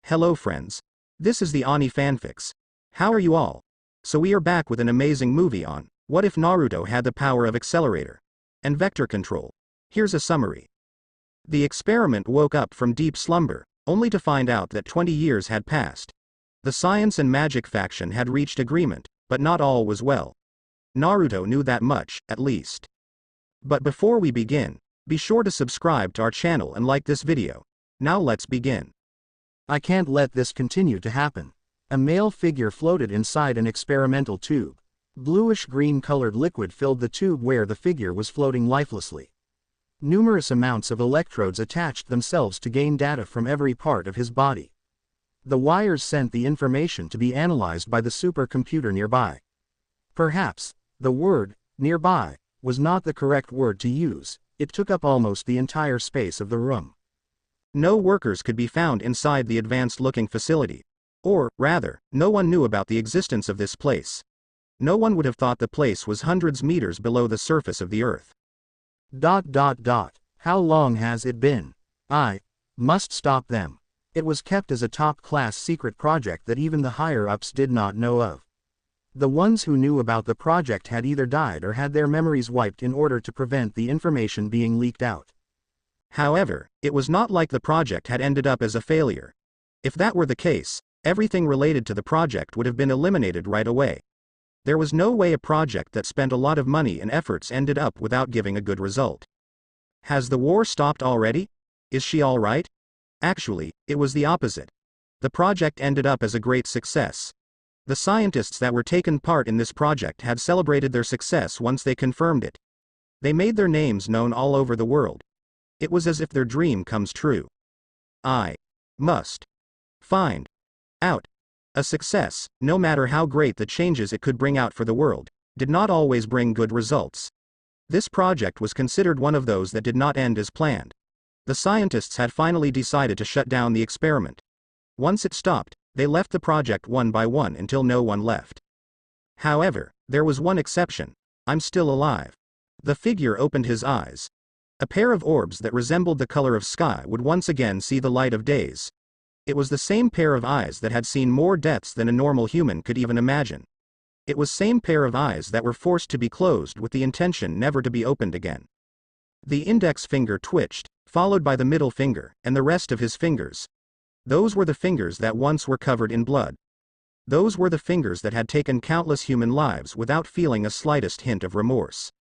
Hello friends. This is the Ani fanfics. How are you all? So we are back with an amazing movie on, what if Naruto had the power of accelerator and vector control. Here's a summary. The experiment woke up from deep slumber, only to find out that 20 years had passed. The science and magic faction had reached agreement, but not all was well. Naruto knew that much, at least. But before we begin, be sure to subscribe to our channel and like this video. Now let's begin. I can't let this continue to happen. A male figure floated inside an experimental tube. Bluish-green colored liquid filled the tube where the figure was floating lifelessly. Numerous amounts of electrodes attached themselves to gain data from every part of his body. The wires sent the information to be analyzed by the supercomputer nearby. Perhaps, the word, nearby, was not the correct word to use. It took up almost the entire space of the room. No workers could be found inside the advanced-looking facility. Or, rather, no one knew about the existence of this place. No one would have thought the place was hundreds meters below the surface of the earth. How long has it been? I must stop them. It was kept as a top-class secret project that even the higher-ups did not know of. The ones who knew about the project had either died or had their memories wiped in order to prevent the information being leaked out. However, it was not like the project had ended up as a failure. If that were the case, everything related to the project would have been eliminated right away. There was no way a project that spent a lot of money and efforts ended up without giving a good result. Has the war stopped already? Is she all right? Actually, it was the opposite. The project ended up as a great success. The scientists that were taken part in this project had celebrated their success once they confirmed it. They made their names known all over the world. It was as if their dream comes true. I must find out. A success, no matter how great the changes it could bring out for the world, did not always bring good results. This project was considered one of those that did not end as planned. The scientists had finally decided to shut down the experiment. Once it stopped, they left the project one by one until no one left. However, there was one exception. I'm still alive. The figure opened his eyes. A pair of orbs that resembled the color of sky would once again see the light of days. It was the same pair of eyes that had seen more deaths than a normal human could even imagine. It was same pair of eyes that were forced to be closed with the intention never to be opened again. The index finger twitched, followed by the middle finger, and the rest of his fingers. Those were the fingers that once were covered in blood. Those were the fingers that had taken countless human lives without feeling a slightest hint of remorse.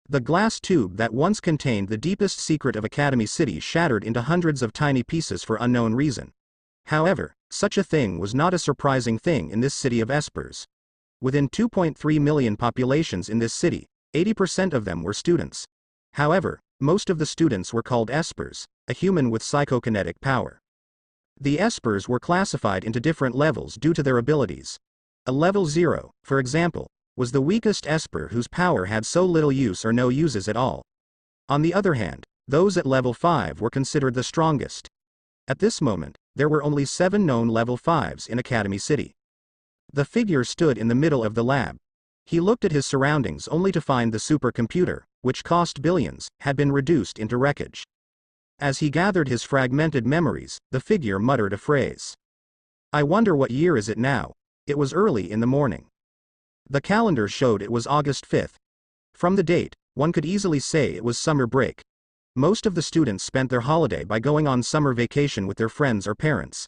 The glass tube that once contained the deepest secret of Academy City shattered into hundreds of tiny pieces for unknown reason. However, such a thing was not a surprising thing in this city of espers. Within 2.3 million populations in this city, 80% of them were students. However, most of the students were called espers, a human with psychokinetic power. The espers were classified into different levels due to their abilities. A level 0, for example, was the weakest esper whose power had so little use or no uses at all. On the other hand, those at level 5 were considered the strongest. At this moment, there were only 7 known level 5s in Academy City. The figure stood in the middle of the lab. He looked at his surroundings only to find the supercomputer, which cost billions, had been reduced into wreckage. As he gathered his fragmented memories, the figure muttered a phrase. I wonder what year is it now? It was early in the morning. The calendar showed it was August 5th. From the date, one could easily say it was summer break. Most of the students spent their holiday by going on summer vacation with their friends or parents.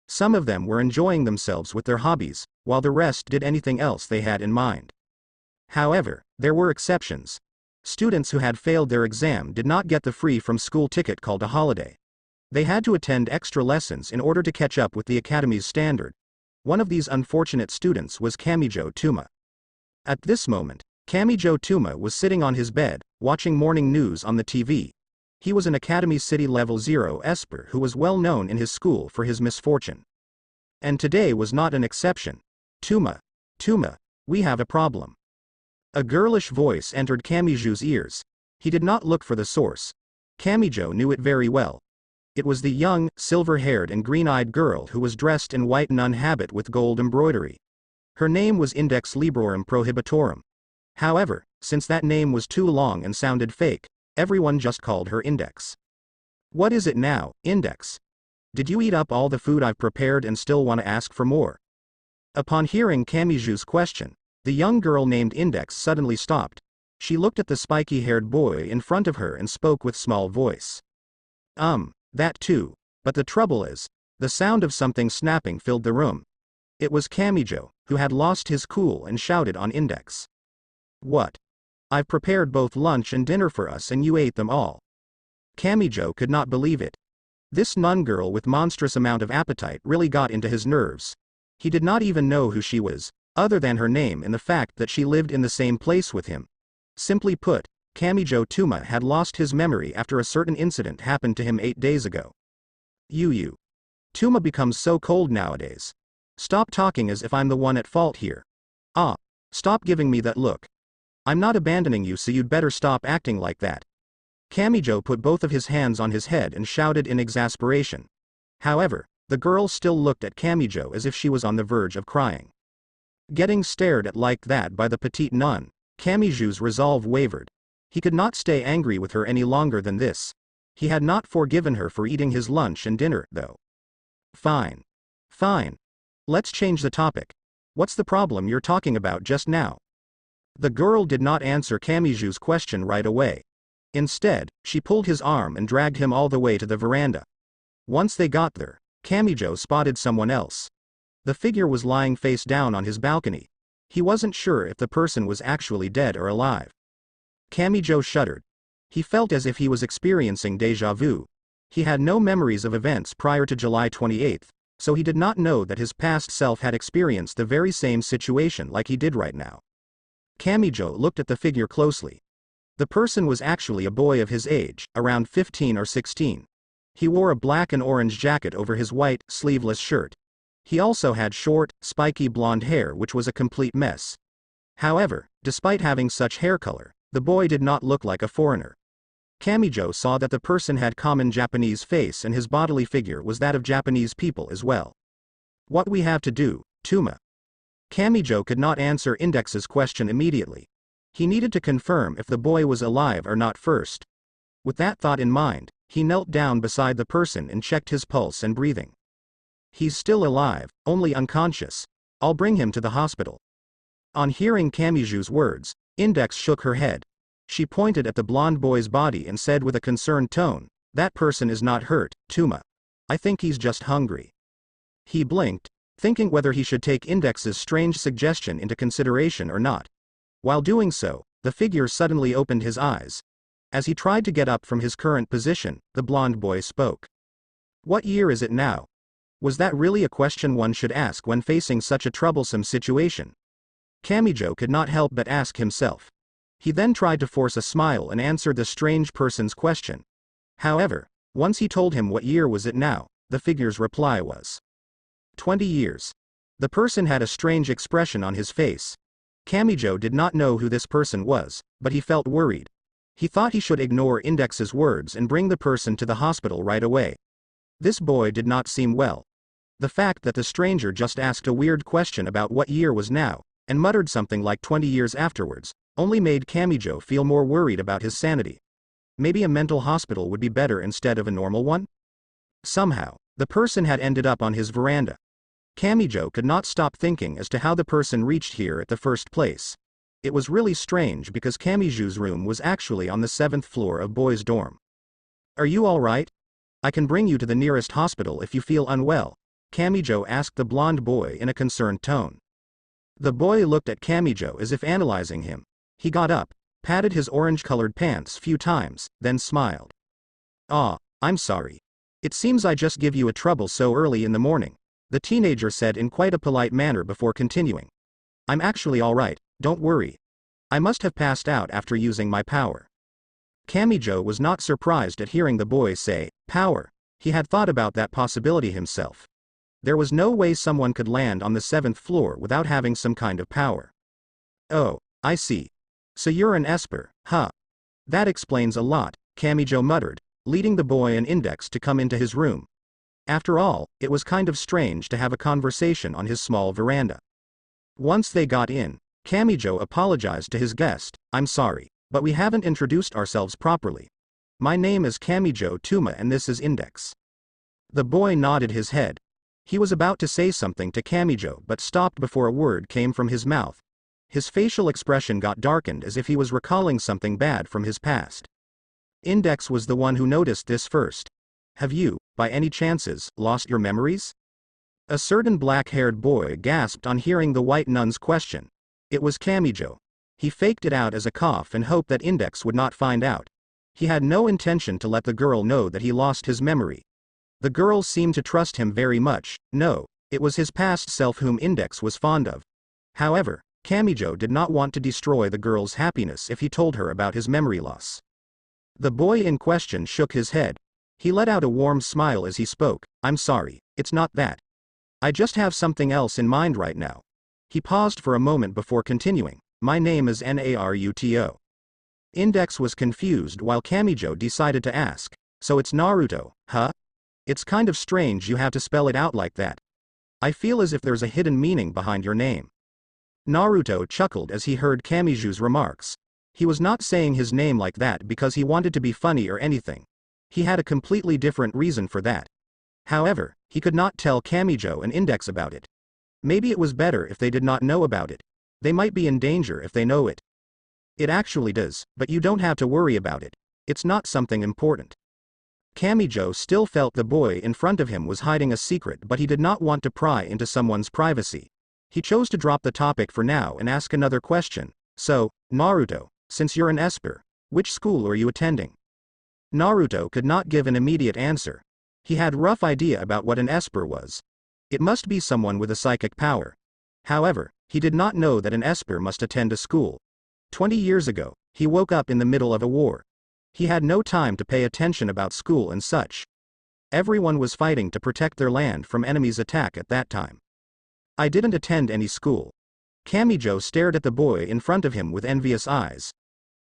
Some of them were enjoying themselves with their hobbies, while the rest did anything else they had in mind. However, there were exceptions. Students who had failed their exam did not get the free from school ticket called a holiday. They had to attend extra lessons in order to catch up with the Academy's standard. One of these unfortunate students was Kamijo Tuma. At this moment, Kamijo Tuma was sitting on his bed, watching morning news on the TV. He was an Academy City Level 0 esper who was well known in his school for his misfortune. And today was not an exception. Tuma, we have a problem. A girlish voice entered Kamijo's ears. He did not look for the source. Kamijo knew it very well. It was the young, silver-haired and green-eyed girl who was dressed in white nun habit with gold embroidery. Her name was Index Librorum Prohibitorum. However, since that name was too long and sounded fake, everyone just called her Index. What is it now, Index? Did you eat up all the food I've prepared and still want to ask for more? Upon hearing Kamiju's question, the young girl named Index suddenly stopped. She looked at the spiky-haired boy in front of her and spoke with small voice. That too. But the trouble is, the sound of something snapping filled the room. It was Kamijo, who had lost his cool and shouted on Index. What? I've prepared both lunch and dinner for us and you ate them all. Kamijo could not believe it. This nun girl with monstrous amount of appetite really got into his nerves. He did not even know who she was, other than her name and the fact that she lived in the same place with him. Simply put, Kamijo Tuma had lost his memory after a certain incident happened to him 8 days ago. You. Tuma becomes so cold nowadays. Stop talking as if I'm the one at fault here. Stop giving me that look. I'm not abandoning you, so you'd better stop acting like that. Kamijo put both of his hands on his head and shouted in exasperation. However, the girl still looked at Kamijo as if she was on the verge of crying. Getting stared at like that by the petite nun, Kamiju's resolve wavered. He could not stay angry with her any longer than this. He had not forgiven her for eating his lunch and dinner, though. Fine. Let's change the topic. What's the problem you're talking about just now? The girl did not answer Kamiju's question right away. Instead, she pulled his arm and dragged him all the way to the veranda. Once they got there, Kamijo spotted someone else. The figure was lying face down on his balcony. He wasn't sure if the person was actually dead or alive. Kamijo shuddered. He felt as if he was experiencing déjà vu. He had no memories of events prior to July 28th, so he did not know that his past self had experienced the very same situation like he did right now. Kamijo looked at the figure closely. The person was actually a boy of his age, around 15 or 16. He wore a black and orange jacket over his white, sleeveless shirt. He also had short, spiky blonde hair which was a complete mess. However, despite having such hair color, the boy did not look like a foreigner. Kamijo saw that the person had common Japanese face and his bodily figure was that of Japanese people as well. What we have to do, Tuma? Kamijo could not answer Index's question immediately. He needed to confirm if the boy was alive or not first. With that thought in mind, he knelt down beside the person and checked his pulse and breathing. He's still alive, only unconscious. I'll bring him to the hospital. On hearing Kamiju's words, Index shook her head. She pointed at the blonde boy's body and said with a concerned tone, "That person is not hurt, Tuma. I think he's just hungry." He blinked, thinking whether he should take Index's strange suggestion into consideration or not. While doing so, the figure suddenly opened his eyes. As he tried to get up from his current position, the blonde boy spoke. "What year is it now?" Was that really a question one should ask when facing such a troublesome situation? Kamijo could not help but ask himself. He then tried to force a smile and answered the strange person's question. However, once he told him what year was it now, the figure's reply was 20 years. The person had a strange expression on his face. Kamijo did not know who this person was, but he felt worried. He thought he should ignore Index's words and bring the person to the hospital right away. This boy did not seem well. The fact that the stranger just asked a weird question about what year was now, and muttered something like 20 years afterwards, only made Kamijo feel more worried about his sanity. Maybe a mental hospital would be better instead of a normal one? Somehow, the person had ended up on his veranda. Kamijo could not stop thinking as to how the person reached here at the first place. It was really strange because Kamiju's room was actually on the 7th floor of boys' dorm. "Are you alright? I can bring you to the nearest hospital if you feel unwell," Kamijo asked the blonde boy in a concerned tone. The boy looked at Kamijo as if analyzing him. He got up, patted his orange-colored pants few times, then smiled. I'm sorry. It seems I just give you a trouble so early in the morning," the teenager said in quite a polite manner before continuing. "I'm actually alright, don't worry. I must have passed out after using my power." Kamijo was not surprised at hearing the boy say, "power." He had thought about that possibility himself. There was no way someone could land on the 7th floor without having some kind of power. "Oh, I see. So you're an Esper, huh? That explains a lot," Kamijo muttered, leading the boy and Index to come into his room. After all, it was kind of strange to have a conversation on his small veranda. Once they got in, Kamijo apologized to his guest. "I'm sorry, but we haven't introduced ourselves properly. My name is Kamijo Tuma and this is Index." The boy nodded his head. He was about to say something to Kamijo but stopped before a word came from his mouth. His facial expression got darkened as if he was recalling something bad from his past. Index was the one who noticed this first. Have you, by any chances, lost your memories? A certain black-haired boy gasped on hearing the white nun's question. It was Kamijo. He faked it out as a cough and hoped that Index would not find out. He had no intention to let the girl know that he lost his memory. The girl seemed to trust him very much. No, it was his past self whom Index was fond of. However, Kamijo did not want to destroy the girl's happiness if he told her about his memory loss. The boy in question shook his head. He let out a warm smile as he spoke. I'm sorry, it's not that. I just have something else in mind right now. He paused for a moment before continuing. My name is Naruto. Index was confused while Kamijo decided to ask. So it's Naruto, huh? It's kind of strange you have to spell it out like that. I feel as if there's a hidden meaning behind your name. Naruto chuckled as he heard Kamiju's remarks. He was not saying his name like that because he wanted to be funny or anything. He had a completely different reason for that. However, he could not tell Kamijo and Index about it. Maybe it was better if they did not know about it. They might be in danger if they know it. It actually does, but you don't have to worry about it. It's not something important. Kamijo still felt the boy in front of him was hiding a secret, but he did not want to pry into someone's privacy. He chose to drop the topic for now and ask another question. So, Naruto, since you're an Esper, which school are you attending? Naruto could not give an immediate answer. He had a rough idea about what an Esper was. It must be someone with a psychic power. However, he did not know that an Esper must attend a school. 20 years ago, he woke up in the middle of a war. He had no time to pay attention about school and such. Everyone was fighting to protect their land from enemies' attack at that time. I didn't attend any school. Kamijo stared at the boy in front of him with envious eyes.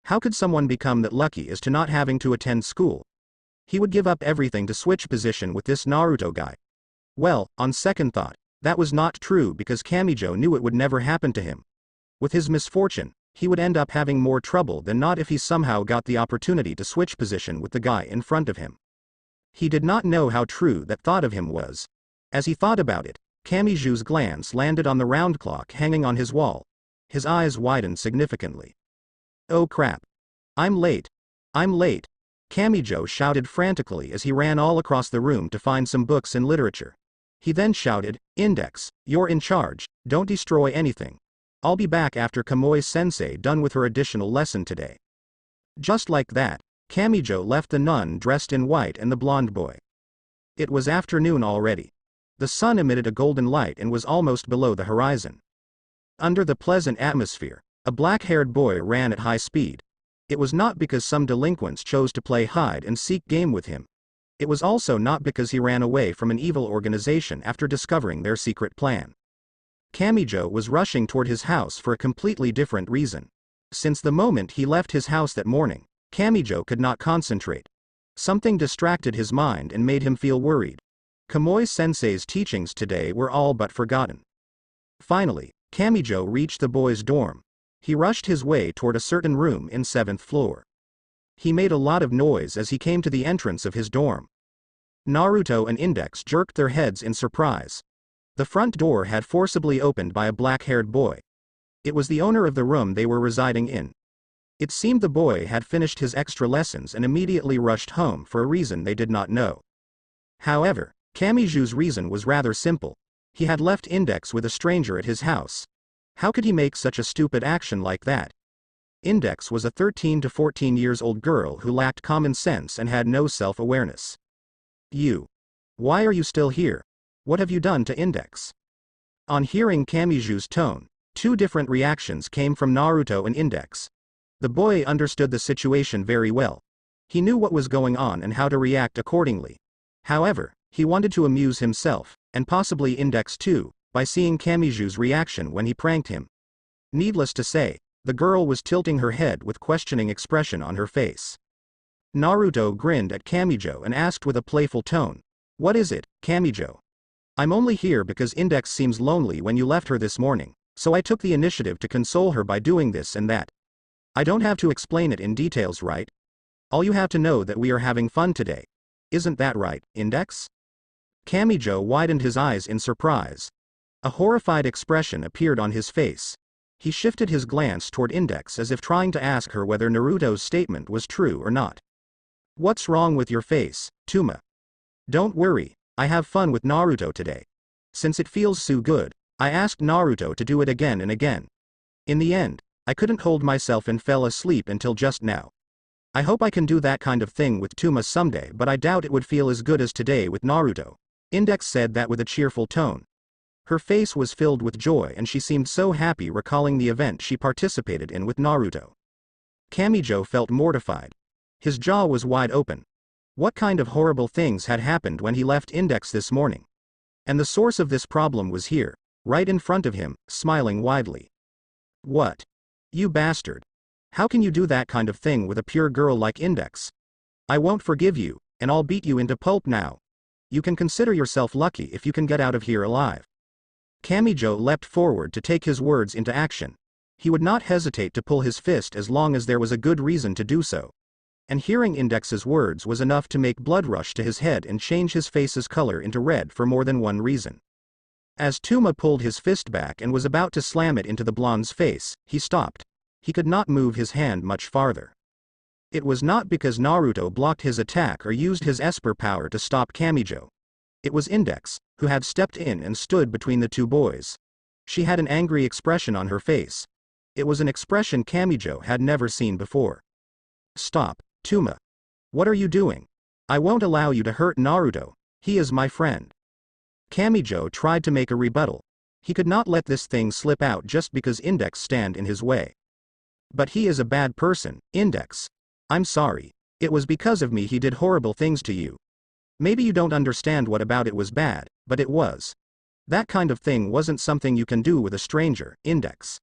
How could someone become that lucky as to not having to attend school? He would give up everything to switch position with this Naruto guy. Well, on second thought, that was not true because Kamijo knew it would never happen to him. With his misfortune, he would end up having more trouble than not if he somehow got the opportunity to switch position with the guy in front of him. He did not know how true that thought of him was. As he thought about it, Kamiju's glance landed on the round clock hanging on his wall. His eyes widened significantly. Oh crap. I'm late. I'm late. Kamijo shouted frantically as he ran all across the room to find some books and literature. He then shouted, Index, you're in charge, don't destroy anything. I'll be back after Kamui-sensei done with her additional lesson today. Just like that, Kamijo left the nun dressed in white and the blonde boy. It was afternoon already. The sun emitted a golden light and was almost below the horizon. Under the pleasant atmosphere, a black-haired boy ran at high speed. It was not because some delinquents chose to play hide-and-seek game with him. It was also not because he ran away from an evil organization after discovering their secret plan. Kamijo was rushing toward his house for a completely different reason. Since the moment he left his house that morning, Kamijo could not concentrate. Something distracted his mind and made him feel worried. Kamui-sensei's teachings today were all but forgotten. Finally, Kamijo reached the boy's dorm. He rushed his way toward a certain room in 7th floor. He made a lot of noise as he came to the entrance of his dorm. Naruto and Index jerked their heads in surprise. The front door had forcibly opened by a black-haired boy. It was the owner of the room they were residing in. It seemed the boy had finished his extra lessons and immediately rushed home for a reason they did not know. However, Kamiju's reason was rather simple. He had left Index with a stranger at his house. How could he make such a stupid action like that? Index was a 13 to 14 years old girl who lacked common sense and had no self-awareness. You. Why are you still here? What have you done to Index? On hearing Kamiju's tone, two different reactions came from Naruto and Index. The boy understood the situation very well. He knew what was going on and how to react accordingly. However, he wanted to amuse himself, and possibly Index too, by seeing Kamiju's reaction when he pranked him. Needless to say, the girl was tilting her head with questioning expression on her face. Naruto grinned at Kamijo and asked with a playful tone, What is it, Kamijo? I'm only here because Index seems lonely when you left her this morning, so I took the initiative to console her by doing this and that. I don't have to explain it in details, right? All you have to know that we are having fun today. Isn't that right, Index? Kamijo widened his eyes in surprise. A horrified expression appeared on his face. He shifted his glance toward Index as if trying to ask her whether Naruto's statement was true or not. What's wrong with your face, Tuma? Don't worry, I have fun with Naruto today. Since it feels so good, I asked Naruto to do it again and again. In the end, I couldn't hold myself and fell asleep until just now. I hope I can do that kind of thing with Tuma someday, but I doubt it would feel as good as today with Naruto. Index said that with a cheerful tone. Her face was filled with joy and she seemed so happy recalling the event she participated in with Naruto. Kamijo felt mortified. His jaw was wide open. What kind of horrible things had happened when he left Index this morning? And the source of this problem was here, right in front of him, smiling widely. What? You bastard. How can you do that kind of thing with a pure girl like Index? I won't forgive you, and I'll beat you into pulp now. You can consider yourself lucky if you can get out of here alive. Kamijo leapt forward to take his words into action. He would not hesitate to pull his fist as long as there was a good reason to do so. And hearing Index's words was enough to make blood rush to his head and change his face's color into red for more than one reason. As Tuma pulled his fist back and was about to slam it into the blonde's face, he stopped. He could not move his hand much farther. It was not because Naruto blocked his attack or used his Esper power to stop Kamijo. It was Index, who had stepped in and stood between the two boys. She had an angry expression on her face. It was an expression Kamijo had never seen before. Stop, Tuma. What are you doing? I won't allow you to hurt Naruto. He is my friend. Kamijo tried to make a rebuttal. He could not let this thing slip out just because Index stand in his way. But he is a bad person, Index. I'm sorry. It was because of me he did horrible things to you. Maybe you don't understand what about it was bad, but it was. That kind of thing wasn't something you can do with a stranger, Index.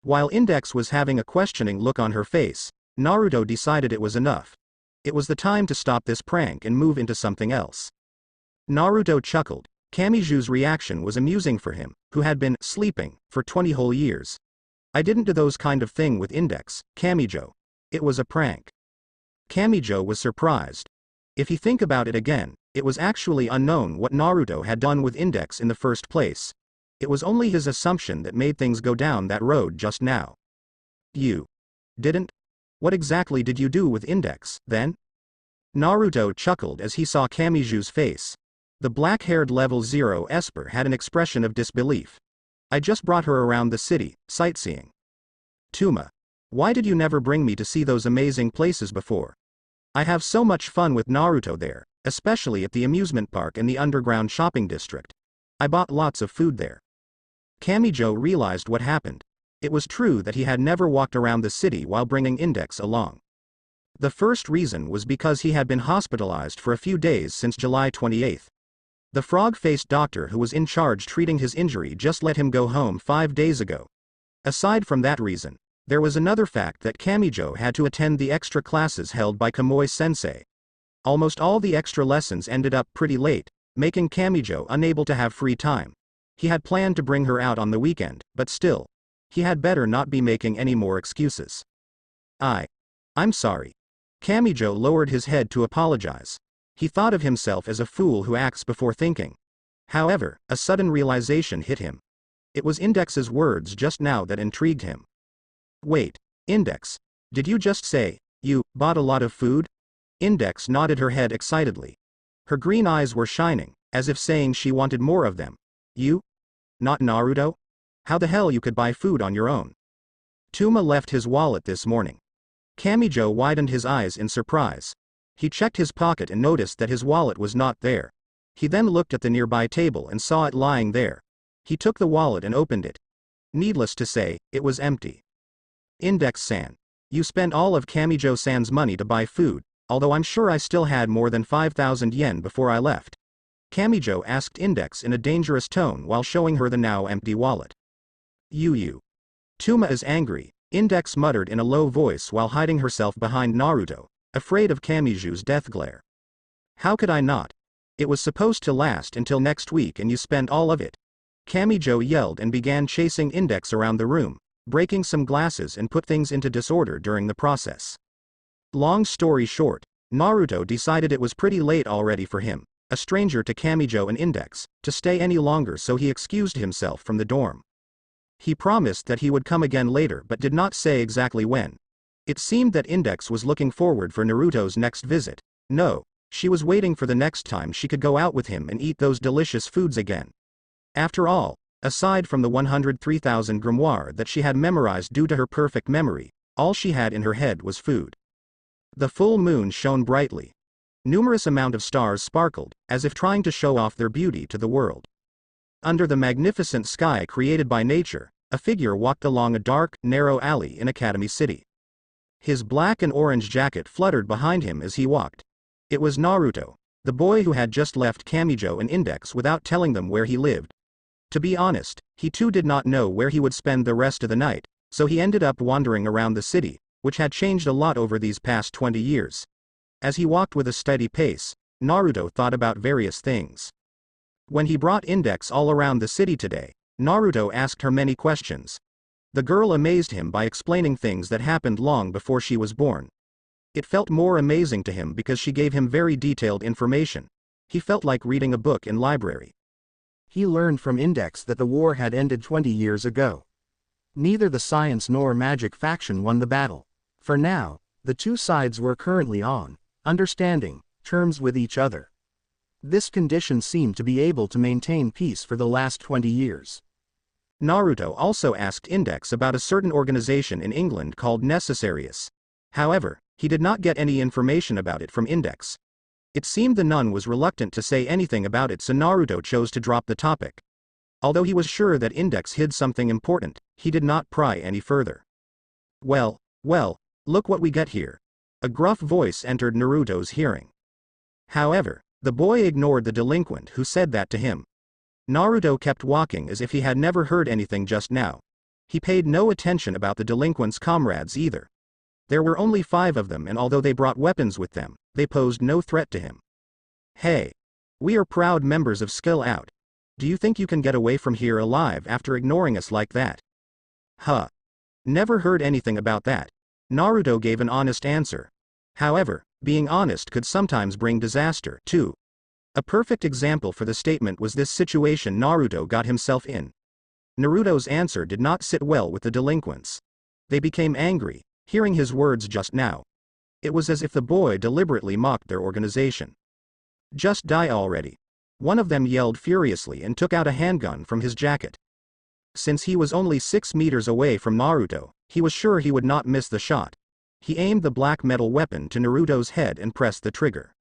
While Index was having a questioning look on her face, Naruto decided it was enough. It was the time to stop this prank and move into something else. Naruto chuckled. Kamiju's reaction was amusing for him, who had been sleeping for 20 whole years. I didn't do those kind of thing with Index, Kamijo. It was a prank. Kamijo was surprised. If you think about it again, it was actually unknown what Naruto had done with Index in the first place. It was only his assumption that made things go down that road just now. You didn't? What exactly did you do with Index, then? Naruto chuckled as he saw Kamiju's face. The black-haired level 0 Esper had an expression of disbelief. I just brought her around the city, sightseeing. Tuma. Why did you never bring me to see those amazing places before? I have so much fun with Naruto there, especially at the amusement park and the underground shopping district. I bought lots of food there. Kamijo realized what happened. It was true that he had never walked around the city while bringing Index along. The first reason was because he had been hospitalized for a few days since July 28th. The frog-faced doctor who was in charge treating his injury just let him go home 5 days ago. Aside from that reason, there was another fact that Kamijo had to attend the extra classes held by Kamui-sensei. Almost all the extra lessons ended up pretty late, making Kamijo unable to have free time. He had planned to bring her out on the weekend, but still, he had better not be making any more excuses. I'm sorry. Kamijo lowered his head to apologize. He thought of himself as a fool who acts before thinking. However, a sudden realization hit him. It was Index's words just now that intrigued him. Wait, Index, did you just say, you bought a lot of food? Index nodded her head excitedly. Her green eyes were shining, as if saying she wanted more of them. You? Not Naruto? How the hell you could buy food on your own? Tuma left his wallet this morning. Kamijo widened his eyes in surprise. He checked his pocket and noticed that his wallet was not there. He then looked at the nearby table and saw it lying there. He took the wallet and opened it. Needless to say, it was empty. Index-san. You spent all of Kamijo-san's money to buy food, although I'm sure I still had more than 5,000 yen before I left. Kamijo asked Index in a dangerous tone while showing her the now empty wallet. You. Tuma is angry, Index muttered in a low voice while hiding herself behind Naruto, afraid of Kamiju's death glare. How could I not? It was supposed to last until next week and you spent all of it. Kamijo yelled and began chasing Index around the room, breaking some glasses and put things into disorder during the process. Long story short, Naruto decided it was pretty late already for him, a stranger to Kamijo and Index, to stay any longer, so he excused himself from the dorm. He promised that he would come again later but did not say exactly when. It seemed that Index was looking forward for Naruto's next visit. No, she was waiting for the next time she could go out with him and eat those delicious foods again. After all, aside from the 103,000 grimoire that she had memorized due to her perfect memory, all she had in her head was food. The full moon shone brightly. Numerous amount of stars sparkled, as if trying to show off their beauty to the world. Under the magnificent sky created by nature, a figure walked along a dark, narrow alley in Academy City. His black and orange jacket fluttered behind him as he walked. It was Naruto, the boy who had just left Kamijo and Index without telling them where he lived. To be honest, he too did not know where he would spend the rest of the night, so he ended up wandering around the city, which had changed a lot over these past 20 years. As he walked with a steady pace, Naruto thought about various things. When he brought Index all around the city today, Naruto asked her many questions. The girl amazed him by explaining things that happened long before she was born. It felt more amazing to him because she gave him very detailed information. He felt like reading a book in library. He learned from Index that the war had ended 20 years ago. Neither the science nor magic faction won the battle. For now, the two sides were currently on understanding terms with each other. This condition seemed to be able to maintain peace for the last 20 years. Naruto also asked Index about a certain organization in England called Necessarius. However, he did not get any information about it from Index. It seemed the nun was reluctant to say anything about it, so Naruto chose to drop the topic. Although he was sure that Index hid something important, he did not pry any further. Well, look what we get here. A gruff voice entered Naruto's hearing. However, the boy ignored the delinquent who said that to him. Naruto kept walking as if he had never heard anything just now. He paid no attention about the delinquent's comrades either. There were only 5 of them, and although they brought weapons with them, they posed no threat to him. Hey! We are proud members of Skill Out. Do you think you can get away from here alive after ignoring us like that? Huh. Never heard anything about that. Naruto gave an honest answer. However, being honest could sometimes bring disaster, too. A perfect example for the statement was this situation Naruto got himself in. Naruto's answer did not sit well with the delinquents. They became angry, hearing his words just now. It was as if the boy deliberately mocked their organization. Just die already. One of them yelled furiously and took out a handgun from his jacket. Since he was only 6 meters away from Naruto, he was sure he would not miss the shot. He aimed the black metal weapon to Naruto's head and pressed the trigger.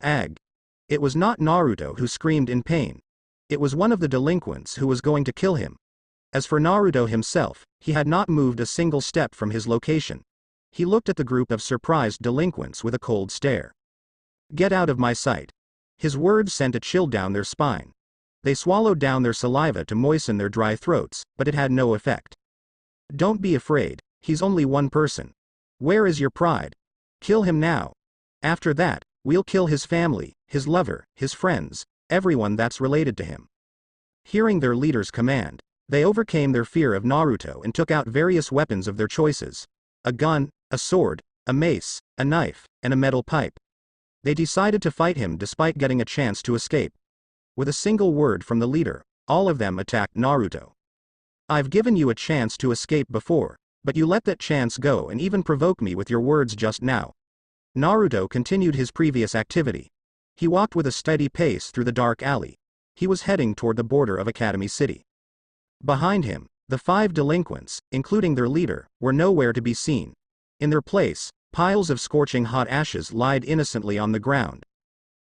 Ag. It was not Naruto who screamed in pain. It was one of the delinquents who was going to kill him. As for Naruto himself, he had not moved a single step from his location. He looked at the group of surprised delinquents with a cold stare. Get out of my sight. His words sent a chill down their spine. They swallowed down their saliva to moisten their dry throats, but it had no effect. Don't be afraid, he's only one person. Where is your pride? Kill him now. After that, we'll kill his family, his lover, his friends, everyone that's related to him. Hearing their leader's command, they overcame their fear of Naruto and took out various weapons of their choices. A gun, a sword, a mace, a knife, and a metal pipe. They decided to fight him despite getting a chance to escape. With a single word from the leader, all of them attacked Naruto. I've given you a chance to escape before, but you let that chance go and even provoke me with your words just now. Naruto continued his previous activity. He walked with a steady pace through the dark alley. He was heading toward the border of Academy City. Behind him, the 5 delinquents, including their leader, were nowhere to be seen. In their place, piles of scorching hot ashes lied innocently on the ground.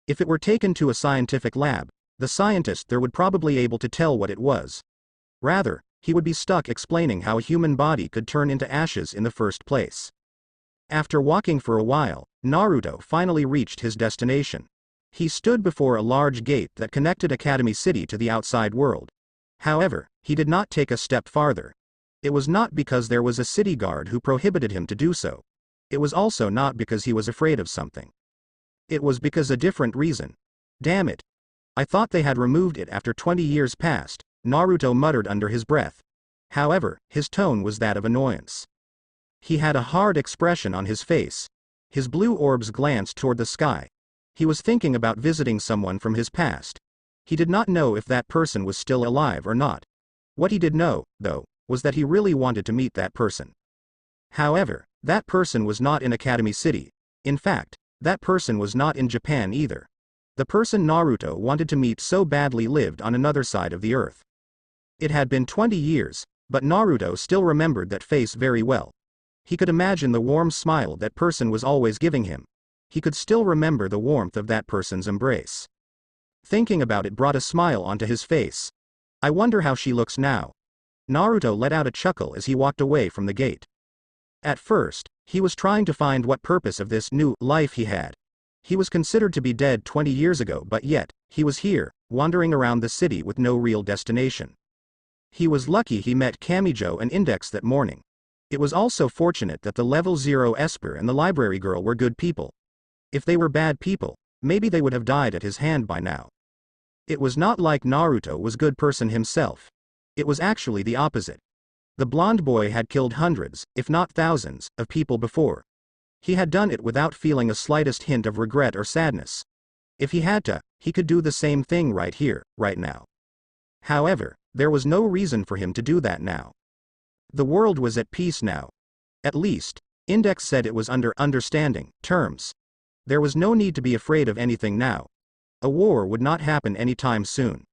If it were taken to a scientific lab, the scientist there would probably able to tell what it was. Rather, he would be stuck explaining how a human body could turn into ashes in the first place. After walking for a while, Naruto finally reached his destination. He stood before a large gate that connected Academy City to the outside world. However, he did not take a step farther. It was not because there was a city guard who prohibited him to do so. It was also not because he was afraid of something. It was because a different reason. Damn it. I thought they had removed it after 20 years passed, Naruto muttered under his breath. However, his tone was that of annoyance. He had a hard expression on his face. His blue orbs glanced toward the sky. He was thinking about visiting someone from his past. He did not know if that person was still alive or not. What he did know, though, was that he really wanted to meet that person. However, that person was not in Academy City. In fact, that person was not in Japan either. The person Naruto wanted to meet so badly lived on another side of the earth. It had been 20 years, but Naruto still remembered that face very well. He could imagine the warm smile that person was always giving him. He could still remember the warmth of that person's embrace. Thinking about it brought a smile onto his face. I wonder how she looks now. Naruto let out a chuckle as he walked away from the gate. At first, he was trying to find what purpose of this new life he had. He was considered to be dead 20 years ago, but yet, he was here, wandering around the city with no real destination. He was lucky he met Kamijo and Index that morning. It was also fortunate that the level 0 Esper and the library girl were good people. If they were bad people, maybe they would have died at his hand by now. It was not like Naruto was good person himself. It was actually the opposite. The blonde boy had killed hundreds, if not thousands, of people before. He had done it without feeling a slightest hint of regret or sadness. If he had to, he could do the same thing right here, right now. However, there was no reason for him to do that now. The world was at peace now. At least, Index said it was under understanding terms. There was no need to be afraid of anything now. A war would not happen anytime soon.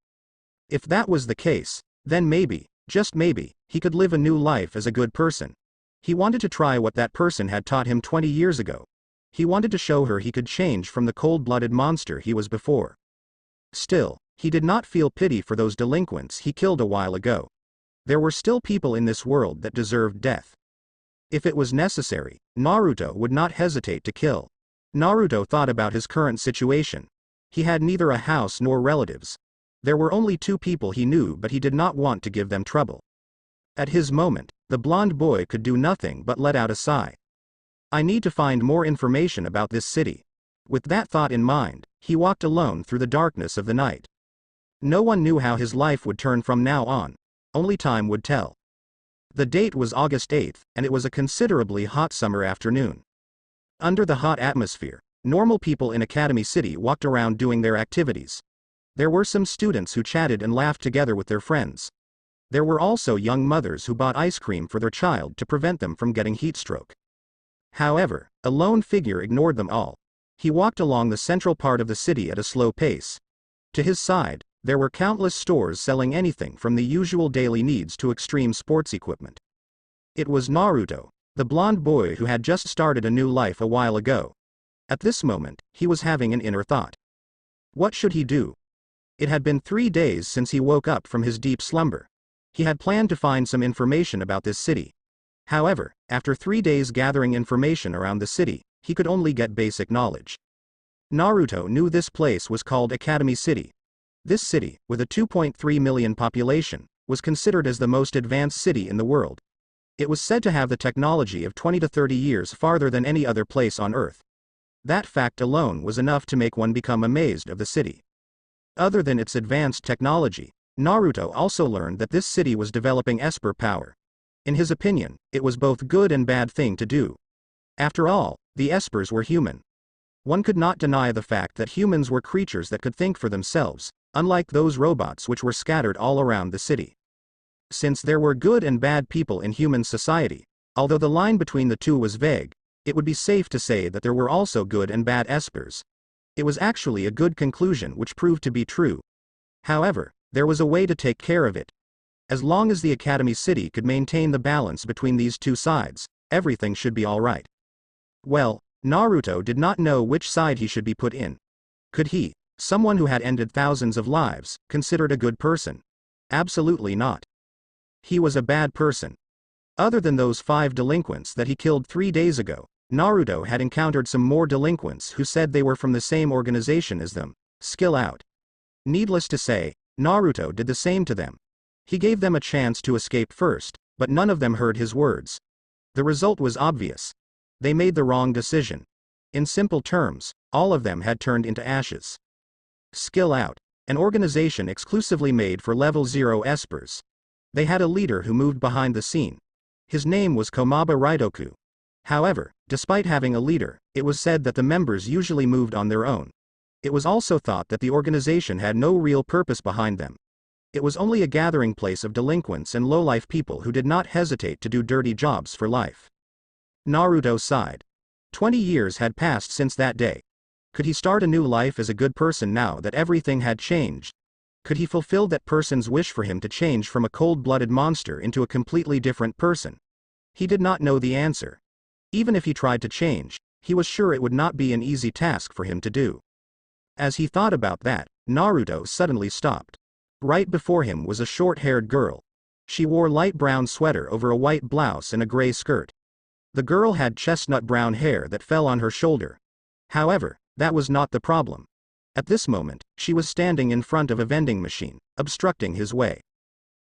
If that was the case, then maybe, just maybe, he could live a new life as a good person. He wanted to try what that person had taught him 20 years ago. He wanted to show her he could change from the cold-blooded monster he was before. Still, he did not feel pity for those delinquents he killed a while ago. There were still people in this world that deserved death. If it was necessary, Naruto would not hesitate to kill. Naruto thought about his current situation. He had neither a house nor relatives. There were only 2 people he knew, but he did not want to give them trouble. At his moment, the blonde boy could do nothing but let out a sigh. I need to find more information about this city. With that thought in mind, he walked alone through the darkness of the night. No one knew how his life would turn from now on. Only time would tell. The date was August 8th, and it was a considerably hot summer afternoon. Under the hot atmosphere, normal people in Academy City walked around doing their activities. There were some students who chatted and laughed together with their friends. There were also young mothers who bought ice cream for their child to prevent them from getting heat stroke. However, a lone figure ignored them all. He walked along the central part of the city at a slow pace. To his side, there were countless stores selling anything from the usual daily needs to extreme sports equipment. It was Naruto, the blonde boy who had just started a new life a while ago. At this moment, he was having an inner thought. What should he do? It had been 3 days since he woke up from his deep slumber. He had planned to find some information about this city. However, after 3 days gathering information around the city, he could only get basic knowledge. Naruto knew this place was called Academy City. This city, with a 2.3 million population, was considered as the most advanced city in the world. It was said to have the technology of 20 to 30 years farther than any other place on Earth. That fact alone was enough to make one become amazed of the city. Other than its advanced technology, Naruto also learned that this city was developing Esper power. In his opinion, it was both good and bad thing to do. After all, the Espers were human. One could not deny the fact that humans were creatures that could think for themselves, unlike those robots which were scattered all around the city. Since there were good and bad people in human society, although the line between the two was vague, it would be safe to say that there were also good and bad Espers. It was actually a good conclusion which proved to be true. However, there was a way to take care of it. As long as the Academy City could maintain the balance between these two sides, everything should be alright. Well, Naruto did not know which side he should be put in. Could he, someone who had ended thousands of lives, considered a good person? Absolutely not. He was a bad person. Other than those 5 delinquents that he killed 3 days ago, Naruto had encountered some more delinquents who said they were from the same organization as them. Skill out. Needless to say, Naruto did the same to them. He gave them a chance to escape first, but none of them heard his words. The result was obvious. They made the wrong decision. In simple terms, all of them had turned into ashes. Skill out. An organization exclusively made for level 0 Espers. They had a leader who moved behind the scene. His name was Komaba Raidoku. However, despite having a leader, it was said that the members usually moved on their own. It was also thought that the organization had no real purpose behind them. It was only a gathering place of delinquents and low-life people who did not hesitate to do dirty jobs for life. Naruto sighed. 20 years had passed since that day. Could he start a new life as a good person now that everything had changed? Could he fulfill that person's wish for him to change from a cold-blooded monster into a completely different person? He did not know the answer. Even if he tried to change, he was sure it would not be an easy task for him to do. As he thought about that, Naruto suddenly stopped. Right before him was a short-haired girl. She wore light brown sweater over a white blouse and a gray skirt. The girl had chestnut brown hair that fell on her shoulder. However, that was not the problem. At this moment, she was standing in front of a vending machine, obstructing his way.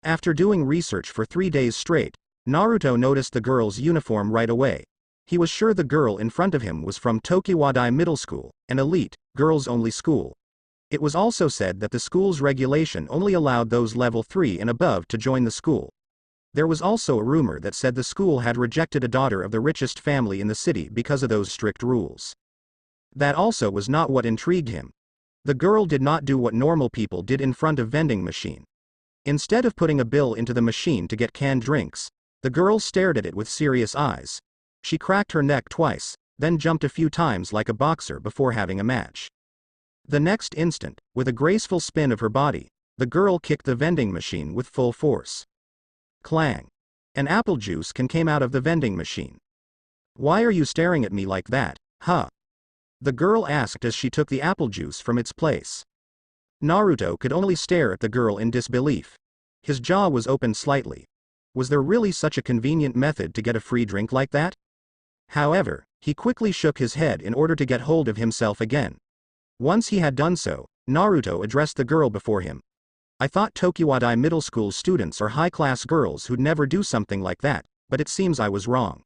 After doing research for 3 days straight, Naruto noticed the girl's uniform right away. He was sure the girl in front of him was from Tokiwadai Middle School, an elite, girls-only school. It was also said that the school's regulation only allowed those level 3 and above to join the school. There was also a rumor that said the school had rejected a daughter of the richest family in the city because of those strict rules. That also was not what intrigued him. The girl did not do what normal people did in front of vending machine. Instead of putting a bill into the machine to get canned drinks, the girl stared at it with serious eyes. She cracked her neck twice, then jumped a few times like a boxer before having a match. The next instant, with a graceful spin of her body, the girl kicked the vending machine with full force. Clang. An apple juice can came out of the vending machine. "Why are you staring at me like that, huh?" the girl asked as she took the apple juice from its place. Naruto could only stare at the girl in disbelief. His jaw was open slightly. Was there really such a convenient method to get a free drink like that? However, he quickly shook his head in order to get hold of himself again. Once he had done so, Naruto addressed the girl before him. "I thought Tokiwadai Middle School students are high-class girls who'd never do something like that, but it seems I was wrong."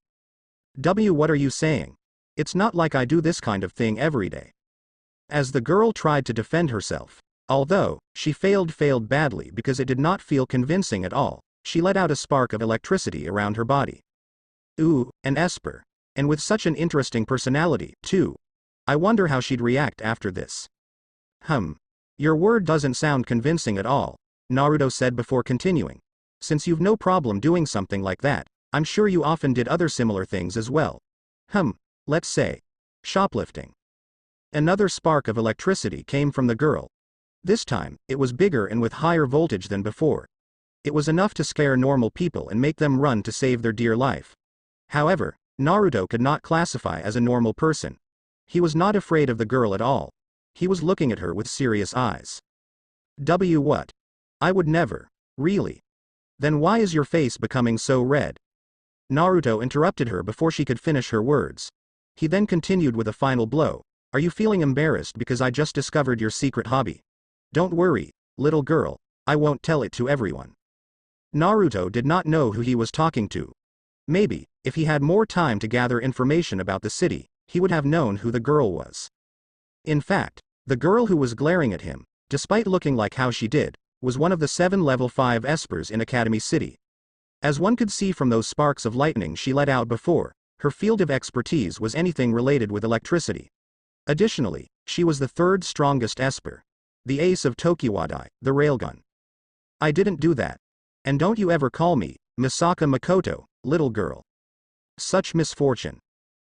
What are you saying? It's not like I do this kind of thing every day." As the girl tried to defend herself, although she failed badly because it did not feel convincing at all, she let out a spark of electricity around her body. "Ooh, an Esper. And with such an interesting personality, too. I wonder how she'd react after this." Your word doesn't sound convincing at all," Naruto said before continuing. "Since you've no problem doing something like that, I'm sure you often did other similar things as well. Let's say, shoplifting." Another spark of electricity came from the girl. This time, it was bigger and with higher voltage than before. It was enough to scare normal people and make them run to save their dear life. However, Naruto could not classify as a normal person. He was not afraid of the girl at all. He was looking at her with serious eyes. What? I would never. Really? Then why is your face becoming so red?" Naruto interrupted her before she could finish her words. He then continued with a final blow. "Are you feeling embarrassed because I just discovered your secret hobby? Don't worry, little girl, I won't tell it to everyone." Naruto did not know who he was talking to. Maybe, if he had more time to gather information about the city, he would have known who the girl was. In fact, the girl who was glaring at him, despite looking like how she did, was one of the 7 level 5 espers in Academy City. As one could see from those sparks of lightning she let out before, her field of expertise was anything related with electricity. Additionally, she was the 3rd strongest esper. The ace of Tokiwadai, the Railgun. "I didn't do that. And don't you ever call me Misaka Makoto, little girl." Such misfortune.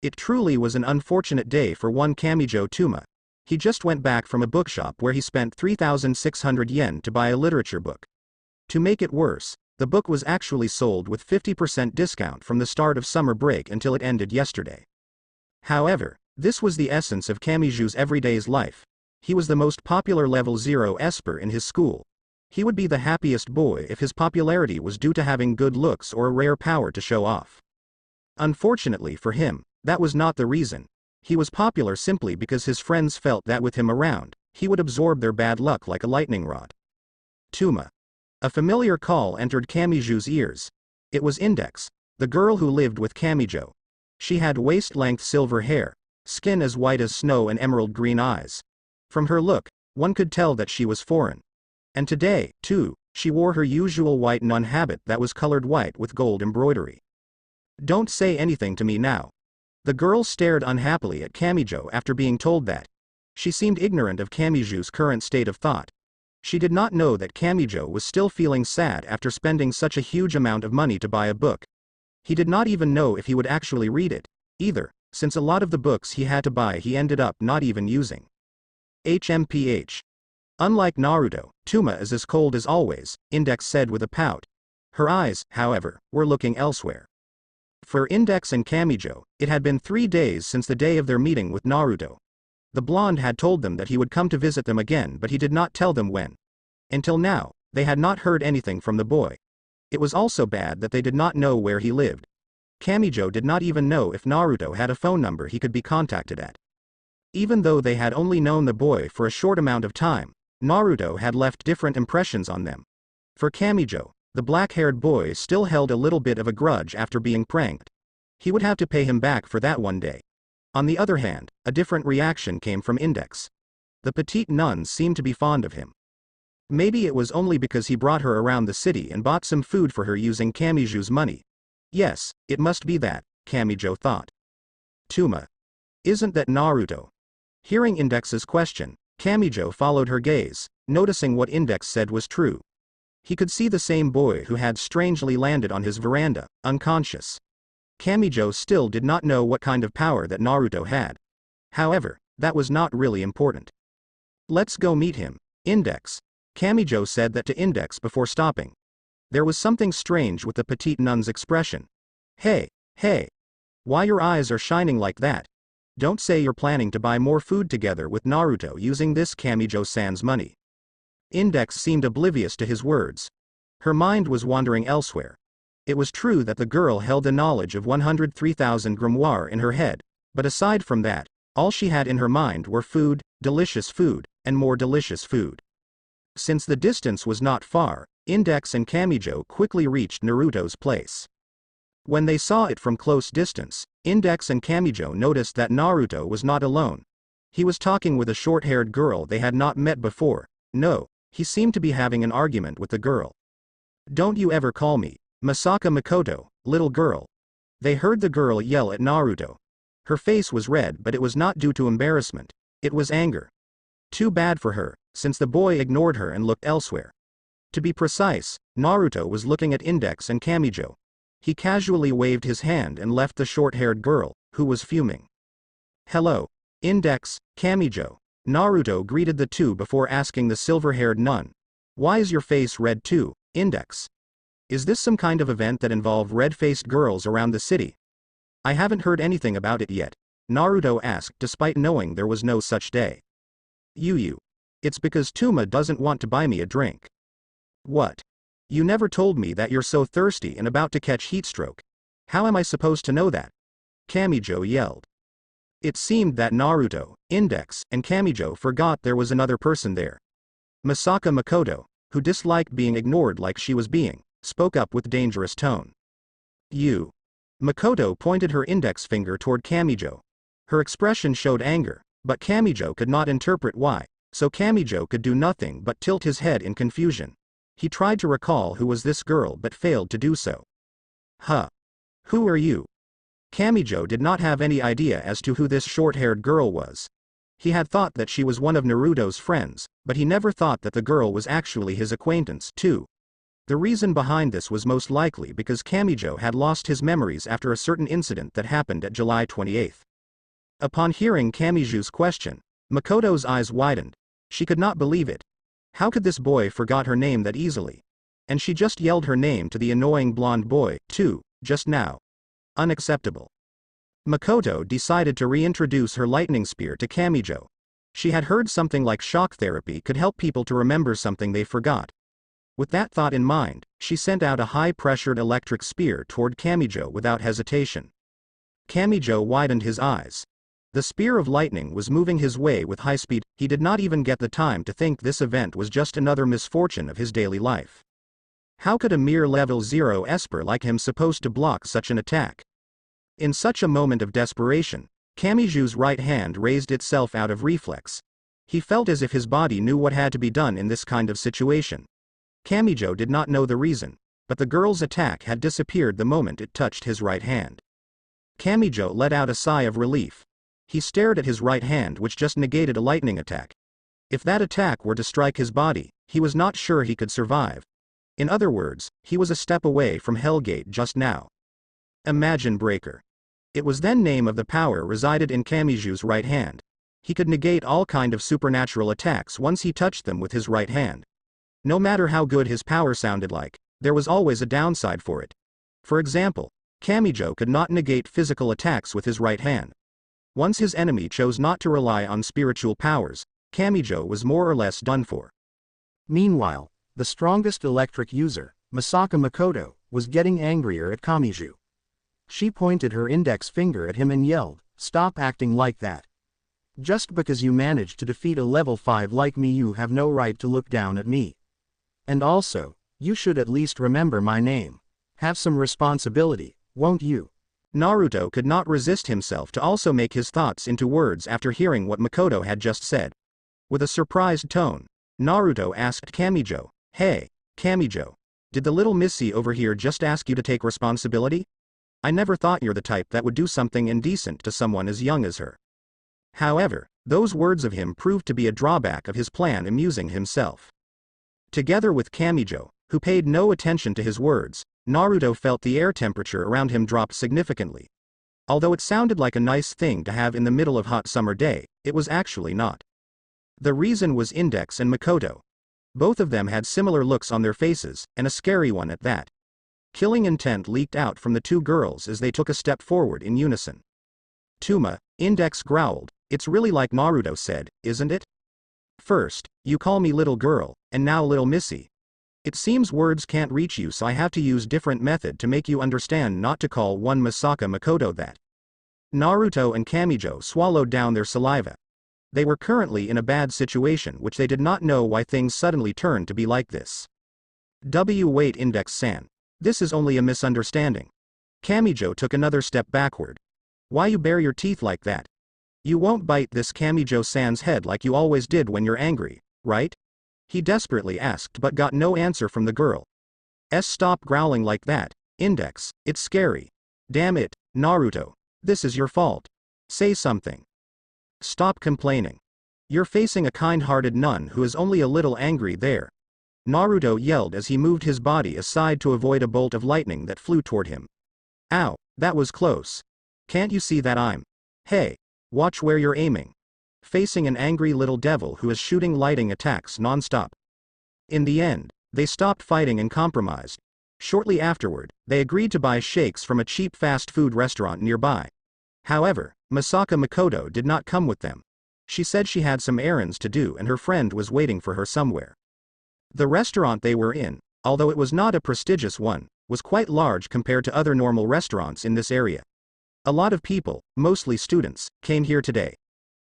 It truly was an unfortunate day for one Kamijo Tuma. He just went back from a bookshop where he spent 3,600 yen to buy a literature book. To make it worse, the book was actually sold with 50% discount from the start of summer break until it ended yesterday. However, this was the essence of Kamiju's everyday's life. He was the most popular level 0 esper in his school. He would be the happiest boy if his popularity was due to having good looks or a rare power to show off. Unfortunately for him, that was not the reason. He was popular simply because his friends felt that with him around, he would absorb their bad luck like a lightning rod. Tuma. A familiar call entered Kamiju's ears. It was Index, the girl who lived with Kamijo. She had waist-length silver hair, skin as white as snow and emerald green eyes. From her look, one could tell that she was foreign. And today, too, she wore her usual white nun habit that was colored white with gold embroidery. "Don't say anything to me now." The girl stared unhappily at Kamijo after being told that. She seemed ignorant of Kamiju's current state of thought. She did not know that Kamijo was still feeling sad after spending such a huge amount of money to buy a book. He did not even know if he would actually read it, either, since a lot of the books he had to buy he ended up not even using. HMPH. Unlike Naruto, Tuma is as cold as always, Index said with a pout. Her eyes, however, were looking elsewhere. For Index and Kamijo, it had been 3 days since the day of their meeting with Naruto. The blonde had told them that he would come to visit them again, but he did not tell them when. Until now, they had not heard anything from the boy. It was also bad that they did not know where he lived. Kamijo did not even know if Naruto had a phone number he could be contacted at. Even though they had only known the boy for a short amount of time, Naruto had left different impressions on them. For Kamijo, the black-haired boy still held a little bit of a grudge after being pranked. He would have to pay him back for that one day. On the other hand, a different reaction came from Index. The petite nuns seemed to be fond of him. Maybe it was only because he brought her around the city and bought some food for her using Kamiju's money. Yes, it must be that, Kamijo thought. Tuma. Isn't that Naruto? Hearing Index's question, Kamijo followed her gaze, noticing what Index said was true. He could see the same boy who had strangely landed on his veranda, unconscious. Kamijo still did not know what kind of power that Naruto had. However, that was not really important. Let's go meet him, Index. Kamijo said that to Index before stopping. There was something strange with the petite nun's expression. Hey, hey. Why your eyes are shining like that? Don't say you're planning to buy more food together with Naruto using this Kamijo-san's money. Index seemed oblivious to his words. Her mind was wandering elsewhere. It was true that the girl held the knowledge of 103,000 grimoire in her head, but aside from that, all she had in her mind were food, delicious food, and more delicious food. Since the distance was not far, Index and Kamijo quickly reached Naruto's place. When they saw it from close distance, Index and Kamijo noticed that Naruto was not alone. He was talking with a short-haired girl they had not met before. No, he seemed to be having an argument with the girl. Don't you ever call me Masaka Makoto, little girl. They heard the girl yell at Naruto. Her face was red, but it was not due to embarrassment. It was anger. Too bad for her, since the boy ignored her and looked elsewhere. To be precise, Naruto was looking at Index and Kamijo. He casually waved his hand and left the short-haired girl, who was fuming. Hello, Index, Kamijo. Naruto greeted the two before asking the silver-haired nun. Why is your face red too, Index? Is this some kind of event that involved red-faced girls around the city? I haven't heard anything about it yet, Naruto asked despite knowing there was no such day. It's because Tuma doesn't want to buy me a drink. What? You never told me that you're so thirsty and about to catch heatstroke. How am I supposed to know that? Kamijo yelled. It seemed that Naruto, Index, and Kamijo forgot there was another person there. Masaka Makoto, who disliked being ignored like she was being, spoke up with dangerous tone. You. Makoto pointed her index finger toward Kamijo. Her expression showed anger, but Kamijo could not interpret why, so Kamijo could do nothing but tilt his head in confusion. He tried to recall who was this girl but failed to do so. Huh. Who are you? Kamijo did not have any idea as to who this short-haired girl was. He had thought that she was one of Naruto's friends, but he never thought that the girl was actually his acquaintance, too. The reason behind this was most likely because Kamijo had lost his memories after a certain incident that happened at July 28th. Upon hearing Kamiju's question, Makoto's eyes widened. She could not believe it. How could this boy forgot her name that easily? And she just yelled her name to the annoying blonde boy, too, just now. Unacceptable. Makoto decided to reintroduce her lightning spear to Kamijo. She had heard something like shock therapy could help people to remember something they forgot. With that thought in mind, she sent out a high-pressured electric spear toward Kamijo without hesitation. Kamijo widened his eyes. The spear of lightning was moving his way with high speed. He did not even get the time to think this event was just another misfortune of his daily life. How could a mere level 0 esper like him supposed to block such an attack? In such a moment of desperation, Kamiju's right hand raised itself out of reflex. He felt as if his body knew what had to be done in this kind of situation. Kamijo did not know the reason, but the girl's attack had disappeared the moment it touched his right hand. Kamijo let out a sigh of relief. He stared at his right hand, which just negated a lightning attack. If that attack were to strike his body, he was not sure he could survive. In other words, he was a step away from Hellgate just now. Imagine Breaker. It was then name of the power resided in Kamiju's right hand. He could negate all kind of supernatural attacks once he touched them with his right hand. No matter how good his power sounded like, there was always a downside for it. For example, Kamijo could not negate physical attacks with his right hand. Once his enemy chose not to rely on spiritual powers, Kamijo was more or less done for. Meanwhile, the strongest electric user, Misaka Makoto, was getting angrier at Kamiju. She pointed her index finger at him and yelled, "Stop acting like that. Just because you managed to defeat a level 5 like me, you have no right to look down at me. And also, you should at least remember my name. Have some responsibility, won't you?" Naruto could not resist himself to also make his thoughts into words after hearing what Makoto had just said. With a surprised tone, Naruto asked Kamijo, "Hey, Kamijo, did the little missy over here just ask you to take responsibility? I never thought you're the type that would do something indecent to someone as young as her." However, those words of him proved to be a drawback of his plan, amusing himself. Together with Kamijo, who paid no attention to his words, Naruto felt the air temperature around him drop significantly. Although it sounded like a nice thing to have in the middle of hot summer day, it was actually not. The reason was Index and Makoto. Both of them had similar looks on their faces, and a scary one at that. Killing intent leaked out from the two girls as they took a step forward in unison. "Tuma," Index growled, "it's really like Naruto said, isn't it? First, you call me little girl, and now little missy. It seems words can't reach you, so I have to use different method to make you understand not to call one Misaka Makoto that." Naruto and Kamijo swallowed down their saliva. They were currently in a bad situation, which they did not know why things suddenly turned to be like this. Wait, Index-san. This is only a misunderstanding. Kamijo took another step backward. Why you bare your teeth like that? You won't bite this Kamijo-san's head like you always did when you're angry, right? He desperately asked, but got no answer from the girl. Stop growling like that, Index, it's scary. Damn it, Naruto. This is your fault. Say something. Stop complaining. You're facing a kind-hearted nun who is only a little angry there. Naruto yelled as he moved his body aside to avoid a bolt of lightning that flew toward him. Ow, that was close. Can't you see that I'm... Hey, watch where you're aiming. Facing an angry little devil who is shooting lightning attacks non-stop. In the end, they stopped fighting and compromised. Shortly afterward, they agreed to buy shakes from a cheap fast food restaurant nearby. However, Misaka Makoto did not come with them. She said she had some errands to do and her friend was waiting for her somewhere. The restaurant they were in, although it was not a prestigious one, was quite large compared to other normal restaurants in this area. A lot of people, mostly students, came here today.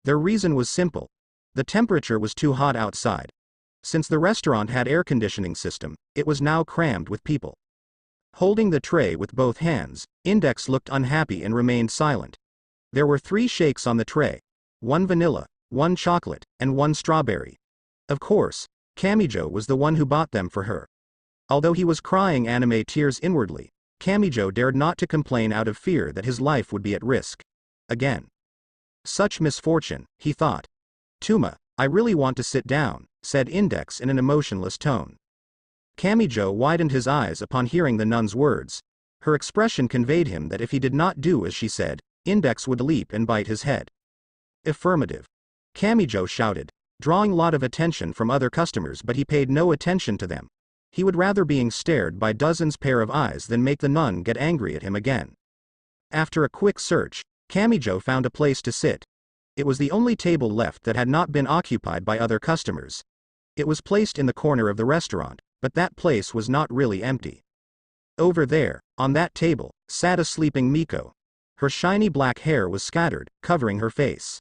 Their reason was simple. The temperature was too hot outside. Since the restaurant had air conditioning system, it was now crammed with people. Holding the tray with both hands, Index looked unhappy and remained silent. There were 3 shakes on the tray. 1 vanilla, 1 chocolate, and 1 strawberry. Of course, Kamijo was the one who bought them for her. Although he was crying anime tears inwardly, Kamijo dared not to complain out of fear that his life would be at risk. Again. Such misfortune, he thought. "Tuma, I really want to sit down," said Index in an emotionless tone. Kamijo widened his eyes upon hearing the nun's words. Her expression conveyed him that if he did not do as she said, Index would leap and bite his head. Affirmative. Kamijo shouted, drawing a lot of attention from other customers, but he paid no attention to them. He would rather being stared by dozens pair of eyes than make the nun get angry at him again. After a quick search, Kamijo found a place to sit. It was the only table left that had not been occupied by other customers. It was placed in the corner of the restaurant, but that place was not really empty. Over there, on that table, sat a sleeping Miko. Her shiny black hair was scattered, covering her face.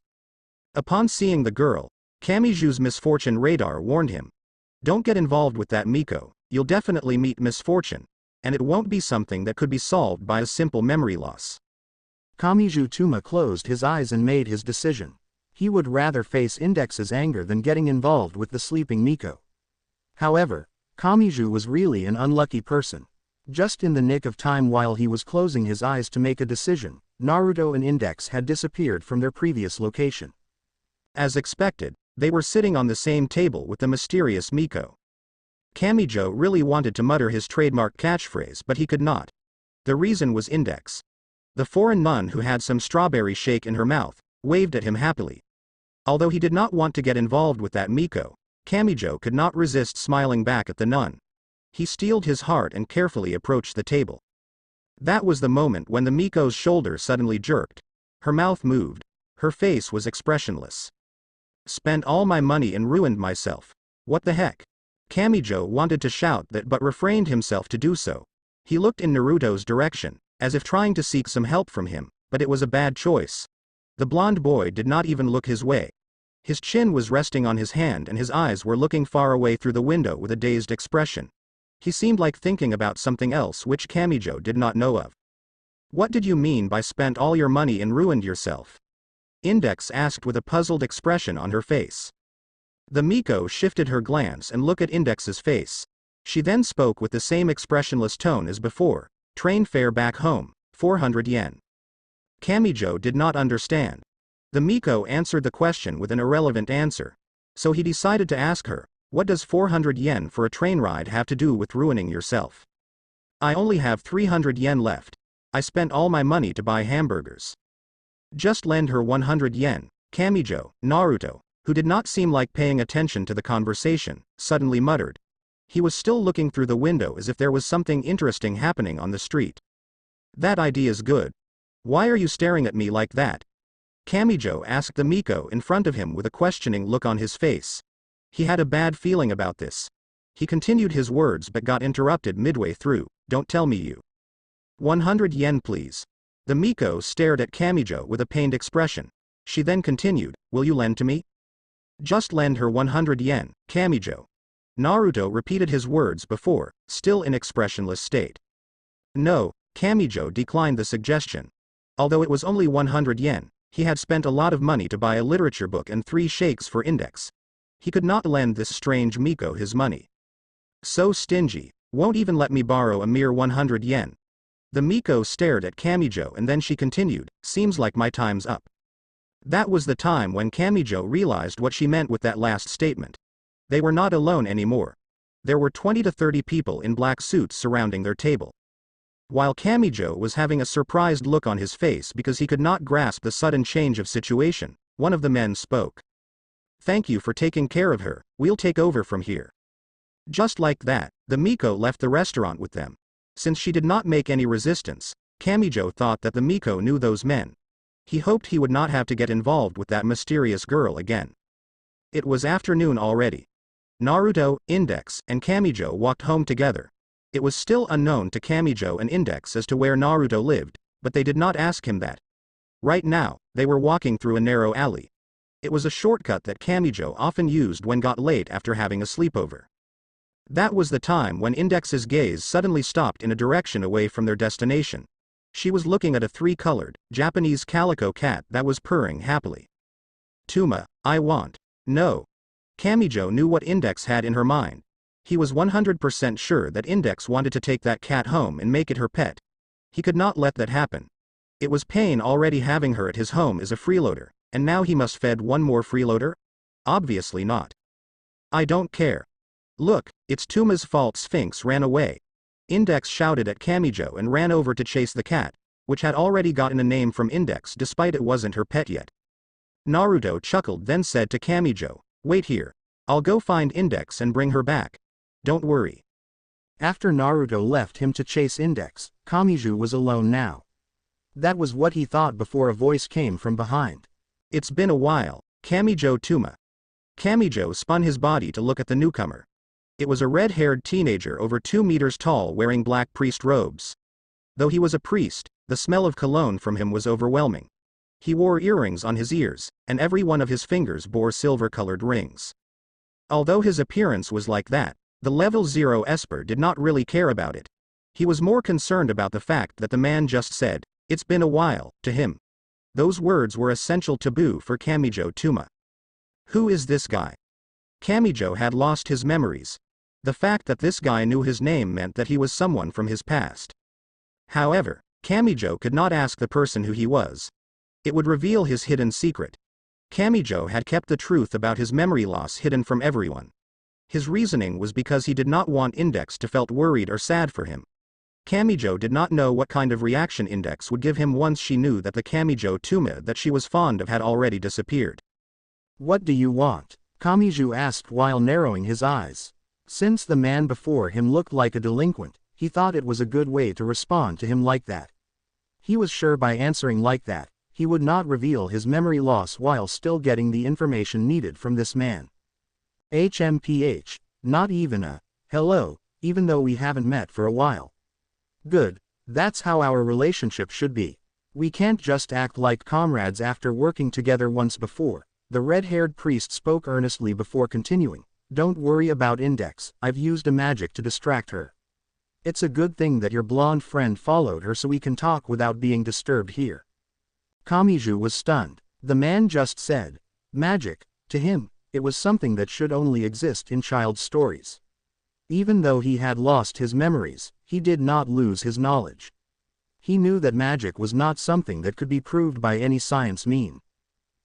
Upon seeing the girl, Kamiju's Misfortune radar warned him. Don't get involved with that Miko, you'll definitely meet misfortune, and it won't be something that could be solved by a simple memory loss. Kamiju Tuma closed his eyes and made his decision. He would rather face Index's anger than getting involved with the sleeping Miko. However, Kamiju was really an unlucky person. Just in the nick of time while he was closing his eyes to make a decision, Naruto and Index had disappeared from their previous location. As expected, they were sitting on the same table with the mysterious Miko. Kamijo really wanted to mutter his trademark catchphrase but he could not. The reason was Index. The foreign nun who had some strawberry shake in her mouth, waved at him happily. Although he did not want to get involved with that Miko, Kamijo could not resist smiling back at the nun. He steeled his heart and carefully approached the table. That was the moment when the Miko's shoulder suddenly jerked. Her mouth moved. Her face was expressionless. Spent all my money and ruined myself. What the heck? Kamijo wanted to shout that but refrained himself to do so. He looked in Naruto's direction, as if trying to seek some help from him, but it was a bad choice. The blonde boy did not even look his way. His chin was resting on his hand and his eyes were looking far away through the window with a dazed expression. He seemed like thinking about something else which Kamijo did not know of. What did you mean by spent all your money and ruined yourself? Index asked with a puzzled expression on her face. The Miko shifted her glance and looked at Index's face. She then spoke with the same expressionless tone as before. Train fare back home, 400 yen. Kamijo did not understand. The Miko answered the question with an irrelevant answer. So he decided to ask her, what does 400 yen for a train ride have to do with ruining yourself? I only have 300 yen left. I spent all my money to buy hamburgers. Just lend her 100 yen, Kamijo. Naruto, who did not seem like paying attention to the conversation, suddenly muttered. He was still looking through the window as if there was something interesting happening on the street. That idea's good. Why are you staring at me like that? Kamijo asked the Miko in front of him with a questioning look on his face. He had a bad feeling about this. He continued his words but got interrupted midway through. Don't tell me you. 100 yen please. The Miko stared at Kamijo with a pained expression. She then continued, will you lend to me? Just lend her 100 yen, Kamijo. Naruto repeated his words before, still in expressionless state. No, Kamijo declined the suggestion. Although it was only 100 yen, he had spent a lot of money to buy a literature book and 3 shakes for Index. He could not lend this strange Miko his money. So stingy, won't even let me borrow a mere 100 yen. The Miko stared at Kamijo and then she continued, seems like my time's up. That was the time when Kamijo realized what she meant with that last statement. They were not alone anymore. There were 20 to 30 people in black suits surrounding their table. While Kamijo was having a surprised look on his face because he could not grasp the sudden change of situation, one of the men spoke. Thank you for taking care of her, we'll take over from here. Just like that, the Miko left the restaurant with them. Since she did not make any resistance, Kamijo thought that the Miko knew those men. He hoped he would not have to get involved with that mysterious girl again. It was afternoon already. Naruto, Index, and Kamijo walked home together. It was still unknown to Kamijo and Index as to where Naruto lived, but they did not ask him that. Right now, they were walking through a narrow alley. It was a shortcut that Kamijo often used when got late after having a sleepover. That was the time when Index's gaze suddenly stopped in a direction away from their destination. She was looking at a 3-colored, Japanese calico cat that was purring happily. Tuma, I want. No. Kamijo knew what Index had in her mind. He was 100% sure that Index wanted to take that cat home and make it her pet. He could not let that happen. It was pain already having her at his home as a freeloader, and now he must fed one more freeloader? Obviously not. I don't care. Look, it's Tuma's fault Sphinx ran away. Index shouted at Kamijo and ran over to chase the cat, which had already gotten a name from Index despite it wasn't her pet yet. Naruto chuckled then said to Kamijo, wait here. I'll go find Index and bring her back. Don't worry. After Naruto left him to chase Index, Kamijo was alone now. That was what he thought before a voice came from behind. It's been a while, Kamijo Tuma. Kamijo spun his body to look at the newcomer. It was a red-haired teenager over 2 meters tall wearing black priest robes. Though he was a priest, the smell of cologne from him was overwhelming. He wore earrings on his ears, and every one of his fingers bore silver-colored rings. Although his appearance was like that, the level 0 Esper did not really care about it. He was more concerned about the fact that the man just said, it's been a while, to him. Those words were essential taboo for Kamijo Tuma. Who is this guy? Kamijo had lost his memories. The fact that this guy knew his name meant that he was someone from his past. However, Kamijo could not ask the person who he was. It would reveal his hidden secret. Kamijo had kept the truth about his memory loss hidden from everyone. His reasoning was because he did not want Index to felt worried or sad for him. Kamijo did not know what kind of reaction Index would give him once she knew that the Kamijo Tuma that she was fond of had already disappeared. What do you want? Kamijo asked while narrowing his eyes. Since the man before him looked like a delinquent, he thought it was a good way to respond to him like that. He was sure by answering like that, he would not reveal his memory loss while still getting the information needed from this man. HMPH, not even a hello, even though we haven't met for a while. Good, that's how our relationship should be. We can't just act like comrades after working together once before. The red-haired priest spoke earnestly before continuing. Don't worry about Index, I've used a magic to distract her. It's a good thing that your blonde friend followed her so we can talk without being disturbed here. Kamijo was stunned. The man just said, magic. To him, it was something that should only exist in child's stories. Even though he had lost his memories, he did not lose his knowledge. He knew that magic was not something that could be proved by any science mean.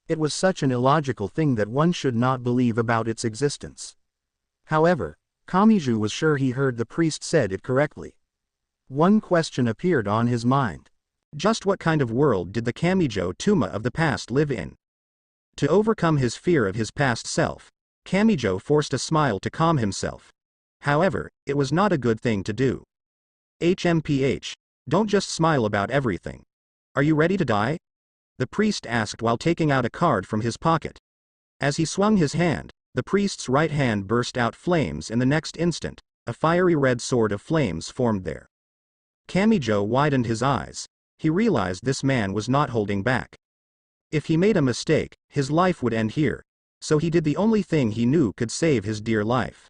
It was such an illogical thing that one should not believe about its existence. However, Kamijo was sure he heard the priest said it correctly. One question appeared on his mind. Just what kind of world did the Kamijo Tuma of the past live in? To overcome his fear of his past self, Kamijo forced a smile to calm himself. However, it was not a good thing to do. HMPH, don't just smile about everything. Are you ready to die? The priest asked while taking out a card from his pocket. As he swung his hand, the priest's right hand burst out flames and the next instant, a fiery red sword of flames formed there. Kamijo widened his eyes. He realized this man was not holding back. If he made a mistake, his life would end here, so he did the only thing he knew could save his dear life.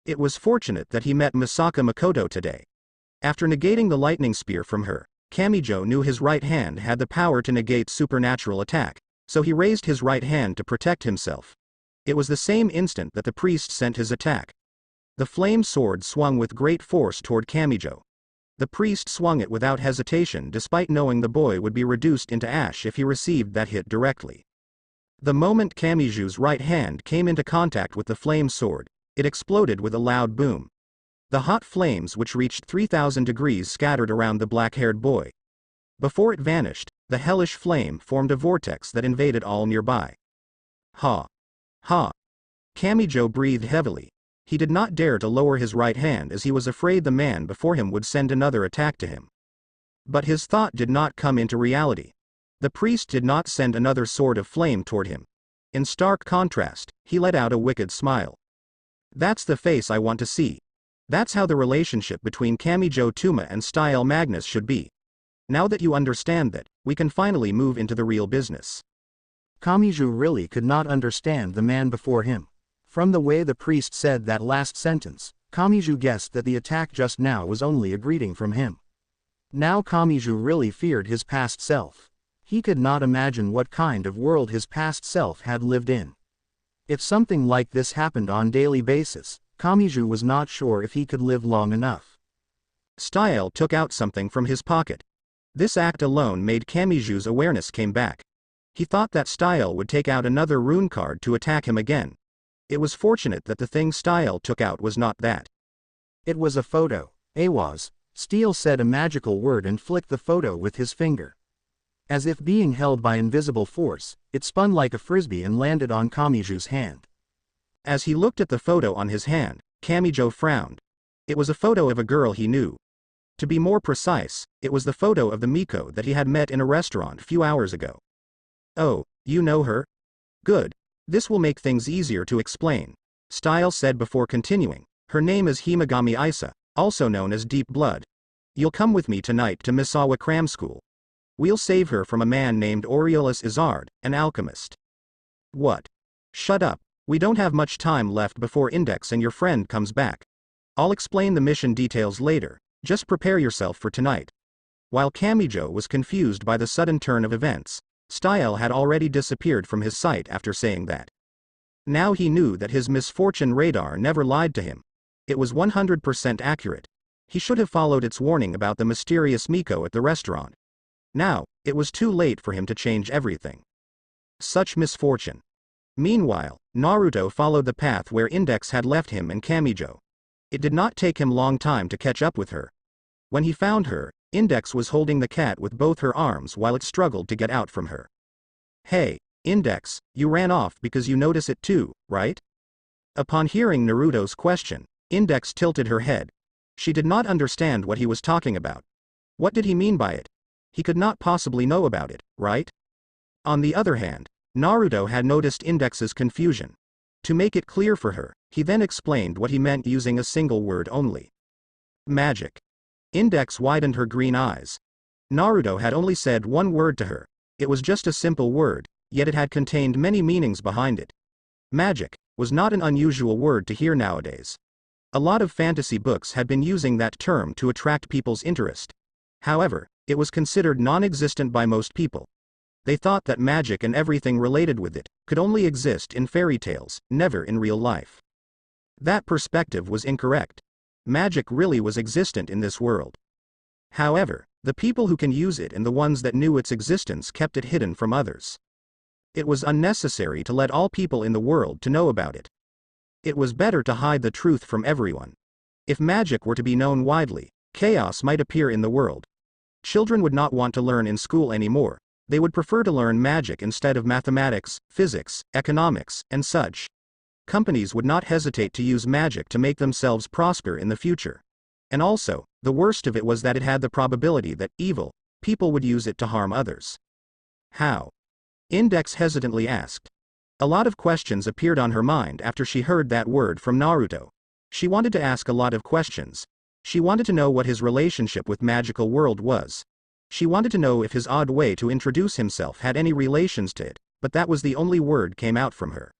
It was fortunate that he met Misaka Makoto today. After negating the lightning spear from her, Kamijo knew his right hand had the power to negate supernatural attack, so he raised his right hand to protect himself. It was the same instant that the priest sent his attack. The flame sword swung with great force toward Kamijo. The priest swung it without hesitation despite knowing the boy would be reduced into ash if he received that hit directly. The moment Kamiju's right hand came into contact with the flame sword, it exploded with a loud boom. The hot flames which reached 3,000 degrees scattered around the black-haired boy. Before it vanished, the hellish flame formed a vortex that invaded all nearby. Ha! Ha! Kamijo breathed heavily. He did not dare to lower his right hand as he was afraid the man before him would send another attack to him. But his thought did not come into reality. The priest did not send another sword of flame toward him. In stark contrast, he let out a wicked smile. That's the face I want to see. That's how the relationship between Kamijo Tuma and Style Magnus should be. Now that you understand that, we can finally move into the real business. Kamijo really could not understand the man before him. From the way the priest said that last sentence, Kamijo guessed that the attack just now was only a greeting from him. Now Kamijo really feared his past self. He could not imagine what kind of world his past self had lived in. If something like this happened on a daily basis, Kamijo was not sure if he could live long enough. Style took out something from his pocket. This act alone made Kamiju's awareness came back. He thought that Style would take out another rune card to attack him again. It was fortunate that the thing Style took out was not that. It was a photo. Awaz. Steel said a magical word and flicked the photo with his finger. As if being held by invisible force, it spun like a frisbee and landed on Kamiju's hand. As he looked at the photo on his hand, Kamijo frowned. It was a photo of a girl he knew. To be more precise, it was the photo of the Miko that he had met in a restaurant a few hours ago. Oh, you know her? Good. This will make things easier to explain, Style said before continuing. Her name is Himagami Isa, also known as Deep Blood. You'll come with me tonight to Misawa Cram School. We'll save her from a man named Aureolus Izard, an alchemist. What? Shut up. We don't have much time left before Index and your friend comes back. I'll explain the mission details later, just prepare yourself for tonight. While Kamijo was confused by the sudden turn of events, Style had already disappeared from his sight after saying that. Now he knew that his misfortune radar never lied to him. It was 100% accurate. He should have followed its warning about the mysterious Miko at the restaurant. Now, it was too late for him to change everything. Such misfortune. Meanwhile, Naruto followed the path where Index had left him and Kamijo. It did not take him long time to catch up with her. When he found her, Index was holding the cat with both her arms while it struggled to get out from her. Hey, Index, you ran off because you notice it too, right? Upon hearing Naruto's question, Index tilted her head. She did not understand what he was talking about. What did he mean by it? He could not possibly know about it, right? On the other hand, Naruto had noticed Index's confusion. To make it clear for her, he then explained what he meant using a single word only. Magic. Index widened her green eyes. Naruto had only said one word to her. It was just a simple word, yet it had contained many meanings behind it. Magic was not an unusual word to hear nowadays. A lot of fantasy books had been using that term to attract people's interest. However, it was considered non-existent by most people. They thought that magic and everything related with it could only exist in fairy tales, never in real life. That perspective was incorrect. Magic really was existent in this world. However, the people who can use it and the ones that knew its existence kept it hidden from others. It was unnecessary to let all people in the world to know about it. It was better to hide the truth from everyone. If magic were to be known widely, chaos might appear in the world. Children would not want to learn in school anymore. They would prefer to learn magic instead of mathematics, physics, economics, and such. Companies would not hesitate to use magic to make themselves prosper in the future. And also, the worst of it was that it had the probability that evil people would use it to harm others. How? Index hesitantly asked. A lot of questions appeared on her mind after she heard that word from Naruto. She wanted to ask a lot of questions. She wanted to know what his relationship with magical world was. She wanted to know if his odd way to introduce himself had any relations to it, but that was the only word came out from her.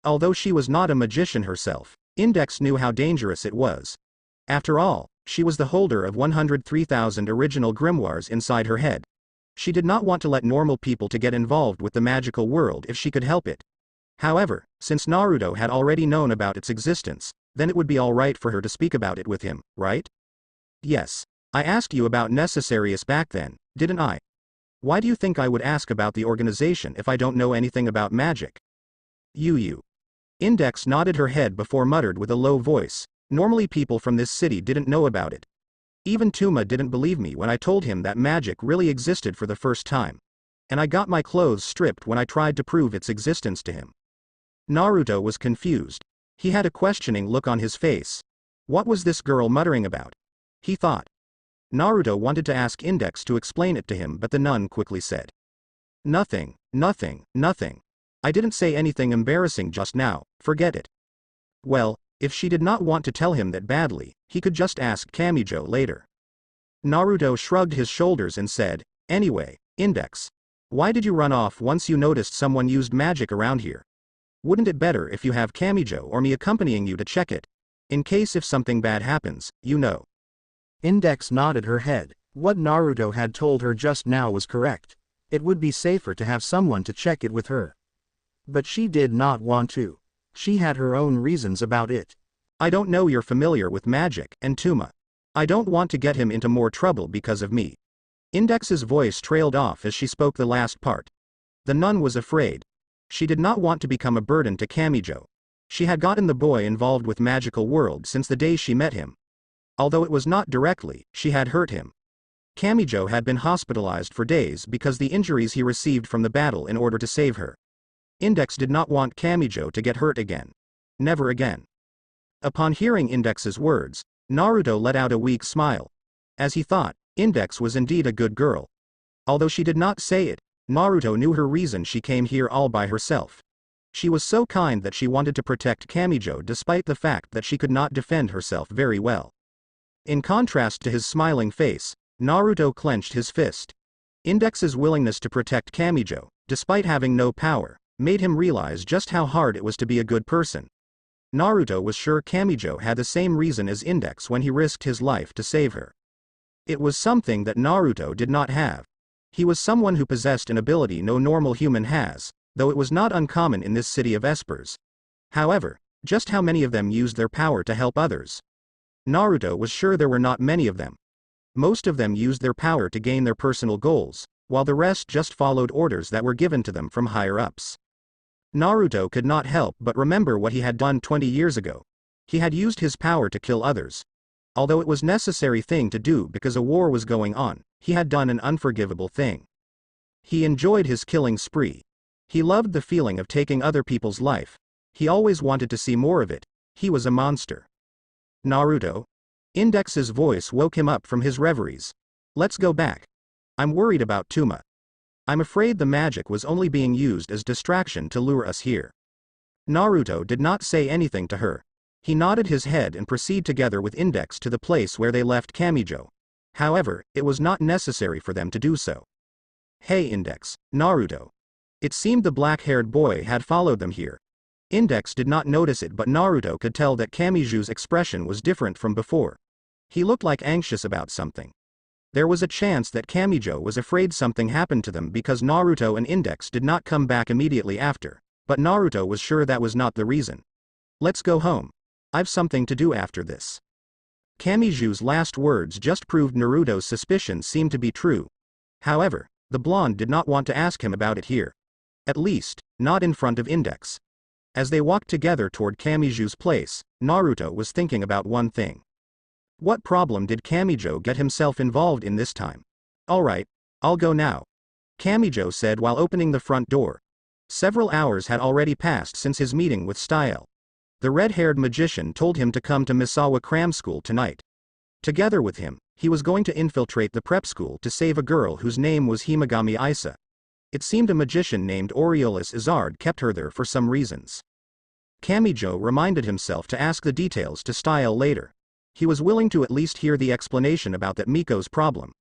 Although she was not a magician herself, Index knew how dangerous it was. After all, she was the holder of 103,000 original grimoires inside her head. She did not want to let normal people to get involved with the magical world if she could help it. However, since Naruto had already known about its existence, then it would be alright for her to speak about it with him, right? Yes. I asked you about Necessarius back then, didn't I? Why do you think I would ask about the organization if I don't know anything about magic? You. Index nodded her head before muttered with a low voice, normally people from this city didn't know about it. Even Tuma didn't believe me when I told him that magic really existed for the first time. And I got my clothes stripped when I tried to prove its existence to him. Naruto was confused. He had a questioning look on his face. What was this girl muttering about? He thought. Naruto wanted to ask Index to explain it to him, but the nun quickly said. Nothing. I didn't say anything embarrassing just now, forget it. Well, if she did not want to tell him that badly, he could just ask Kamijo later. Naruto shrugged his shoulders and said, anyway, Index. Why did you run off once you noticed someone used magic around here? Wouldn't it better if you have Kamijo or me accompanying you to check it? In case if something bad happens, you know. Index nodded her head. What Naruto had told her just now was correct. It would be safer to have someone to check it with her. But she did not want to. She had her own reasons about it. I don't know you're familiar with magic, and Tuma. I don't want to get him into more trouble because of me. Index's voice trailed off as she spoke the last part. The nun was afraid. She did not want to become a burden to Kamijo. She had gotten the boy involved with magical world since the day she met him. Although it was not directly, she had hurt him. Kamijo had been hospitalized for days because the injuries he received from the battle in order to save her. Index did not want Kamijo to get hurt again. Never again. Upon hearing Index's words, Naruto let out a weak smile. As he thought, Index was indeed a good girl. Although she did not say it, Naruto knew her reason she came here all by herself. She was so kind that she wanted to protect Kamijo despite the fact that she could not defend herself very well. In contrast to his smiling face, Naruto clenched his fist. Index's willingness to protect Kamijo, despite having no power, made him realize just how hard it was to be a good person. Naruto was sure Kamijo had the same reason as Index when he risked his life to save her. It was something that Naruto did not have. He was someone who possessed an ability no normal human has, though it was not uncommon in this city of espers. However, Just how many of them used their power to help others? Naruto was sure there were not many of them. Most of them used their power to gain their personal goals, while the rest just followed orders that were given to them from higher-ups. Naruto could not help but remember what he had done 20 years ago. He had used his power to kill others. Although it was a necessary thing to do because a war was going on, he had done an unforgivable thing. He enjoyed his killing spree. He loved the feeling of taking other people's life. He always wanted to see more of it. He was a monster. Naruto? Index's voice woke him up from his reveries. Let's go back. I'm worried about Tuma. I'm afraid the magic was only being used as distraction to lure us here. Naruto did not say anything to her. He nodded his head and proceeded together with Index to the place where they left Kamijo. However, it was not necessary for them to do so. Hey Index, Naruto. It seemed the black-haired boy had followed them here. Index did not notice it, but Naruto could tell that Kamiju's expression was different from before. He looked like anxious about something. There was a chance that Kamijo was afraid something happened to them because Naruto and Index did not come back immediately after, but Naruto was sure that was not the reason. Let's go home. I've something to do after this. Kamiju's last words just proved Naruto's suspicions seemed to be true. However, the blonde did not want to ask him about it here. At least, not in front of Index. As they walked together toward Kamiju's place, Naruto was thinking about one thing. What problem did Kamijo get himself involved in this time? Alright, I'll go now. Kamijo said while opening the front door. Several hours had already passed since his meeting with Style. The red-haired magician told him to come to Misawa Cram School tonight. Together with him, he was going to infiltrate the prep school to save a girl whose name was Himagami Isa. It seemed a magician named Aureolus Izard kept her there for some reasons. Kamijo reminded himself to ask the details to Style later. He was willing to at least hear the explanation about that Miko's problem.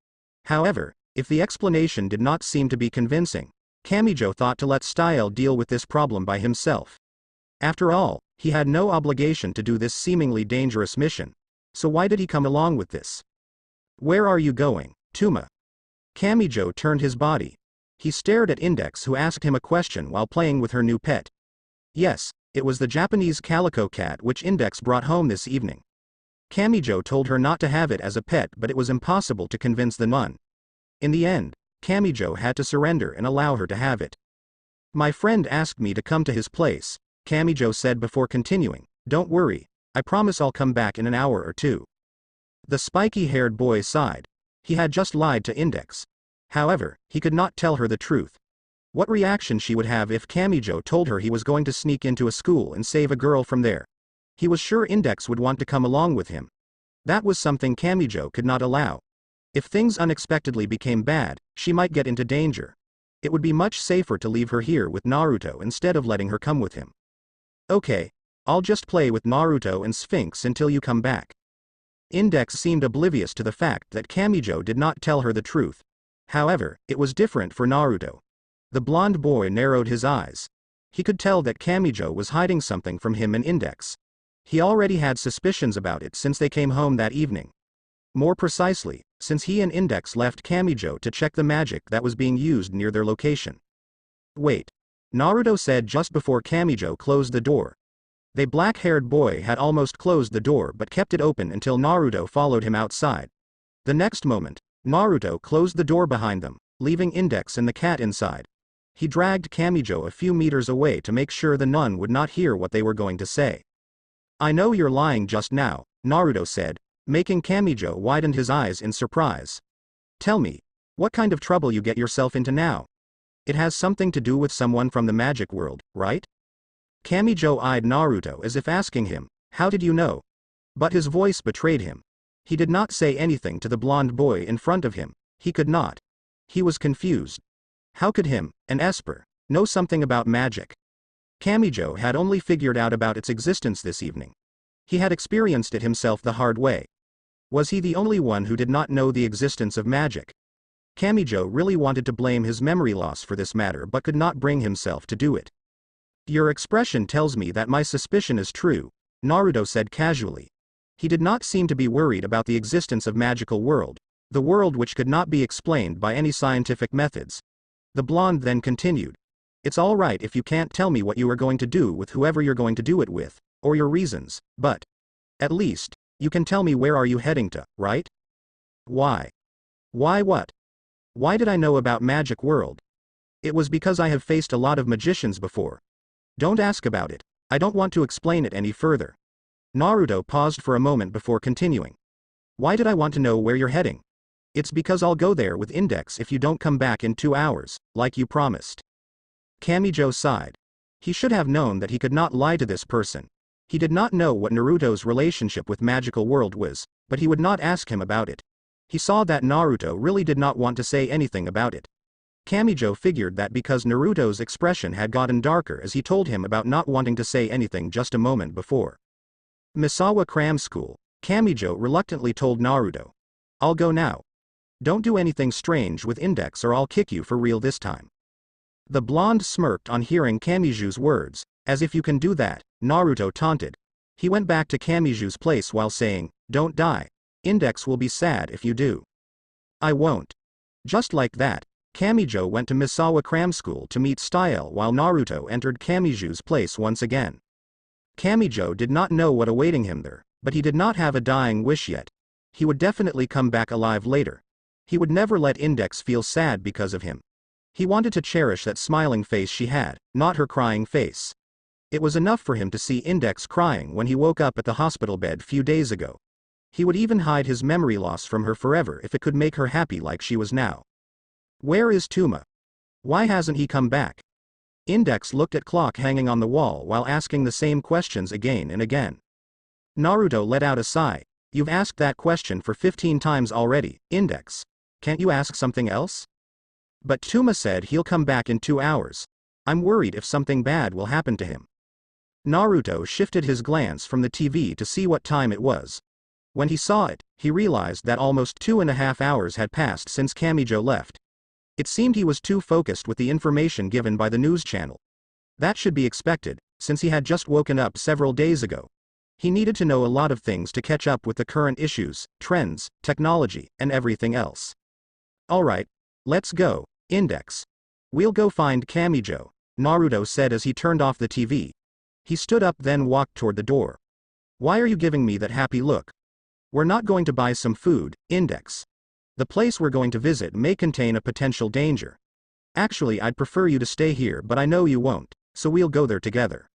However, if the explanation did not seem to be convincing, Kamijo thought to let Style deal with this problem by himself. After all, he had no obligation to do this seemingly dangerous mission. So why did he come along with this? Where are you going, Tuma? Kamijo turned his body. He stared at Index, who asked him a question while playing with her new pet. Yes, it was the Japanese calico cat which Index brought home this evening. Kamijo told her not to have it as a pet, but it was impossible to convince the nun. In the end, Kamijo had to surrender and allow her to have it. My friend asked me to come to his place, Kamijo said before continuing. Don't worry, I promise I'll come back in an hour or two. The spiky-haired boy sighed. He had just lied to Index. However, he could not tell her the truth. What reaction she would have if Kamijo told her he was going to sneak into a school and save a girl from there. He was sure Index would want to come along with him. That was something Kamijo could not allow. If things unexpectedly became bad, she might get into danger. It would be much safer to leave her here with Naruto instead of letting her come with him. Okay, I'll just play with Naruto and Sphinx until you come back. Index seemed oblivious to the fact that Kamijo did not tell her the truth. However, it was different for Naruto. The blonde boy narrowed his eyes. He could tell that Kamijo was hiding something from him and Index. He already had suspicions about it since they came home that evening. More precisely, since he and Index left Kamijo to check the magic that was being used near their location. Wait. Naruto said just before Kamijo closed the door. The black-haired boy had almost closed the door but kept it open until Naruto followed him outside. The next moment, Naruto closed the door behind them, leaving Index and the cat inside. He dragged Kamijo a few meters away to make sure the nun would not hear what they were going to say. I know you're lying just now, Naruto said, making Kamijo widen his eyes in surprise. Tell me, what kind of trouble you get yourself into now? It has something to do with someone from the magic world, right? Kamijo eyed Naruto as if asking him, how did you know? But his voice betrayed him. He did not say anything to the blonde boy in front of him. He could not. He was confused. How could him, an Esper, know something about magic? Kamijo had only figured out about its existence this evening. He had experienced it himself the hard way. Was he the only one who did not know the existence of magic? Kamijo really wanted to blame his memory loss for this matter but could not bring himself to do it. Your expression tells me that my suspicion is true, Naruto said casually. He did not seem to be worried about the existence of magical world, the world which could not be explained by any scientific methods. The blonde then continued. It's all right if you can't tell me what you are going to do with whoever you're going to do it with. or your reasons, but at least, you can tell me where are you heading to, right? Why? Why what? Why did I know about Magic World? It was because I have faced a lot of magicians before. Don't ask about it. I don't want to explain it any further. Naruto paused for a moment before continuing. Why did I want to know where you're heading? It's because I'll go there with Index if you don't come back in 2 hours, like you promised. Kamijo sighed. He should have known that he could not lie to this person. He did not know what Naruto's relationship with Magical World was, but he would not ask him about it. He saw that Naruto really did not want to say anything about it. Kamijo figured that because Naruto's expression had gotten darker as he told him about not wanting to say anything just a moment before. Misawa Cram School, Kamijo reluctantly told Naruto. I'll go now. Don't do anything strange with Index or I'll kick you for real this time. The blonde smirked on hearing Kamiju's words, as if you can do that, Naruto taunted. He went back to Kamiju's place while saying, don't die. Index will be sad if you do. I won't. Just like that, Kamijo went to Misawa Cram School to meet Style while Naruto entered Kamiju's place once again. Kamijo did not know what awaiting him there, but he did not have a dying wish yet. He would definitely come back alive later. He would never let Index feel sad because of him. He wanted to cherish that smiling face she had, not her crying face. It was enough for him to see Index crying when he woke up at the hospital bed few days ago. He would even hide his memory loss from her forever if it could make her happy like she was now. Where is Tuma? Why hasn't he come back? Index looked at clock hanging on the wall while asking the same questions again and again. Naruto let out a sigh. You've asked that question for 15 times already, Index. Can't you ask something else? But Tuma said he'll come back in 2 hours. I'm worried if something bad will happen to him. Naruto shifted his glance from the TV to see what time it was. When he saw it, he realized that almost 2.5 hours had passed since Kamijo left. It seemed he was too focused with the information given by the news channel. That should be expected, since he had just woken up several days ago. He needed to know a lot of things to catch up with the current issues, trends, technology, and everything else. Alright, let's go, Index. We'll go find Kamijo, Naruto said as he turned off the TV. He stood up then walked toward the door. Why are you giving me that happy look? We're not going to buy some food, Index. The place we're going to visit may contain a potential danger. Actually, I'd prefer you to stay here, but I know you won't, so we'll go there together.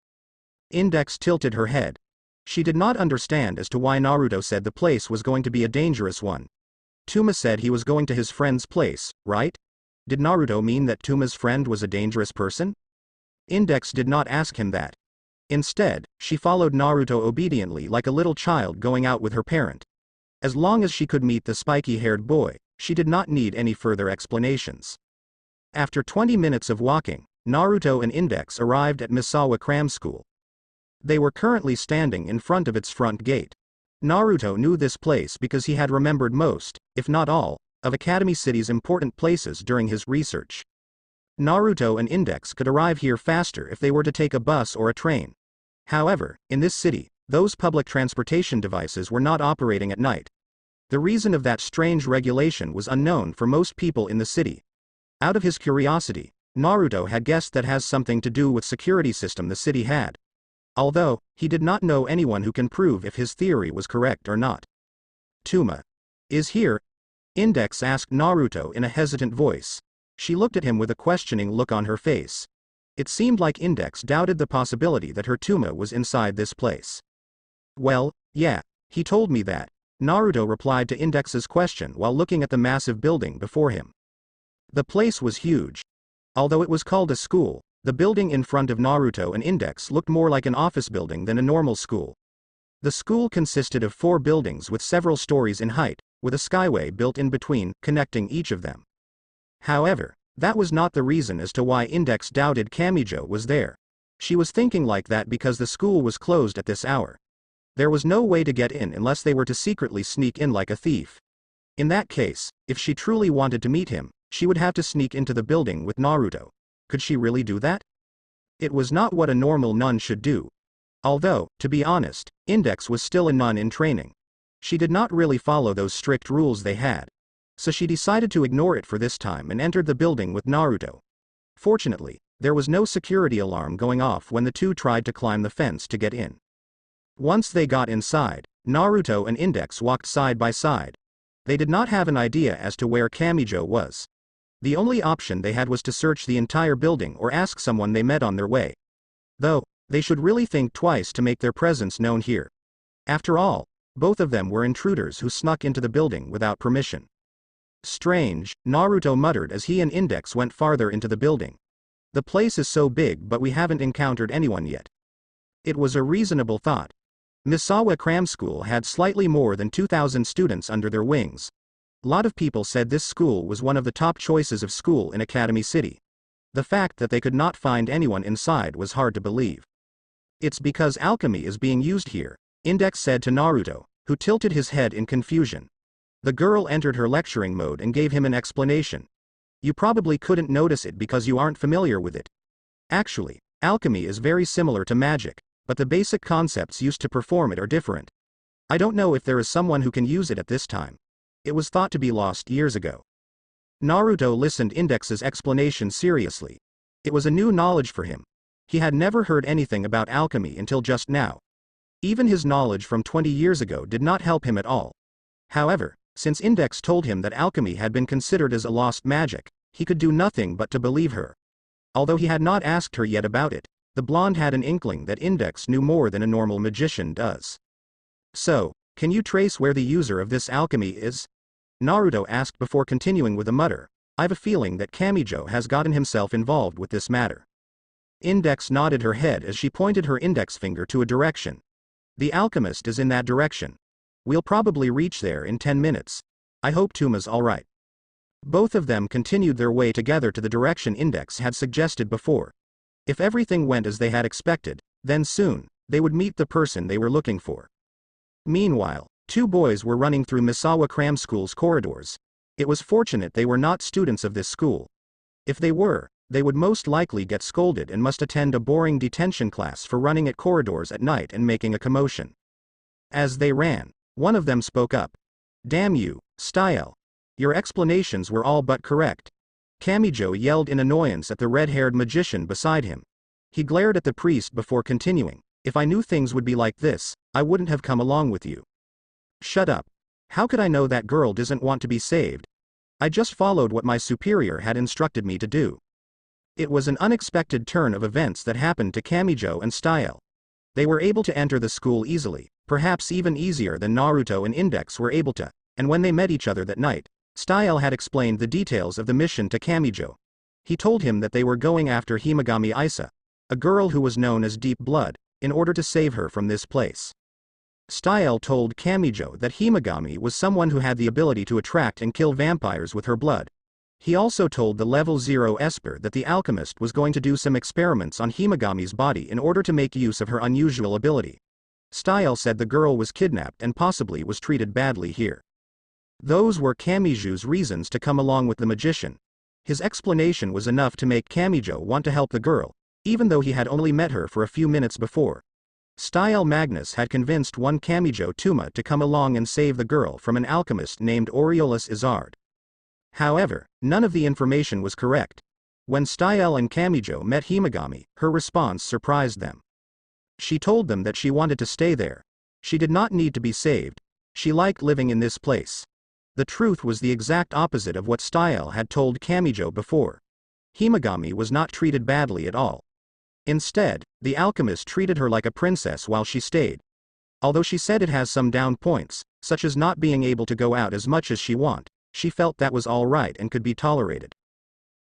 Index tilted her head. She did not understand as to why Naruto said the place was going to be a dangerous one. Tuma said he was going to his friend's place, right? Did Naruto mean that Tuma's friend was a dangerous person? Index did not ask him that. Instead, she followed Naruto obediently like a little child going out with her parent. As long as she could meet the spiky-haired boy, she did not need any further explanations. After 20 minutes of walking, Naruto and Index arrived at Misawa Cram School. They were currently standing in front of its front gate. Naruto knew this place because he had remembered most, if not all, of Academy City's important places during his research. Naruto and Index could arrive here faster if they were to take a bus or a train. However, in this city, those public transportation devices were not operating at night. The reason of that strange regulation was unknown for most people in the city. Out of his curiosity, Naruto had guessed that has something to do with security system the city had. Although, he did not know anyone who can prove if his theory was correct or not. Tuma is here? Index asked Naruto in a hesitant voice. She looked at him with a questioning look on her face. It seemed like Index doubted the possibility that her Tuma was inside this place. Well, yeah, he told me that. Naruto replied to Index's question while looking at the massive building before him. The place was huge. Although it was called a school, the building in front of Naruto and Index looked more like an office building than a normal school. The school consisted of 4 buildings with several stories in height, with a skyway built in between, connecting each of them. However, that was not the reason as to why Index doubted Kamijo was there. She was thinking like that because the school was closed at this hour. There was no way to get in unless they were to secretly sneak in like a thief. In that case, if she truly wanted to meet him, she would have to sneak into the building with Naruto. Could she really do that? It was not what a normal nun should do. Although, to be honest, Index was still a nun in training. She did not really follow those strict rules they had. So she decided to ignore it for this time and entered the building with Naruto. Fortunately, there was no security alarm going off when the two tried to climb the fence to get in. Once they got inside, Naruto and Index walked side by side. They did not have an idea as to where Kamijo was. The only option they had was to search the entire building or ask someone they met on their way. Though, they should really think twice to make their presence known here. After all, both of them were intruders who snuck into the building without permission. Strange, Naruto muttered as he and Index went farther into the building. The place is so big but we haven't encountered anyone yet. It was a reasonable thought. Misawa Cram School had slightly more than 2,000 students under their wings. A lot of people said this school was one of the top choices of school in Academy City. The fact that they could not find anyone inside was hard to believe. It's because alchemy is being used here, Index said to Naruto, who tilted his head in confusion. The girl entered her lecturing mode and gave him an explanation. You probably couldn't notice it because you aren't familiar with it. Actually, alchemy is very similar to magic, but the basic concepts used to perform it are different. I don't know if there is someone who can use it at this time. It was thought to be lost years ago. Naruto listened Index's explanation seriously. It was a new knowledge for him. He had never heard anything about alchemy until just now. Even his knowledge from 20 years ago did not help him at all. However, since Index told him that alchemy had been considered as a lost magic, he could do nothing but to believe her. Although he had not asked her yet about it, the blonde had an inkling that Index knew more than a normal magician does. So, can you trace where the user of this alchemy is? Naruto asked before continuing with a mutter. I've a feeling that Kamijo has gotten himself involved with this matter. Index nodded her head as she pointed her index finger to a direction. The alchemist is in that direction. We'll probably reach there in 10 minutes. I hope Tuma's alright. Both of them continued their way together to the direction Index had suggested before. If everything went as they had expected, then soon, they would meet the person they were looking for. Meanwhile, two boys were running through Misawa Cram School's corridors. It was fortunate they were not students of this school. If they were, they would most likely get scolded and must attend a boring detention class for running at corridors at night and making a commotion. As they ran, one of them spoke up. Damn you, Style. Your explanations were all but correct. Kamijo yelled in annoyance at the red-haired magician beside him. He glared at the priest before continuing. If I knew things would be like this, I wouldn't have come along with you. Shut up. How could I know that girl doesn't want to be saved? I just followed what my superior had instructed me to do. It was an unexpected turn of events that happened to Kamijo and Style. They were able to enter the school easily, perhaps even easier than Naruto and Index were able to, and when they met each other that night, Style had explained the details of the mission to Kamijo. He told him that they were going after Himagami Isa, a girl who was known as Deep Blood, in order to save her from this place. Style told Kamijo that Himagami was someone who had the ability to attract and kill vampires with her blood. He also told the level 0 Esper that the alchemist was going to do some experiments on Himagami's body in order to make use of her unusual ability. Style said the girl was kidnapped and possibly was treated badly here. Those were Kamijo's reasons to come along with the magician. His explanation was enough to make Kamijo want to help the girl, even though he had only met her for a few minutes before. Style Magnus had convinced one Kamijo Tuma to come along and save the girl from an alchemist named Aureolus Izard. However, none of the information was correct. When Style and Kamijo met Himagami, her response surprised them. She told them that she wanted to stay there. She did not need to be saved. She liked living in this place. The truth was the exact opposite of what Style had told Kamijo before. Himagami was not treated badly at all. Instead, the alchemist treated her like a princess while she stayed. Although she said it has some down points, such as not being able to go out as much as she wanted, she felt that was all right and could be tolerated.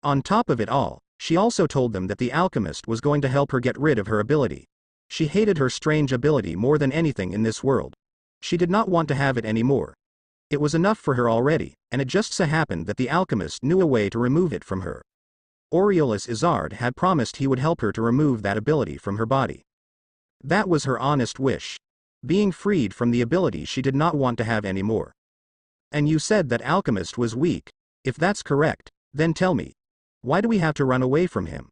On top of it all, she also told them that the alchemist was going to help her get rid of her ability. She hated her strange ability more than anything in this world. She did not want to have it anymore. It was enough for her already, and it just so happened that the alchemist knew a way to remove it from her. Aureolus Izard had promised he would help her to remove that ability from her body. That was her honest wish. Being freed from the ability she did not want to have anymore. And you said that alchemist was weak. If that's correct, then tell me. Why do we have to run away from him?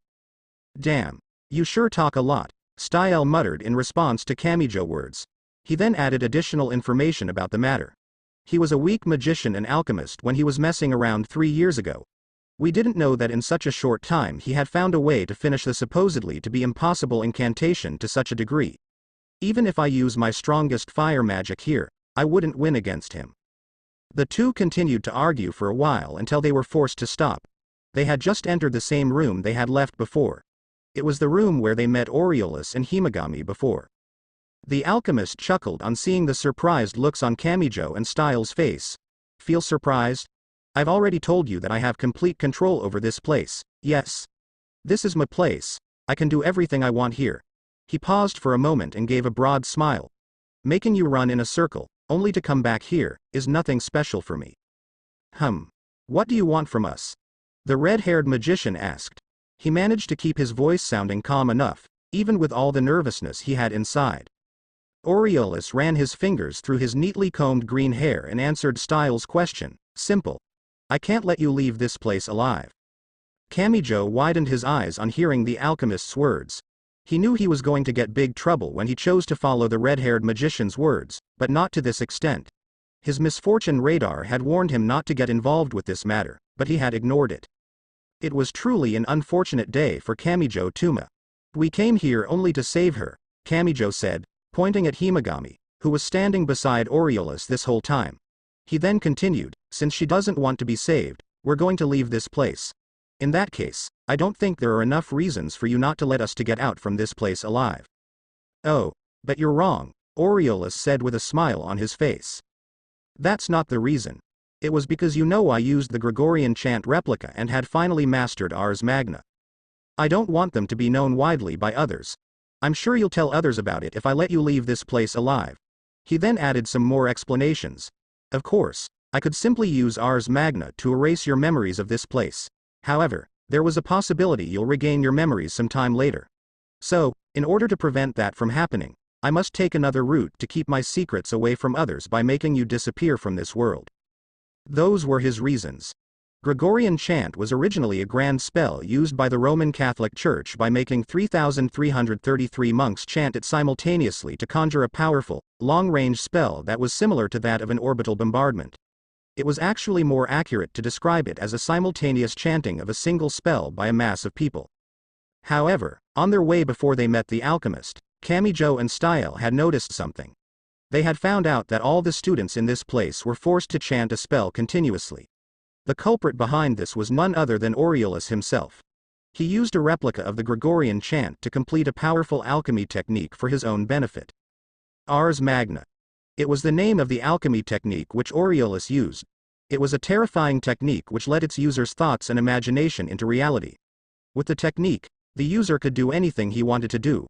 Damn. You sure talk a lot, Style muttered in response to Kamijo words. He then added additional information about the matter. He was a weak magician and alchemist when he was messing around 3 years ago. We didn't know that in such a short time he had found a way to finish the supposedly to be impossible incantation to such a degree. Even if I use my strongest fire magic here, I wouldn't win against him. The two continued to argue for a while until they were forced to stop. They had just entered the same room they had left before. It was the room where they met Aureolus and Himagami before. The alchemist chuckled on seeing the surprised looks on Kamijo and Styles' face. Feel surprised? I've already told you that I have complete control over this place, yes. This is my place. I can do everything I want here. He paused for a moment and gave a broad smile. Making you run in a circle, only to come back here, is nothing special for me. What do you want from us? The red-haired magician asked. He managed to keep his voice sounding calm enough, even with all the nervousness he had inside. Aureolus ran his fingers through his neatly combed green hair and answered Styles' question, simple. I can't let you leave this place alive. Kamijo widened his eyes on hearing the alchemist's words. He knew he was going to get big trouble when he chose to follow the red-haired magician's words, but not to this extent. His misfortune radar had warned him not to get involved with this matter, but he had ignored it. It was truly an unfortunate day for Kamijo Tuma. We came here only to save her, Kamijo said, pointing at Himagami, who was standing beside Aureolus this whole time. He then continued, since she doesn't want to be saved, we're going to leave this place. In that case, I don't think there are enough reasons for you not to let us to get out from this place alive. Oh, but you're wrong, Aureolus said with a smile on his face. That's not the reason. It was because you know I used the Gregorian chant replica and had finally mastered Ars Magna. I don't want them to be known widely by others. I'm sure you'll tell others about it if I let you leave this place alive. He then added some more explanations. Of course, I could simply use Ars Magna to erase your memories of this place. However, there was a possibility you'll regain your memories sometime later. So, in order to prevent that from happening, I must take another route to keep my secrets away from others by making you disappear from this world. Those were his reasons. Gregorian chant was originally a grand spell used by the Roman Catholic Church by making 3,333 monks chant it simultaneously to conjure a powerful, long-range spell that was similar to that of an orbital bombardment. It was actually more accurate to describe it as a simultaneous chanting of a single spell by a mass of people. However, on their way before they met the alchemist, Kamijo and Style had noticed something. They had found out that all the students in this place were forced to chant a spell continuously. The culprit behind this was none other than Aureolus himself. He used a replica of the Gregorian chant to complete a powerful alchemy technique for his own benefit. Ars Magna. It was the name of the alchemy technique which Aureolus used. It was a terrifying technique which let its user's thoughts and imagination into reality. With the technique, the user could do anything he wanted to do.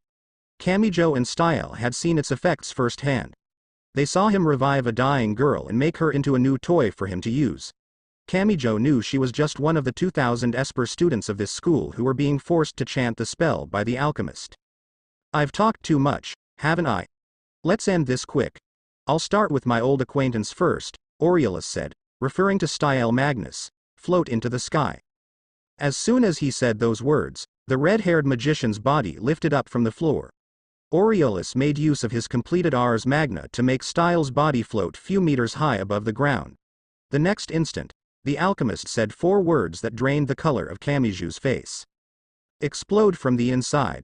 Kamijo and Style had seen its effects firsthand. They saw him revive a dying girl and make her into a new toy for him to use. Kamijo knew she was just one of the 2,000 Esper students of this school who were being forced to chant the spell by the alchemist. I've talked too much, haven't I? Let's end this quick. I'll start with my old acquaintance first, Aureolus said, referring to Style Magnus, float into the sky. As soon as he said those words, the red-haired magician's body lifted up from the floor. Aureolus made use of his completed Ars Magna to make Style's body float few meters high above the ground. The next instant, the alchemist said 4 words that drained the color of Kamiju's face. Explode from the inside.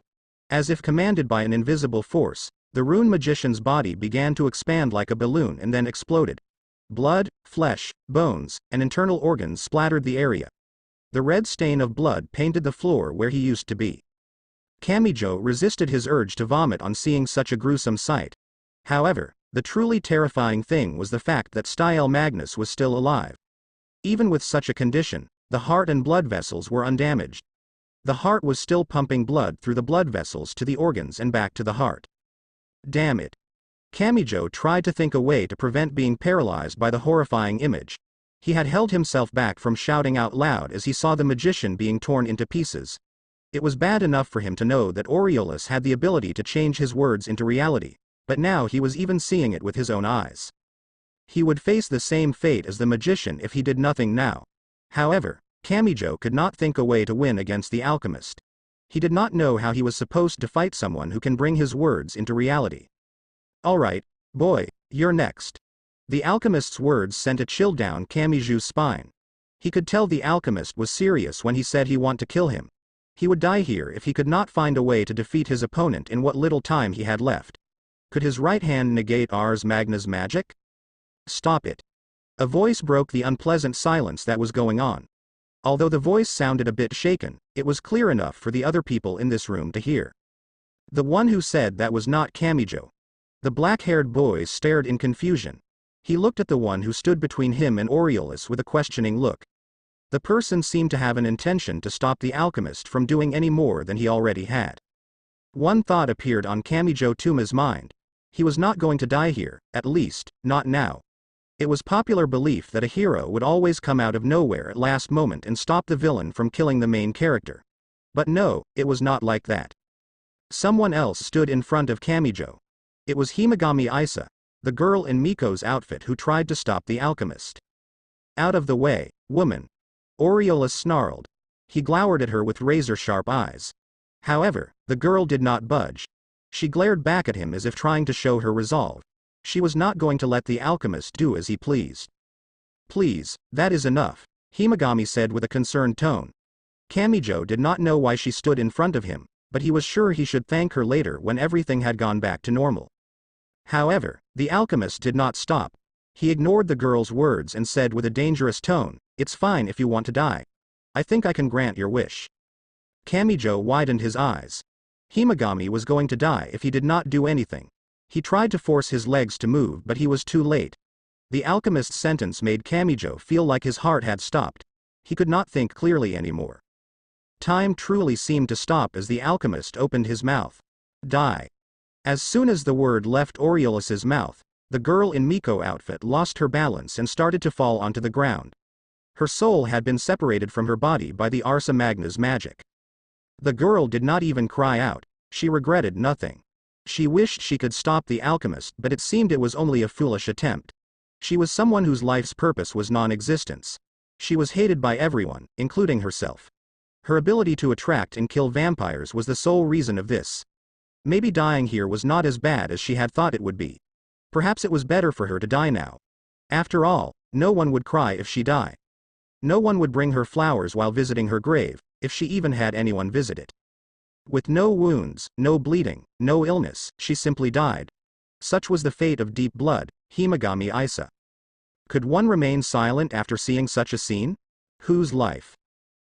As if commanded by an invisible force, the rune magician's body began to expand like a balloon and then exploded. Blood, flesh, bones, and internal organs splattered the area. The red stain of blood painted the floor where he used to be. Kamijo resisted his urge to vomit on seeing such a gruesome sight. However, the truly terrifying thing was the fact that Style Magnus was still alive. Even with such a condition, the heart and blood vessels were undamaged. The heart was still pumping blood through the blood vessels to the organs and back to the heart. Damn it. Kamijo tried to think a way to prevent being paralyzed by the horrifying image. He had held himself back from shouting out loud as he saw the magician being torn into pieces. It was bad enough for him to know that Aureolus had the ability to change his words into reality, but now he was even seeing it with his own eyes. He would face the same fate as the magician if he did nothing now. However, Kamijo could not think a way to win against the alchemist. He did not know how he was supposed to fight someone who can bring his words into reality. Alright, boy, you're next. The alchemist's words sent a chill down Kamiju's spine. He could tell the alchemist was serious when he said he wanted to kill him. He would die here if he could not find a way to defeat his opponent in what little time he had left. Could his right hand negate Ars Magna's magic? Stop it. A voice broke the unpleasant silence that was going on. Although the voice sounded a bit shaken, it was clear enough for the other people in this room to hear. The one who said that was not Kamijo. The black-haired boy stared in confusion. He looked at the one who stood between him and Aureolus with a questioning look. The person seemed to have an intention to stop the alchemist from doing any more than he already had. One thought appeared on Kamijo Tuma's mind. He was not going to die here, at least, not now. It was popular belief that a hero would always come out of nowhere at last moment and stop the villain from killing the main character. But no, it was not like that. Someone else stood in front of Kamijo. It was Himagami Isa, the girl in Miko's outfit who tried to stop the alchemist. Out of the way, woman. Aureolus snarled. He glowered at her with razor-sharp eyes. However, the girl did not budge. She glared back at him as if trying to show her resolve. She was not going to let the alchemist do as he pleased. Please, that is enough, Himagami said with a concerned tone. Kamijo did not know why she stood in front of him, but he was sure he should thank her later when everything had gone back to normal. However, the alchemist did not stop. He ignored the girl's words and said with a dangerous tone, "It's fine if you want to die. I think I can grant your wish." Kamijo widened his eyes. Himagami was going to die if he did not do anything. He tried to force his legs to move but he was too late. The alchemist's sentence made Kamijo feel like his heart had stopped. He could not think clearly anymore. Time truly seemed to stop as the alchemist opened his mouth. Die. As soon as the word left Aureolus's mouth, the girl in Miko outfit lost her balance and started to fall onto the ground. Her soul had been separated from her body by the Ars Magna's magic. The girl did not even cry out. She regretted nothing. She wished she could stop the alchemist, but it seemed it was only a foolish attempt. She was someone whose life's purpose was non-existence. She was hated by everyone, including herself. Her ability to attract and kill vampires was the sole reason of this. Maybe dying here was not as bad as she had thought it would be. Perhaps it was better for her to die now. After all, no one would cry if she died. No one would bring her flowers while visiting her grave, if she even had anyone visit it. With no wounds, no bleeding, no illness, she simply died. Such was the fate of Deep Blood, Himagami Isa. Could one remain silent after seeing such a scene? Whose life?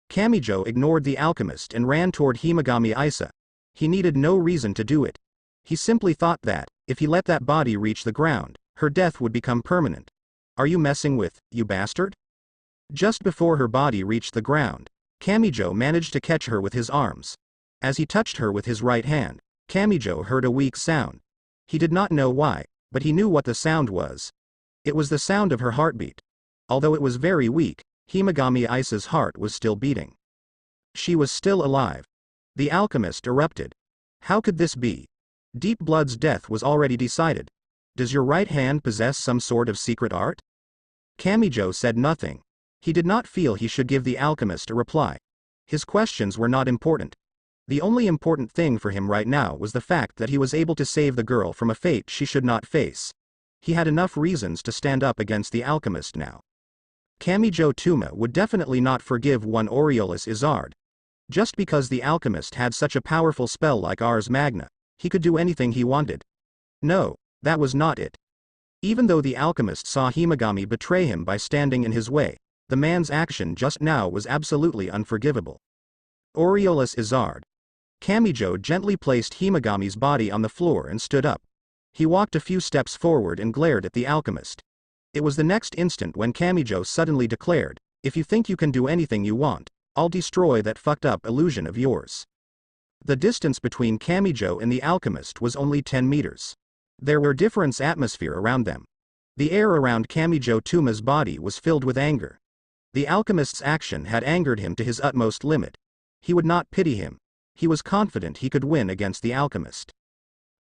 Kamijo ignored the alchemist and ran toward Himagami Isa. He needed no reason to do it. He simply thought that, if he let that body reach the ground, her death would become permanent. Are you messing with, you bastard? Just before her body reached the ground, Kamijo managed to catch her with his arms. As he touched her with his right hand, Kamijo heard a weak sound. He did not know why, but he knew what the sound was. It was the sound of her heartbeat. Although it was very weak, Himagami Isa's heart was still beating. She was still alive. The alchemist erupted. How could this be? Deep Blood's death was already decided. Does your right hand possess some sort of secret art? Kamijo said nothing. He did not feel he should give the alchemist a reply. His questions were not important. The only important thing for him right now was the fact that he was able to save the girl from a fate she should not face. He had enough reasons to stand up against the alchemist now. Kamijo Tuma would definitely not forgive one Aureolus Izard. Just because the alchemist had such a powerful spell like Ars Magna, he could do anything he wanted. No, that was not it. Even though the alchemist saw Himagami betray him by standing in his way, the man's action just now was absolutely unforgivable. Aureolus Izard. Kamijo gently placed Himagami's body on the floor and stood up. He walked a few steps forward and glared at the alchemist. It was the next instant when Kamijo suddenly declared, "If you think you can do anything you want, I'll destroy that fucked up illusion of yours." The distance between Kamijo and the alchemist was only 10 meters. There were different atmosphere around them. The air around Kamijo Tuma's body was filled with anger. The alchemist's action had angered him to his utmost limit. He would not pity him. He was confident he could win against the alchemist.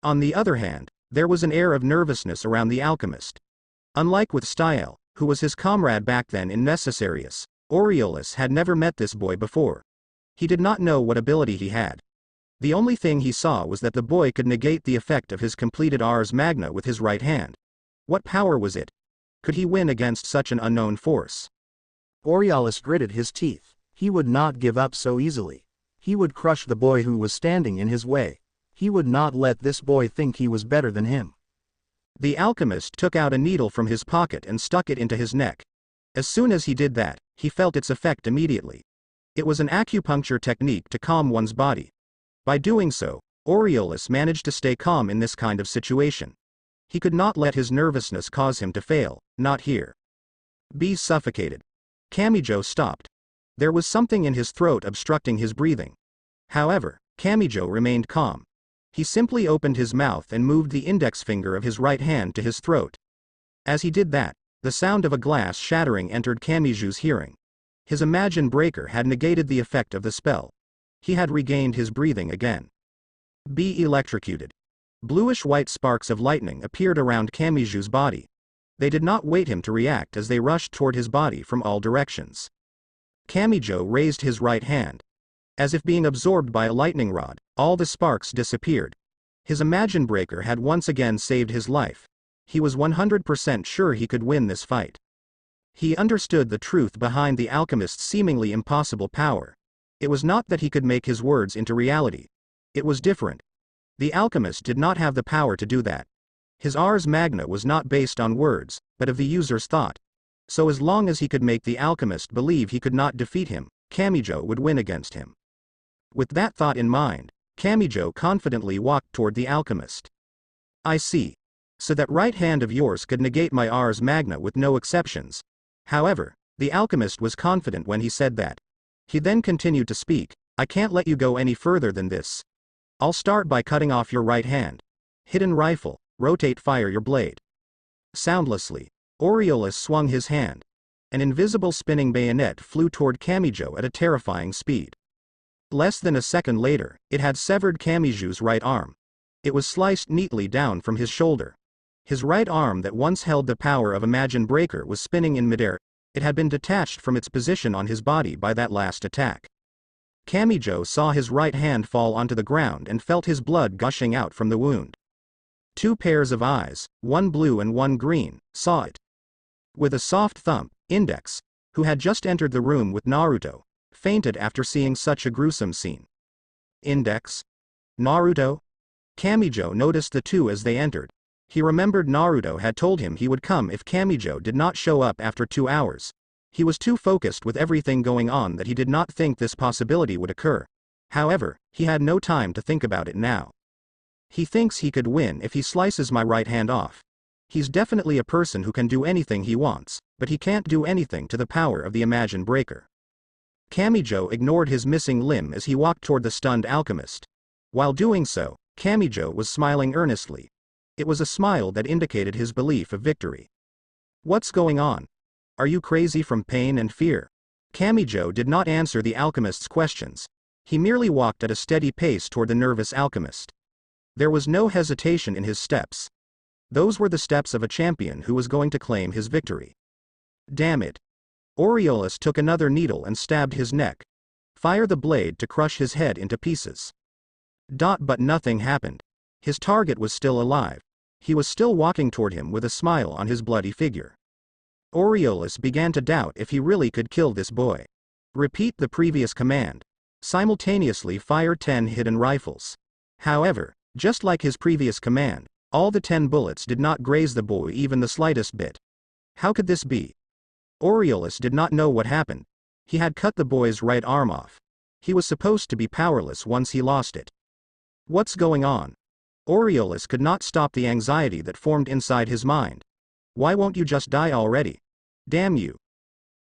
On the other hand, there was an air of nervousness around the alchemist. Unlike with Style, who was his comrade back then in Necessarius, Aureolus had never met this boy before. He did not know what ability he had. The only thing he saw was that the boy could negate the effect of his completed Ars Magna with his right hand. What power was it? Could he win against such an unknown force? Aureolus gritted his teeth. He would not give up so easily. He would crush the boy who was standing in his way. He would not let this boy think he was better than him. The alchemist took out a needle from his pocket and stuck it into his neck. As soon as he did that, he felt its effect immediately. It was an acupuncture technique to calm one's body. By doing so, Aureolus managed to stay calm in this kind of situation. He could not let his nervousness cause him to fail, not here. Be suffocated. Kamijo stopped. There was something in his throat obstructing his breathing. However, Kamijo remained calm. He simply opened his mouth and moved the index finger of his right hand to his throat. As he did that, the sound of a glass shattering entered Kamiju's hearing. His Imagine Breaker had negated the effect of the spell. He had regained his breathing again. Be electrocuted. Bluish-white sparks of lightning appeared around Kamiju's body. They did not wait him to react as they rushed toward his body from all directions. Kamijo raised his right hand. As if being absorbed by a lightning rod, all the sparks disappeared. His Imagine Breaker had once again saved his life. He was 100% sure he could win this fight. He understood the truth behind the alchemist's seemingly impossible power. It was not that he could make his words into reality. It was different. The alchemist did not have the power to do that. His Ars Magna was not based on words, but of the user's thought. So as long as he could make the alchemist believe he could not defeat him, Kamijo would win against him. With that thought in mind, Kamijo confidently walked toward the alchemist. I see. So that right hand of yours could negate my Ars Magna with no exceptions. However, the alchemist was confident when he said that. He then continued to speak. I can't let you go any further than this. I'll start by cutting off your right hand. Hidden rifle, rotate fire your blade. Soundlessly, Aureolus swung his hand. An invisible spinning bayonet flew toward Kamijo at a terrifying speed. Less than a second later, it had severed Kamiju's right arm. It was sliced neatly down from his shoulder. His right arm that once held the power of Imagine Breaker was spinning in midair. It had been detached from its position on his body by that last attack. Kamijo saw his right hand fall onto the ground and felt his blood gushing out from the wound. Two pairs of eyes, one blue and one green, saw it. With a soft thump, Index, who had just entered the room with Naruto, fainted after seeing such a gruesome scene. Index? Naruto? Kamijo noticed the two as they entered. He remembered Naruto had told him he would come if Kamijo did not show up after 2 hours. He was too focused with everything going on that he did not think this possibility would occur. However, he had no time to think about it now. He thinks he could win if he slices my right hand off. He's definitely a person who can do anything he wants, but he can't do anything to the power of the Imagine Breaker. Kamijo ignored his missing limb as he walked toward the stunned alchemist. While doing so, Kamijo was smiling earnestly. It was a smile that indicated his belief of victory. What's going on? Are you crazy from pain and fear? Kamijo did not answer the alchemist's questions. He merely walked at a steady pace toward the nervous alchemist. There was no hesitation in his steps. Those were the steps of a champion who was going to claim his victory. Damn it. Aureolus took another needle and stabbed his neck. Fire the blade to crush his head into pieces. But nothing happened. His target was still alive. He was still walking toward him with a smile on his bloody figure. Aureolus began to doubt if he really could kill this boy. Repeat the previous command. Simultaneously fire 10 hidden rifles. However, just like his previous command, all the 10 bullets did not graze the boy even the slightest bit. How could this be? Aureolus did not know what happened. He had cut the boy's right arm off. He was supposed to be powerless once he lost it. What's going on? Aureolus could not stop the anxiety that formed inside his mind. Why won't you just die already? Damn you.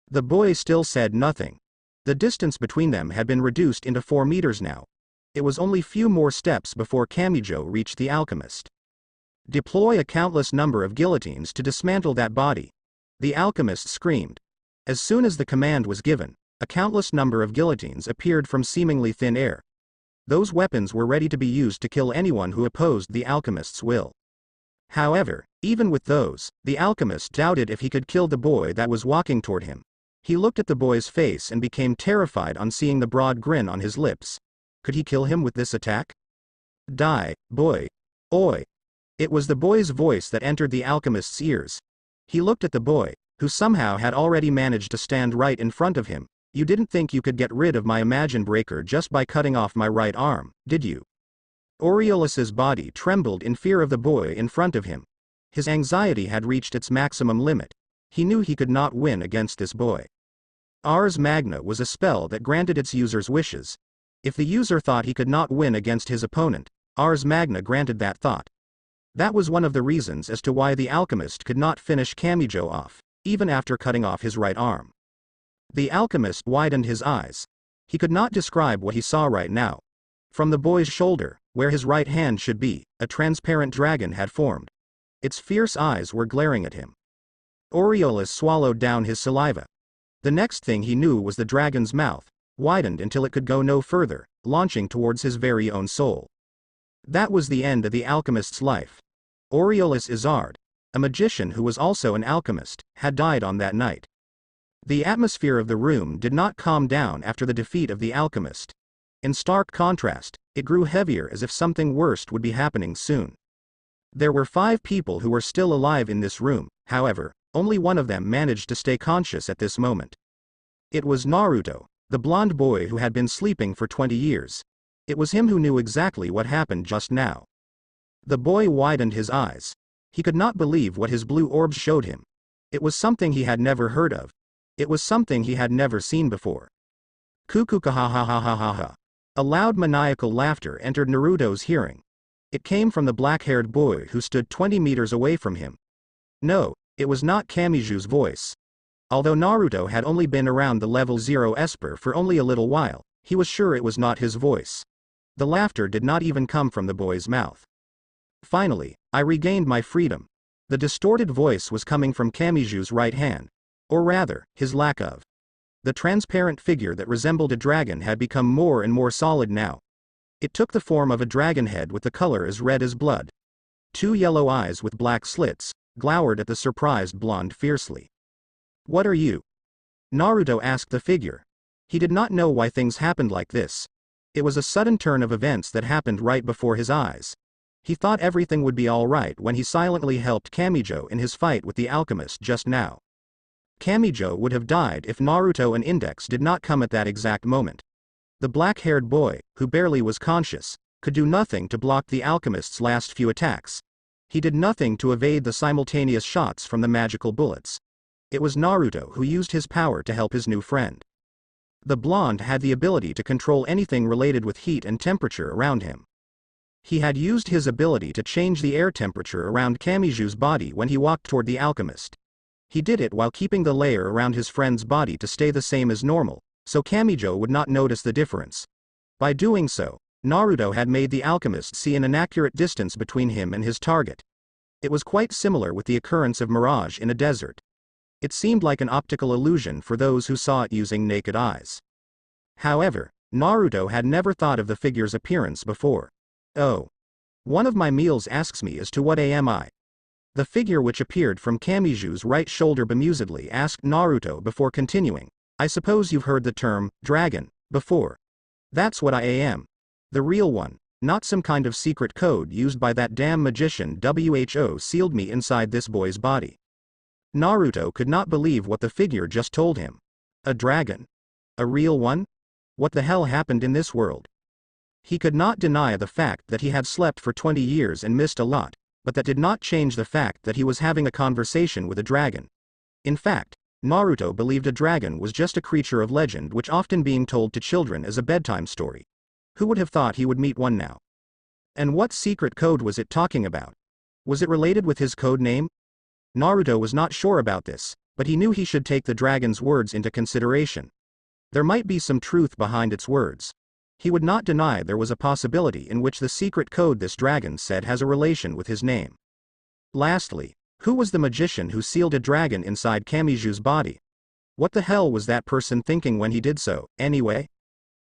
The boy still said nothing. The distance between them had been reduced into 4 meters now. It was only few more steps before Kamijo reached the alchemist. Deploy a countless number of guillotines to dismantle that body. The alchemist screamed. As soon as the command was given, a countless number of guillotines appeared from seemingly thin air. Those weapons were ready to be used to kill anyone who opposed the alchemist's will. However, even with those, the alchemist doubted if he could kill the boy that was walking toward him. He looked at the boy's face and became terrified on seeing the broad grin on his lips. Could he kill him with this attack? Die, boy. Oi. It was the boy's voice that entered the alchemist's ears. He looked at the boy, who somehow had already managed to stand right in front of him. You didn't think you could get rid of my Imagine Breaker just by cutting off my right arm, did you? Aureolus's body trembled in fear of the boy in front of him. His anxiety had reached its maximum limit. He knew he could not win against this boy. Ars Magna was a spell that granted its user's wishes. If the user thought he could not win against his opponent, Ars Magna granted that thought. That was one of the reasons as to why the alchemist could not finish Kamijo off, even after cutting off his right arm. The alchemist widened his eyes. He could not describe what he saw right now. From the boy's shoulder, where his right hand should be, a transparent dragon had formed. Its fierce eyes were glaring at him. Aureolus swallowed down his saliva. The next thing he knew was the dragon's mouth, widened until it could go no further, launching towards his very own soul. That was the end of the alchemist's life. Aureolus Izard, a magician who was also an alchemist, had died on that night. The atmosphere of the room did not calm down after the defeat of the alchemist. In stark contrast, it grew heavier as if something worse would be happening soon. There were 5 people who were still alive in this room, however, only one of them managed to stay conscious at this moment. It was Naruto, the blonde boy who had been sleeping for 20 years. It was him who knew exactly what happened just now. The boy widened his eyes. He could not believe what his blue orbs showed him. It was something he had never heard of. It was something he had never seen before. Kukukahahahahaha. A loud maniacal laughter entered Naruto's hearing. It came from the black-haired boy who stood 20 meters away from him. No, it was not Kamiju's voice. Although Naruto had only been around the level 0 Esper for only a little while, he was sure it was not his voice. The laughter did not even come from the boy's mouth. Finally, I regained my freedom. The distorted voice was coming from Kamiju's right hand. Or rather, his lack of. The transparent figure that resembled a dragon had become more and more solid now. It took the form of a dragon head with the color as red as blood. 2 yellow eyes with black slits glowered at the surprised blonde fiercely. "What are you?" Naruto asked the figure. He did not know why things happened like this. It was a sudden turn of events that happened right before his eyes. He thought everything would be alright when he silently helped Kamijo in his fight with the alchemist just now. Kamijo would have died if Naruto and Index did not come at that exact moment. The black-haired boy, who barely was conscious, could do nothing to block the alchemist's last few attacks. He did nothing to evade the simultaneous shots from the magical bullets. It was Naruto who used his power to help his new friend. The blonde had the ability to control anything related with heat and temperature around him. He had used his ability to change the air temperature around Kamiju's body when he walked toward the alchemist. He did it while keeping the layer around his friend's body to stay the same as normal, so Kamijo would not notice the difference. By doing so, Naruto had made the alchemist see an inaccurate distance between him and his target. It was quite similar with the occurrence of mirage in a desert. It seemed like an optical illusion for those who saw it using naked eyes. However, Naruto had never thought of the figure's appearance before. "Oh. One of my meals asks me as to what am I?" The figure which appeared from Kamiju's right shoulder bemusedly asked Naruto before continuing. "I suppose you've heard the term, dragon, before. That's what I am. The real one, not some kind of secret code used by that damn magician who sealed me inside this boy's body." Naruto could not believe what the figure just told him. A dragon? A real one? What the hell happened in this world? He could not deny the fact that he had slept for 20 years and missed a lot, but that did not change the fact that he was having a conversation with a dragon. In fact, Naruto believed a dragon was just a creature of legend which often being told to children as a bedtime story. Who would have thought he would meet one now? And what secret code was it talking about? Was it related with his code name? Naruto was not sure about this, but he knew he should take the dragon's words into consideration. There might be some truth behind its words. He would not deny there was a possibility in which the secret code this dragon said has a relation with his name. Lastly, who was the magician who sealed a dragon inside Kamiju's body? What the hell was that person thinking when he did so, anyway?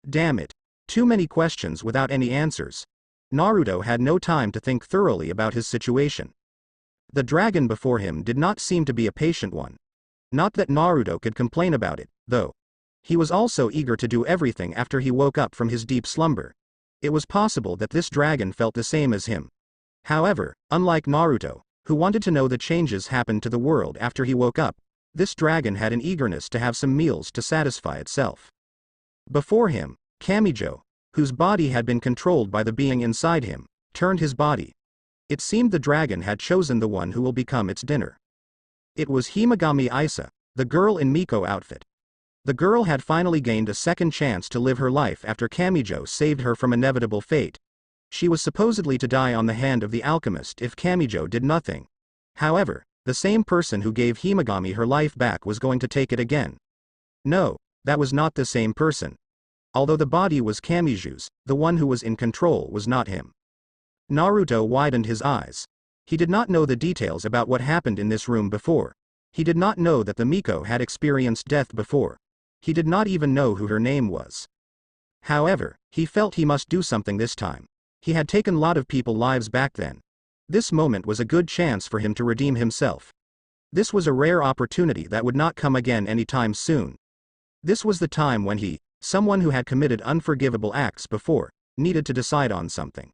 Damn it. Too many questions without any answers. Naruto had no time to think thoroughly about his situation. The dragon before him did not seem to be a patient one. Not that Naruto could complain about it, though. He was also eager to do everything after he woke up from his deep slumber. It was possible that this dragon felt the same as him. However, unlike Naruto, who wanted to know the changes happened to the world after he woke up, this dragon had an eagerness to have some meals to satisfy itself. Before him, Kamijo, whose body had been controlled by the being inside him, turned his body. It seemed the dragon had chosen the one who will become its dinner. It was Himagami Isa, the girl in Miko outfit. The girl had finally gained a second chance to live her life after Kamijo saved her from inevitable fate. She was supposedly to die on the hand of the alchemist if Kamijo did nothing. However, the same person who gave Himagami her life back was going to take it again. No, that was not the same person. Although the body was Kamiju's, the one who was in control was not him. Naruto widened his eyes. He did not know the details about what happened in this room before. He did not know that the Miko had experienced death before. He did not even know who her name was. However, he felt he must do something this time. He had taken a lot of people's lives back then. This moment was a good chance for him to redeem himself. This was a rare opportunity that would not come again anytime soon. This was the time when he, someone who had committed unforgivable acts before, needed to decide on something.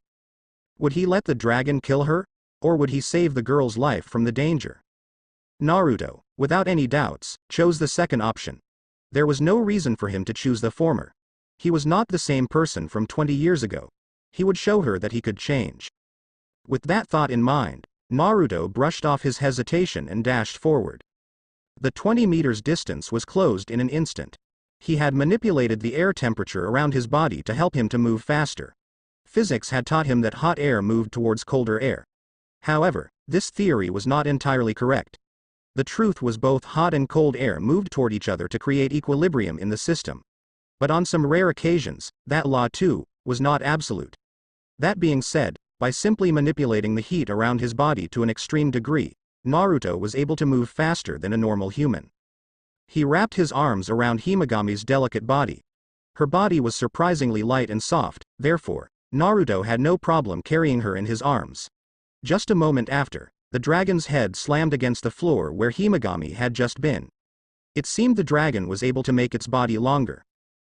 Would he let the dragon kill her? Or would he save the girl's life from the danger? Naruto, without any doubts, chose the second option. There was no reason for him to choose the former. He was not the same person from 20 years ago. He would show her that he could change. With that thought in mind, Naruto brushed off his hesitation and dashed forward. The 20 meters distance was closed in an instant. He had manipulated the air temperature around his body to help him to move faster. Physics had taught him that hot air moved towards colder air. However, this theory was not entirely correct. The truth was both hot and cold air moved toward each other to create equilibrium in the system. But on some rare occasions, that law too, was not absolute. That being said, by simply manipulating the heat around his body to an extreme degree, Naruto was able to move faster than a normal human. He wrapped his arms around Himagami's delicate body. Her body was surprisingly light and soft, therefore, Naruto had no problem carrying her in his arms. Just a moment after, the dragon's head slammed against the floor where Himagami had just been. It seemed the dragon was able to make its body longer.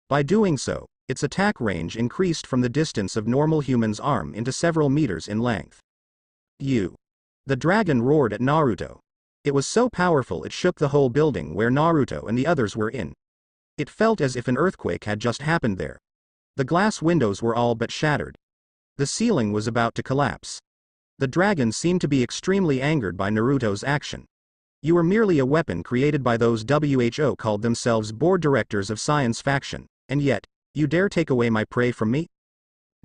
By doing so, its attack range increased from the distance of normal human's arm into several meters in length. You! The dragon roared at Naruto. It was so powerful it shook the whole building where Naruto and the others were in. It felt as if an earthquake had just happened there. The glass windows were all but shattered. The ceiling was about to collapse. The dragon seemed to be extremely angered by Naruto's action. You were merely a weapon created by those WHO called themselves board directors of science faction, and yet, you dare take away my prey from me?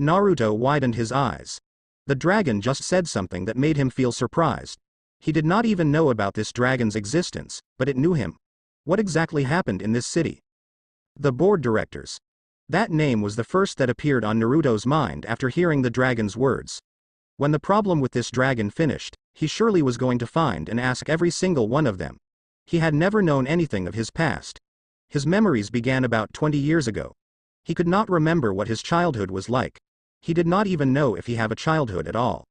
Naruto widened his eyes. The dragon just said something that made him feel surprised. He did not even know about this dragon's existence, but it knew him. What exactly happened in this city? The board directors. That name was the first that appeared on Naruto's mind after hearing the dragon's words. When the problem with this dragon finished, he surely was going to find and ask every single one of them. He had never known anything of his past. His memories began about 20 years ago. He could not remember what his childhood was like. He did not even know if he had a childhood at all.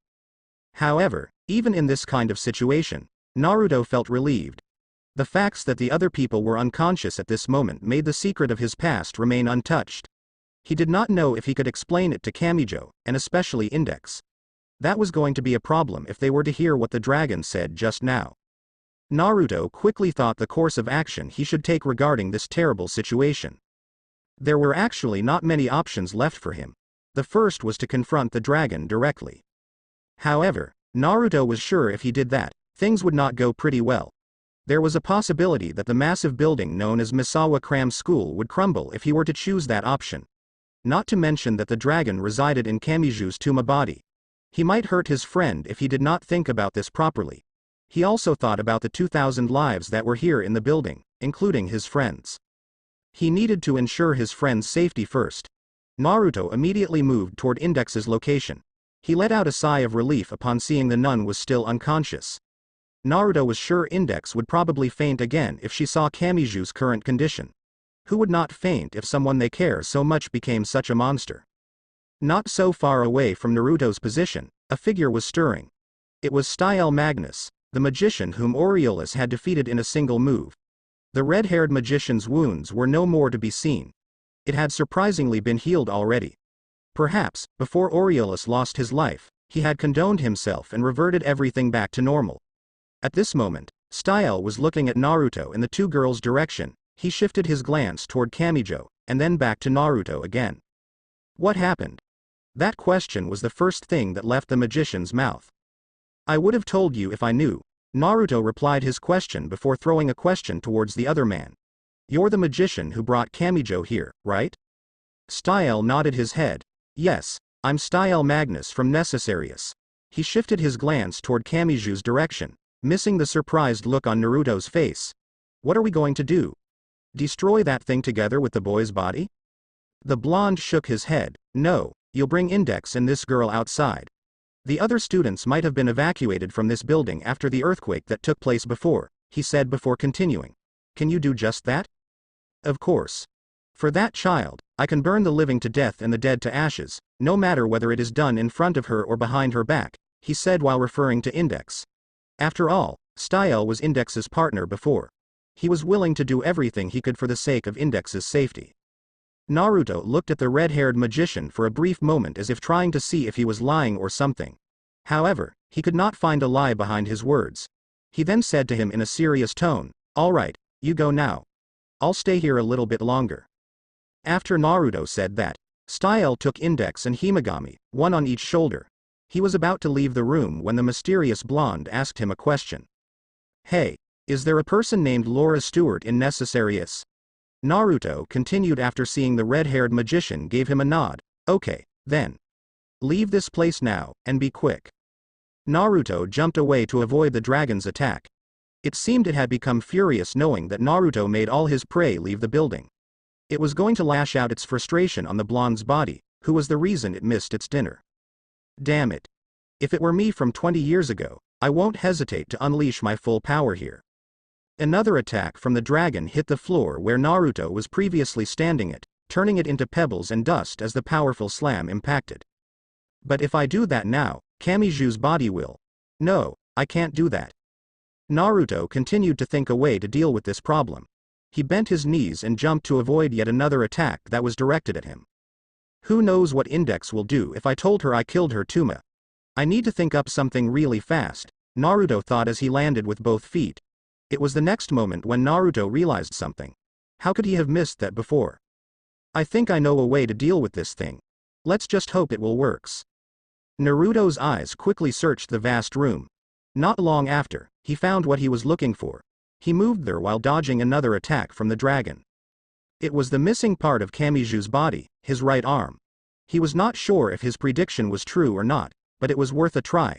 However, even in this kind of situation, Naruto felt relieved. The facts that the other people were unconscious at this moment made the secret of his past remain untouched. He did not know if he could explain it to Kamijo, and especially Index. That was going to be a problem if they were to hear what the dragon said just now. Naruto quickly thought the course of action he should take regarding this terrible situation. There were actually not many options left for him. The first was to confront the dragon directly. However, Naruto was sure if he did that, things would not go pretty well. There was a possibility that the massive building known as Misawa Cram School would crumble if he were to choose that option. Not to mention that the dragon resided in Kamiju's Tuma body. He might hurt his friend if he did not think about this properly. He also thought about the 2,000 lives that were here in the building, including his friends. He needed to ensure his friend's safety first. Naruto immediately moved toward Index's location. He let out a sigh of relief upon seeing the nun was still unconscious. Naruto was sure Index would probably faint again if she saw Kamiju's current condition. Who would not faint if someone they care so much became such a monster? Not so far away from Naruto's position, a figure was stirring. It was Style Magnus, the magician whom Aureolus had defeated in a single move. The red-haired magician's wounds were no more to be seen. It had surprisingly been healed already. Perhaps, before Aureolus lost his life, he had condoned himself and reverted everything back to normal. At this moment, Style was looking at Naruto in the two girls' direction. He shifted his glance toward Kamijo, and then back to Naruto again. What happened? That question was the first thing that left the magician's mouth. I would have told you if I knew. Naruto replied his question before throwing a question towards the other man. You're the magician who brought Kamijo here, right? Style nodded his head. Yes, I'm Style Magnus from Necessarius. He shifted his glance toward Kamiju's direction, missing the surprised look on Naruto's face. What are we going to do? Destroy that thing together with the boy's body? The blonde shook his head. No, you'll bring Index and this girl outside. The other students might have been evacuated from this building after the earthquake that took place before, he said before continuing. Can you do just that? Of course. For that child, I can burn the living to death and the dead to ashes, no matter whether it is done in front of her or behind her back, he said while referring to Index. After all, Style was Index's partner before. He was willing to do everything he could for the sake of Index's safety. Naruto looked at the red-haired magician for a brief moment as if trying to see if he was lying or something. However, he could not find a lie behind his words. He then said to him in a serious tone, "All right, you go now. I'll stay here a little bit longer." After Naruto said that, Style took Index and Himagami, one on each shoulder. He was about to leave the room when the mysterious blonde asked him a question. Hey, is there a person named Laura Stewart in Necessarius? Naruto continued after seeing the red-haired magician gave him a nod. Okay, then. Leave this place now, and be quick. Naruto jumped away to avoid the dragon's attack. It seemed it had become furious knowing that Naruto made all his prey leave the building. It was going to lash out its frustration on the blonde's body, who was the reason it missed its dinner. Damn it. If it were me from 20 years ago, I won't hesitate to unleash my full power here. Another attack from the dragon hit the floor where Naruto was previously standing it, turning it into pebbles and dust as the powerful slam impacted. But if I do that now, Kamiju's body will. No, I can't do that. Naruto continued to think a way to deal with this problem. He bent his knees and jumped to avoid yet another attack that was directed at him. Who knows what Index will do if I told her I killed her Tuma? I need to think up something really fast, Naruto thought as he landed with both feet. It was the next moment when Naruto realized something. How could he have missed that before? I think I know a way to deal with this thing. Let's just hope it will works. Naruto's eyes quickly searched the vast room. Not long after, he found what he was looking for. He moved there while dodging another attack from the dragon. It was the missing part of Kamiju's body, his right arm. He was not sure if his prediction was true or not, but it was worth a try.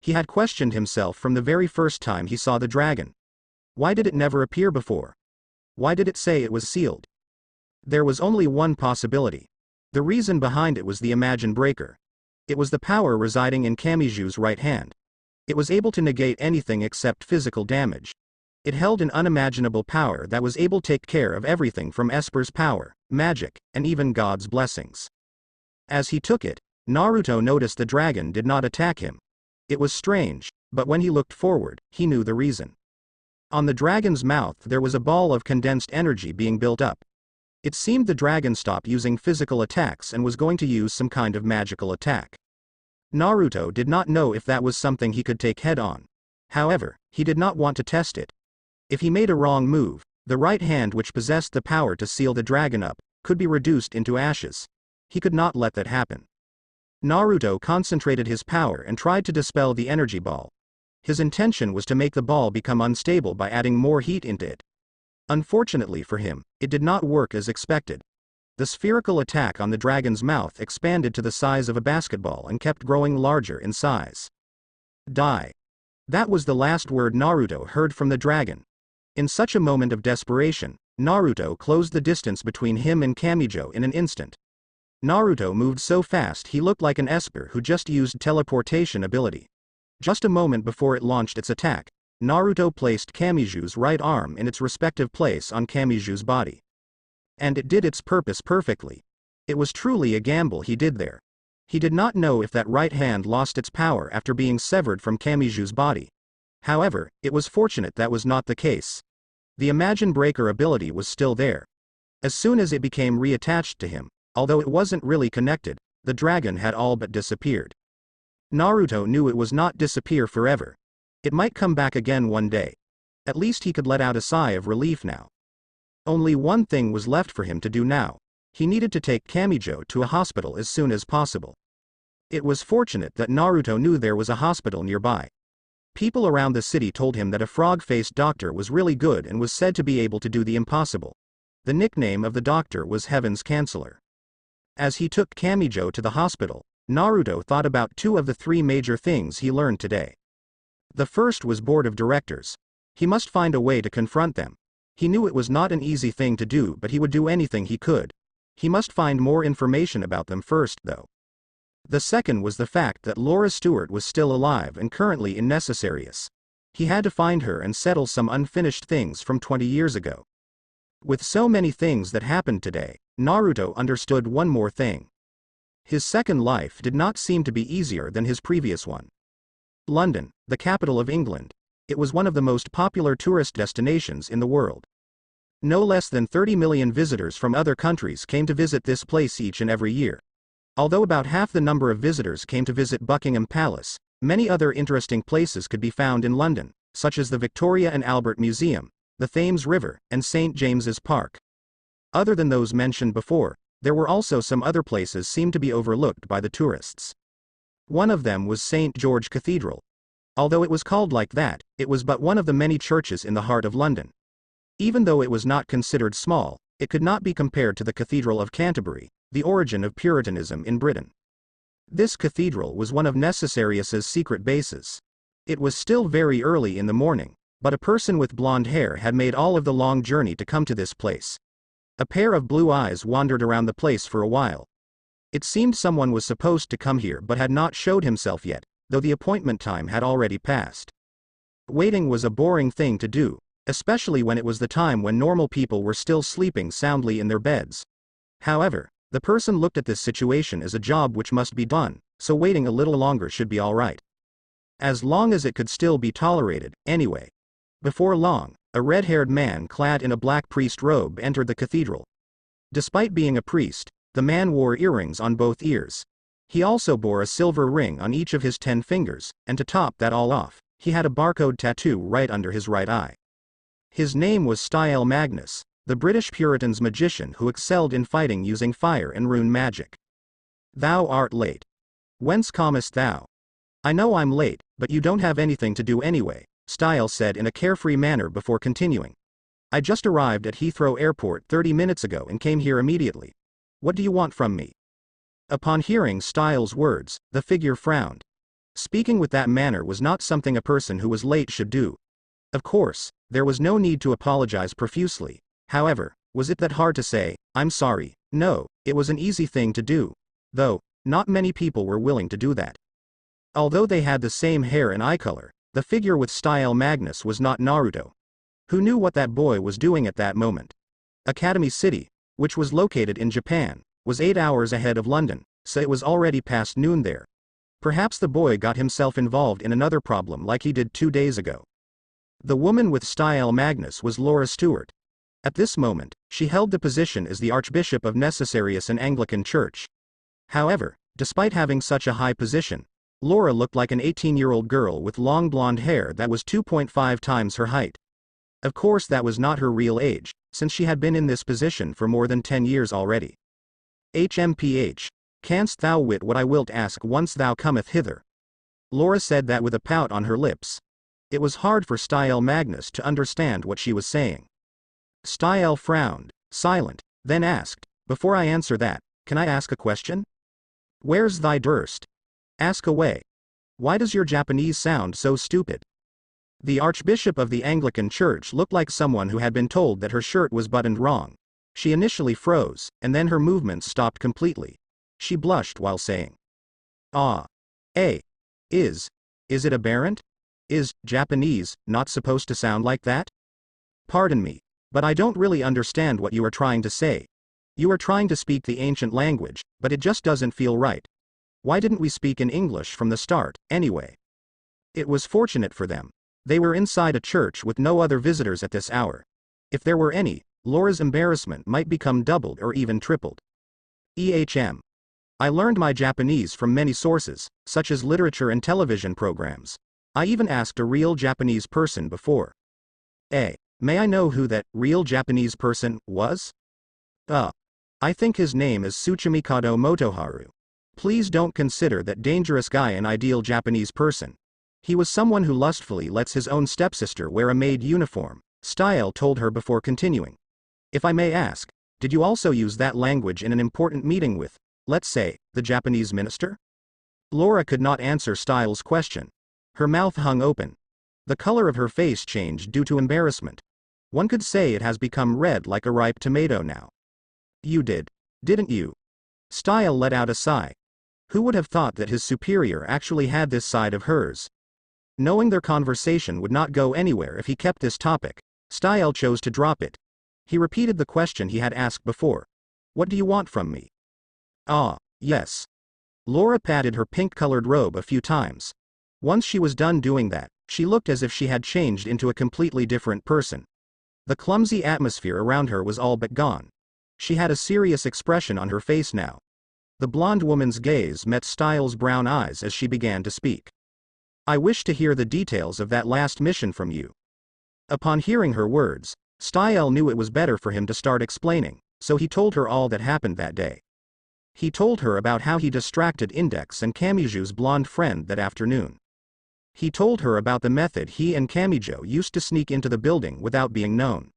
He had questioned himself from the very first time he saw the dragon. Why did it never appear before? Why did it say it was sealed? There was only one possibility. The reason behind it was the Imagine Breaker. It was the power residing in Kamiju's right hand. It was able to negate anything except physical damage. It held an unimaginable power that was able to take care of everything from Esper's power, magic, and even God's blessings. As he took it, Naruto noticed the dragon did not attack him. It was strange, but when he looked forward, he knew the reason. On the dragon's mouth there was a ball of condensed energy being built up. It seemed the dragon stopped using physical attacks and was going to use some kind of magical attack. Naruto did not know if that was something he could take head-on. However, he did not want to test it. If he made a wrong move, the right hand which possessed the power to seal the dragon up, could be reduced into ashes. He could not let that happen. Naruto concentrated his power and tried to dispel the energy ball. His intention was to make the ball become unstable by adding more heat into it. Unfortunately for him, it did not work as expected. The spherical attack on the dragon's mouth expanded to the size of a basketball and kept growing larger in size. Die. That was the last word Naruto heard from the dragon. In such a moment of desperation, Naruto closed the distance between him and Kamijo in an instant. Naruto moved so fast he looked like an Esper who just used teleportation ability. Just a moment before it launched its attack, Naruto placed Kamiju's right arm in its respective place on Kamiju's body. And it did its purpose perfectly. It was truly a gamble he did there. He did not know if that right hand lost its power after being severed from Kamiju's body. However, it was fortunate that was not the case. The Imagine Breaker ability was still there. As soon as it became reattached to him, although it wasn't really connected, the dragon had all but disappeared. Naruto knew it was not disappear forever. It might come back again one day. At least he could let out a sigh of relief now. Only one thing was left for him to do now. He needed to take Kamijo to a hospital as soon as possible. It was fortunate that Naruto knew there was a hospital nearby. People around the city told him that a frog-faced doctor was really good and was said to be able to do the impossible. The nickname of the doctor was Heaven's Counselor. As he took Kamijo to the hospital, Naruto thought about two of the three major things he learned today. The first was board of directors. He must find a way to confront them. He knew it was not an easy thing to do, but he would do anything he could. He must find more information about them first, though. The second was the fact that Laura Stewart was still alive and currently in Necessarius. He had to find her and settle some unfinished things from 20 years ago. With so many things that happened today, Naruto understood one more thing. His second life did not seem to be easier than his previous one. London, the capital of England. It was one of the most popular tourist destinations in the world. No less than 30 million visitors from other countries came to visit this place each and every year. Although about half the number of visitors came to visit Buckingham Palace, many other interesting places could be found in London, such as the Victoria and Albert Museum, the Thames River, and St. James's Park. Other than those mentioned before, there were also some other places seemed to be overlooked by the tourists. One of them was St. George Cathedral. Although it was called like that, it was but one of the many churches in the heart of London. Even though it was not considered small, it could not be compared to the Cathedral of Canterbury, the origin of Puritanism in Britain. This cathedral was one of Necessarius's secret bases. It was still very early in the morning, but a person with blonde hair had made all of the long journey to come to this place. A pair of blue eyes wandered around the place for a while. It seemed someone was supposed to come here but had not showed himself yet, though the appointment time had already passed. Waiting was a boring thing to do, especially when it was the time when normal people were still sleeping soundly in their beds. However, the person looked at this situation as a job which must be done, so waiting a little longer should be alright. As long as it could still be tolerated, anyway. Before long, a red-haired man clad in a black priest robe entered the cathedral. Despite being a priest, the man wore earrings on both ears. He also bore a silver ring on each of his 10 fingers, and to top that all off, he had a barcode tattoo right under his right eye. His name was Style Magnus, the British Puritan's magician who excelled in fighting using fire and rune magic. Thou art late. Whence comest thou? I know I'm late, but you don't have anything to do anyway, Style said in a carefree manner before continuing. I just arrived at Heathrow Airport 30 minutes ago and came here immediately. What do you want from me? Upon hearing Style's words, the figure frowned. Speaking with that manner was not something a person who was late should do. Of course, there was no need to apologize profusely. However, was it that hard to say, I'm sorry? No, it was an easy thing to do. Though, not many people were willing to do that. Although they had the same hair and eye color, the figure with Style Magnus was not Naruto. Who knew what that boy was doing at that moment? Academy City, which was located in Japan, was 8 hours ahead of London, so it was already past noon there. Perhaps the boy got himself involved in another problem like he did 2 days ago. The woman with Style Magnus was Laura Stewart. At this moment, she held the position as the Archbishop of Necessarius and Anglican Church. However, despite having such a high position, Laura looked like an 18-year-old girl with long blonde hair that was 2.5 times her height. Of course that was not her real age, since she had been in this position for more than 10 years already. HMPH, canst thou wit what I wilt ask once thou cometh hither? Laura said that with a pout on her lips. It was hard for Style Magnus to understand what she was saying. Style frowned, silent, then asked, before I answer that, can I ask a question? Where's thy durst? Ask away. Why does your Japanese sound so stupid? The Archbishop of the Anglican Church looked like someone who had been told that her shirt was buttoned wrong. She initially froze, and then her movements stopped completely. She blushed while saying, Ah. Is it aberrant? Is Japanese not supposed to sound like that? Pardon me, but I don't really understand what you are trying to say. You are trying to speak the ancient language, but it just doesn't feel right. Why didn't we speak in English from the start, anyway? It was fortunate for them. They were inside a church with no other visitors at this hour. If there were any, Laura's embarrassment might become doubled or even tripled. I learned my Japanese from many sources, such as literature and television programs. I even asked a real Japanese person before. May I know who that real Japanese person was? I think his name is Tsuchimikado Motoharu. Please don't consider that dangerous guy an ideal Japanese person. He was someone who lustfully lets his own stepsister wear a maid uniform, Style told her before continuing. If I may ask, did you also use that language in an important meeting with, let's say, the Japanese minister? Laura could not answer Style's question. Her mouth hung open. The color of her face changed due to embarrassment. One could say it has become red like a ripe tomato now. You did, didn't you? Style let out a sigh. Who would have thought that his superior actually had this side of hers? Knowing their conversation would not go anywhere if he kept this topic, Style chose to drop it. He repeated the question he had asked before. What do you want from me? Ah, yes. Laura patted her pink-colored robe a few times. Once she was done doing that, she looked as if she had changed into a completely different person. The clumsy atmosphere around her was all but gone. She had a serious expression on her face now. The blonde woman's gaze met Style's brown eyes as she began to speak. I wish to hear the details of that last mission from you. Upon hearing her words, Style knew it was better for him to start explaining, so he told her all that happened that day. He told her about how he distracted Index and Kamiju's blonde friend that afternoon. He told her about the method he and Kamijo used to sneak into the building without being known.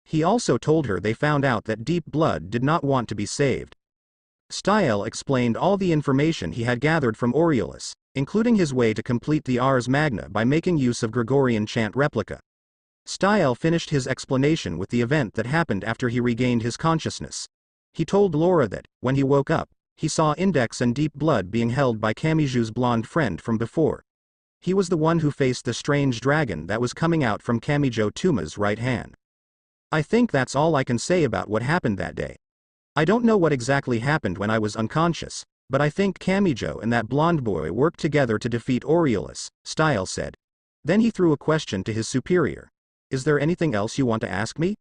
He also told her they found out that Deep Blood did not want to be saved. Style explained all the information he had gathered from Aureolus, including his way to complete the Ars Magna by making use of Gregorian chant replica. Style finished his explanation with the event that happened after he regained his consciousness. He told Laura that, when he woke up, he saw Index and Deep Blood being held by Kamiju's blonde friend from before. He was the one who faced the strange dragon that was coming out from Kamijo Tuma's right hand. I think that's all I can say about what happened that day. I don't know what exactly happened when I was unconscious, but I think Kamijo and that blonde boy worked together to defeat Aureolus, Style said. Then he threw a question to his superior. Is there anything else you want to ask me?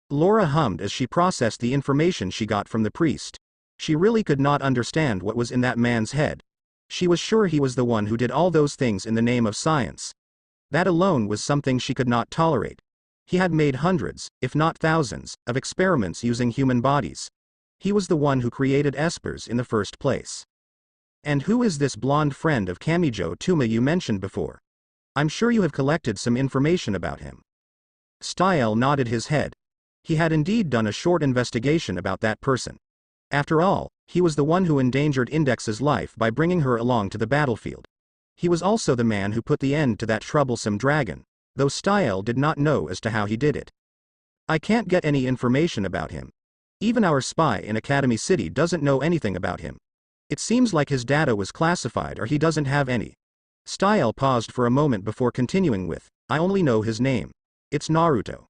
Laura hummed as she processed the information she got from the priest. She really could not understand what was in that man's head. She was sure he was the one who did all those things in the name of science. That alone was something she could not tolerate. He had made hundreds, if not thousands, of experiments using human bodies. He was the one who created espers in the first place. And who is this blonde friend of Kamijo Tuma you mentioned before? I'm sure you have collected some information about him. Style nodded his head. He had indeed done a short investigation about that person. After all, he was the one who endangered Index's life by bringing her along to the battlefield. He was also the man who put the end to that troublesome dragon, though Style did not know as to how he did it. I can't get any information about him. Even our spy in Academy City doesn't know anything about him. It seems like his data was classified or he doesn't have any. Style paused for a moment before continuing with, I only know his name. It's Naruto.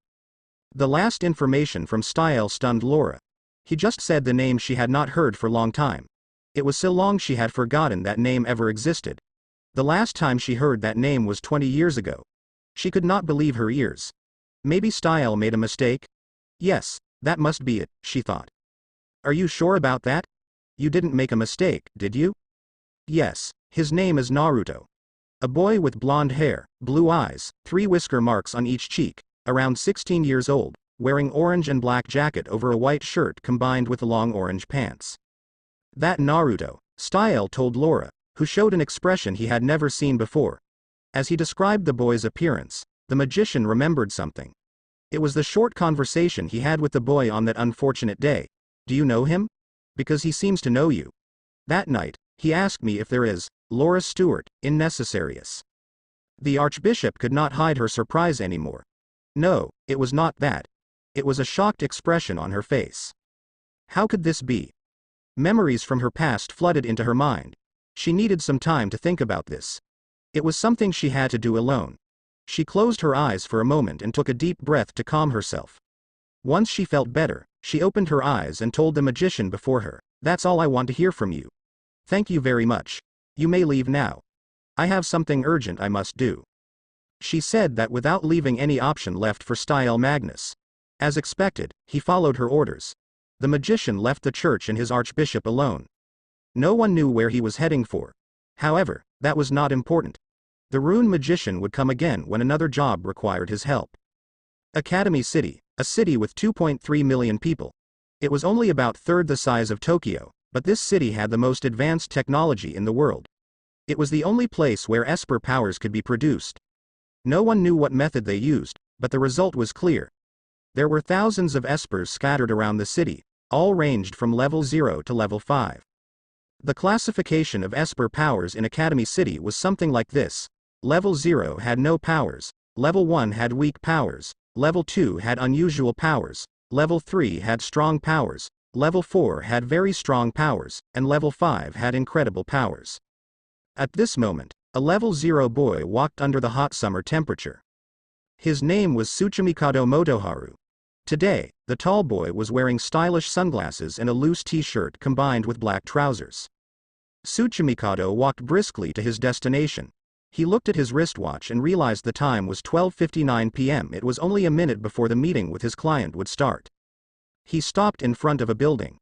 The last information from Style stunned Laura. He just said the name she had not heard for a long time. It was so long she had forgotten that name ever existed. The last time she heard that name was 20 years ago. She could not believe her ears. Maybe Style made a mistake? Yes, that must be it, she thought. Are you sure about that? You didn't make a mistake, did you? Yes, his name is Naruto. A boy with blonde hair, blue eyes, 3 whisker marks on each cheek, around 16 years old, wearing orange and black jacket over a white shirt combined with long orange pants. That Naruto, Style told Laura, who showed an expression he had never seen before. As he described the boy's appearance, the magician remembered something. It was the short conversation he had with the boy on that unfortunate day. Do you know him? Because he seems to know you. That night, he asked me if there is, Laura Stewart, in Necessarius. The Archbishop could not hide her surprise anymore. No, it was not that. It was a shocked expression on her face. How could this be? Memories from her past flooded into her mind. She needed some time to think about this. It was something she had to do alone. She closed her eyes for a moment and took a deep breath to calm herself. Once she felt better, she opened her eyes and told the magician before her, That's all I want to hear from you. Thank you very much. You may leave now. I have something urgent I must do. She said that without leaving any option left for Style Magnus. As expected, he followed her orders. The magician left the church and his archbishop alone. No one knew where he was heading for. However, that was not important. The rune magician would come again when another job required his help. Academy City, a city with 2.3 million people. It was only about third the size of Tokyo, but this city had the most advanced technology in the world. It was the only place where Esper powers could be produced. No one knew what method they used, but the result was clear. There were thousands of Espers scattered around the city, all ranged from level 0 to level 5. The classification of Esper powers in Academy City was something like this. Level 0 had no powers, level 1 had weak powers, level 2 had unusual powers, level 3 had strong powers, level 4 had very strong powers, and level 5 had incredible powers. At this moment, a level 0 boy walked under the hot summer temperature. His name was Tsuchimikado Motoharu. Today, the tall boy was wearing stylish sunglasses and a loose t-shirt combined with black trousers. Tsuchimikado walked briskly to his destination. He looked at his wristwatch and realized the time was 12:59 p.m. It was only a minute before the meeting with his client would start. He stopped in front of a building.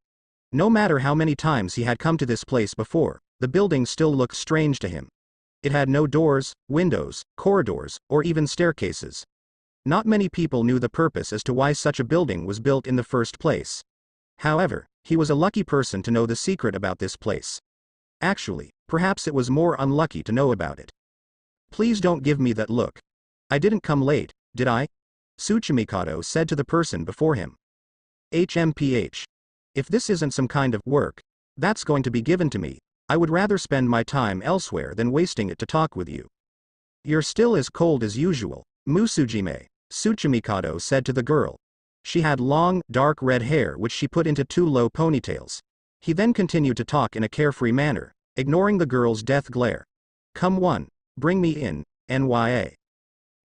No matter how many times he had come to this place before, the building still looked strange to him. It had no doors, windows, corridors, or even staircases. Not many people knew the purpose as to why such a building was built in the first place. However, he was a lucky person to know the secret about this place. Actually, perhaps it was more unlucky to know about it. Please don't give me that look. I didn't come late, did I? Tsuchimikado said to the person before him. HMPH. If this isn't some kind of work that's going to be given to me, I would rather spend my time elsewhere than wasting it to talk with you. You're still as cold as usual, Musujime, Tsuchimikado said to the girl. She had long, dark red hair which she put into two low ponytails. He then continued to talk in a carefree manner, ignoring the girl's death glare. Come one, bring me in, NYA.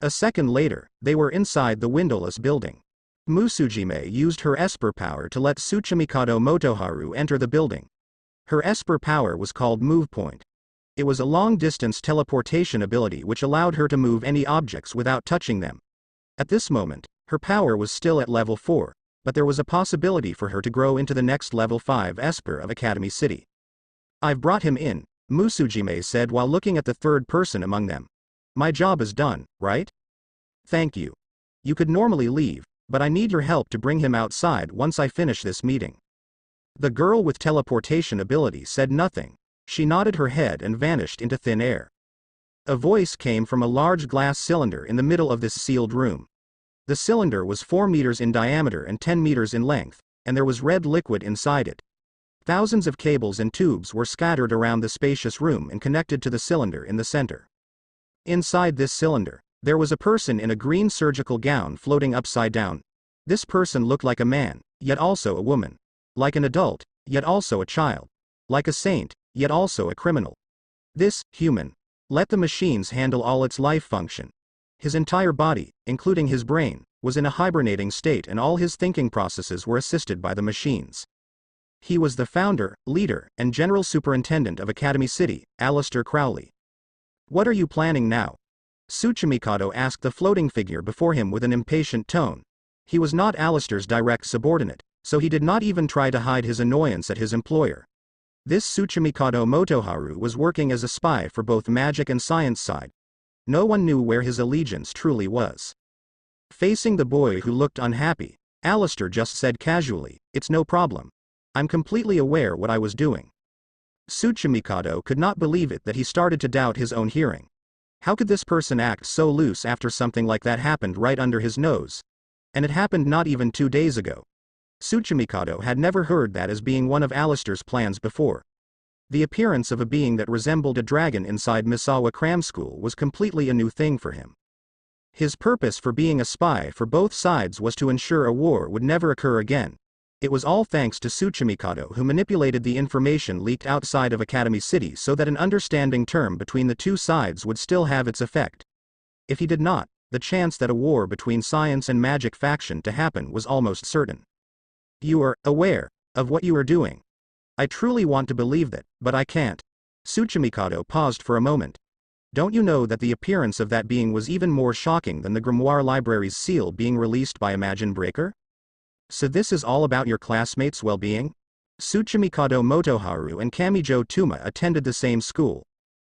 A second later, they were inside the windowless building. Musujime used her Esper power to let Tsuchimikado Motoharu enter the building. Her Esper power was called Move Point. It was a long-distance teleportation ability which allowed her to move any objects without touching them. At this moment, her power was still at level 4, but there was a possibility for her to grow into the next level 5 Esper of Academy City. I've brought him in, Musujime said while looking at the third person among them. My job is done, right? Thank you. You could normally leave, but I need your help to bring him outside once I finish this meeting. The girl with teleportation ability said nothing. She nodded her head and vanished into thin air. A voice came from a large glass cylinder in the middle of this sealed room. The cylinder was 4 meters in diameter and 10 meters in length, and there was red liquid inside it. Thousands of cables and tubes were scattered around the spacious room and connected to the cylinder in the center. Inside this cylinder, there was a person in a green surgical gown floating upside down. This person looked like a man, yet also a woman. Like an adult, yet also a child. Like a saint, yet also a criminal. This, human, let the machines handle all its life function. His entire body, including his brain, was in a hibernating state and all his thinking processes were assisted by the machines. He was the founder, leader, and general superintendent of Academy City, Aleister Crowley. What are you planning now? Tsuchimikado asked the floating figure before him with an impatient tone. He was not Aleister's direct subordinate, so he did not even try to hide his annoyance at his employer. This Tsuchimikado Motoharu was working as a spy for both magic and science side. No one knew where his allegiance truly was. Facing the boy who looked unhappy, Aleister just said casually, "It's no problem. I'm completely aware what I was doing." Tsuchimikado could not believe it that he started to doubt his own hearing. How could this person act so loose after something like that happened right under his nose? And it happened not even 2 days ago. Tsuchimikado had never heard that as being one of Aleister's plans before. The appearance of a being that resembled a dragon inside Misawa Cram School was completely a new thing for him. His purpose for being a spy for both sides was to ensure a war would never occur again. It was all thanks to Tsuchimikado who manipulated the information leaked outside of Academy City so that an understanding term between the two sides would still have its effect. If he did not, the chance that a war between science and magic faction to happen was almost certain. You are aware of what you are doing. I truly want to believe that, but I can't. Tsuchimikado paused for a moment. Don't you know that the appearance of that being was even more shocking than the Grimoire Library's seal being released by Imagine Breaker? So this is all about your classmates' well-being? Tsuchimikado Motoharu and Kamijo Tuma attended the same school.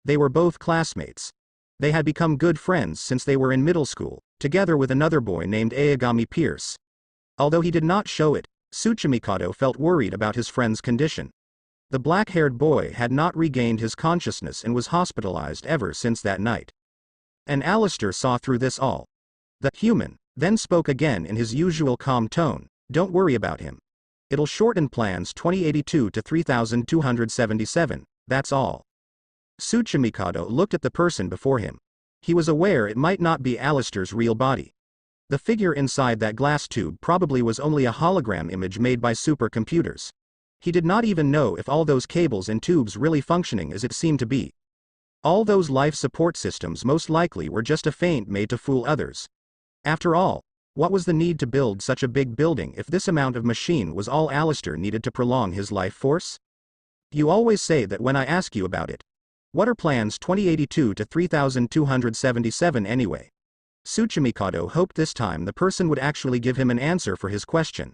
They were both classmates. They had become good friends since they were in middle school, together with another boy named Aogami Pierce. Although he did not show it, Tsuchimikado felt worried about his friend's condition. The black-haired boy had not regained his consciousness and was hospitalized ever since that night. And Alistair saw through this all. The human then spoke again in his usual calm tone. Don't worry about him. It'll shorten plans 2082 to 3277, that's all. Tsuchimikado looked at the person before him. He was aware it might not be Alistair's real body. The figure inside that glass tube probably was only a hologram image made by supercomputers. He did not even know if all those cables and tubes really functioning as it seemed to be. All those life support systems most likely were just a feint made to fool others. After all, what was the need to build such a big building if this amount of machine was all Alistair needed to prolong his life force? You always say that when I ask you about it. What are plans 2082 to 3277 anyway? Tsuchimikado hoped this time the person would actually give him an answer for his question.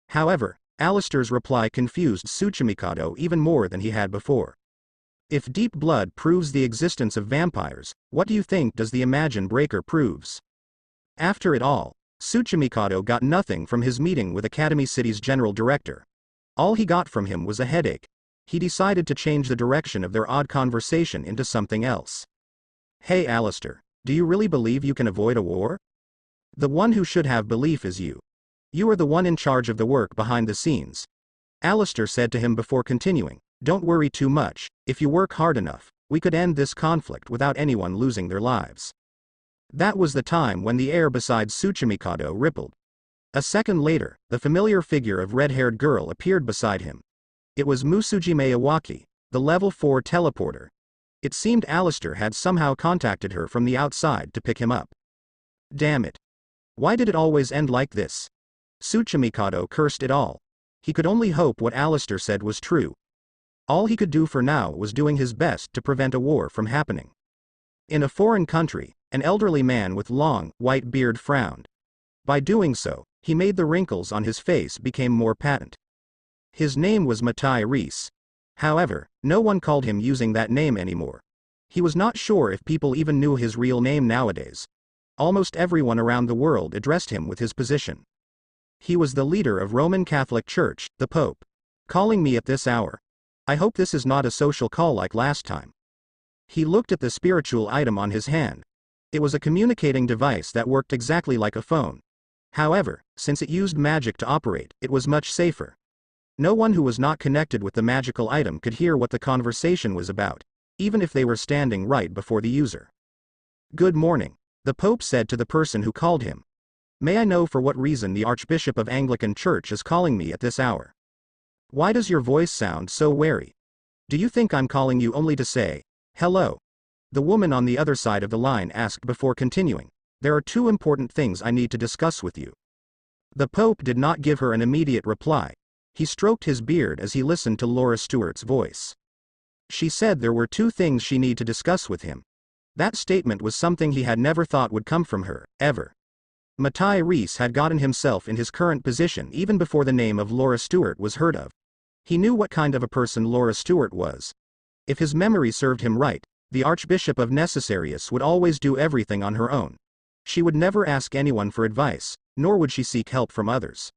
However, Alistair's reply confused Tsuchimikado even more than he had before. If deep blood proves the existence of vampires, what do you think does the Imagine Breaker proves? After it all, Tsuchimikado got nothing from his meeting with Academy City's general director. All he got from him was a headache. He decided to change the direction of their odd conversation into something else. Hey Alistair, do you really believe you can avoid a war? The one who should have belief is you. You are the one in charge of the work behind the scenes. Alistair said to him before continuing, don't worry too much, if you work hard enough, we could end this conflict without anyone losing their lives. That was the time when the air beside Tsuchimikado rippled. A second later, the familiar figure of red-haired girl appeared beside him. It was Musujime Iwaki, the level 4 teleporter. It seemed Alistair had somehow contacted her from the outside to pick him up. Damn it. Why did it always end like this? Tsuchimikado cursed it all. He could only hope what Alistair said was true. All he could do for now was doing his best to prevent a war from happening. In a foreign country, an elderly man with long, white beard frowned. By doing so, he made the wrinkles on his face become more patent. His name was Matai Reese. However, no one called him using that name anymore. He was not sure if people even knew his real name nowadays. Almost everyone around the world addressed him with his position. He was the leader of Roman Catholic Church, the Pope. Calling me at this hour. I hope this is not a social call like last time. He looked at the spiritual item on his hand. It was a communicating device that worked exactly like a phone. However, since it used magic to operate, it was much safer. No one who was not connected with the magical item could hear what the conversation was about, even if they were standing right before the user. Good morning, the Pope said to the person who called him. May I know for what reason the Archbishop of Anglican Church is calling me at this hour? Why does your voice sound so wary? Do you think I'm calling you only to say, hello? The woman on the other side of the line asked before continuing. There are two important things I need to discuss with you. The Pope did not give her an immediate reply. He stroked his beard as he listened to Laura Stewart's voice. She said there were two things she needed to discuss with him. That statement was something he had never thought would come from her, ever. Matai Reese had gotten himself in his current position even before the name of Laura Stewart was heard of. He knew what kind of a person Laura Stewart was. If his memory served him right, the Archbishop of Necessarius would always do everything on her own. She would never ask anyone for advice, nor would she seek help from others.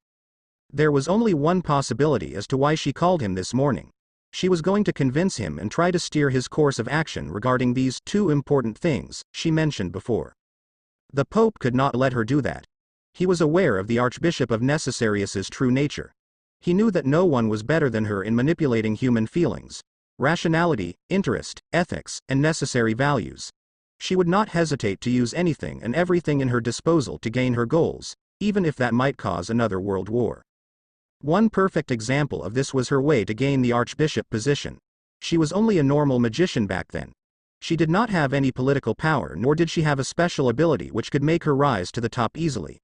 There was only one possibility as to why she called him this morning. She was going to convince him and try to steer his course of action regarding these two important things she mentioned before. The Pope could not let her do that. He was aware of the Archbishop of Necessarius's true nature. He knew that no one was better than her in manipulating human feelings, rationality, interest, ethics, and necessary values. She would not hesitate to use anything and everything in her disposal to gain her goals, even if that might cause another world war. One perfect example of this was her way to gain the Archbishop position. She was only a normal magician back then. She did not have any political power, nor did she have a special ability which could make her rise to the top easily.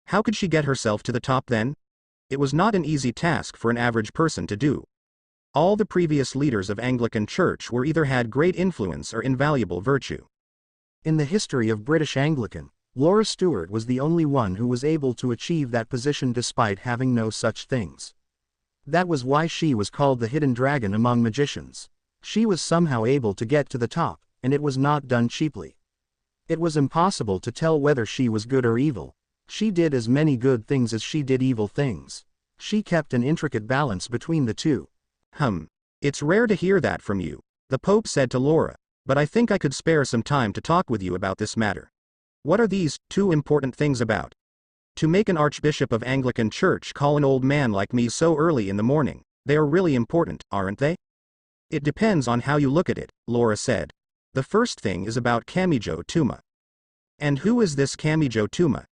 How could she get herself to the top then? It was not an easy task for an average person to do. All the previous leaders of Anglican Church were either had great influence or invaluable virtue. In the history of British Anglican, Laura Stewart was the only one who was able to achieve that position despite having no such things. That was why she was called the hidden dragon among magicians. She was somehow able to get to the top, and it was not done cheaply. It was impossible to tell whether she was good or evil. She did as many good things as she did evil things. She kept an intricate balance between the two. It's rare to hear that from you, the Pope said to Laura, but I think I could spare some time to talk with you about this matter. What are these two important things about? To make an Archbishop of Anglican Church call an old man like me so early in the morning, they are really important, aren't they? It depends on how you look at it, Laura said. The first thing is about Kamijo Tuma. And who is this Kamijo Tuma?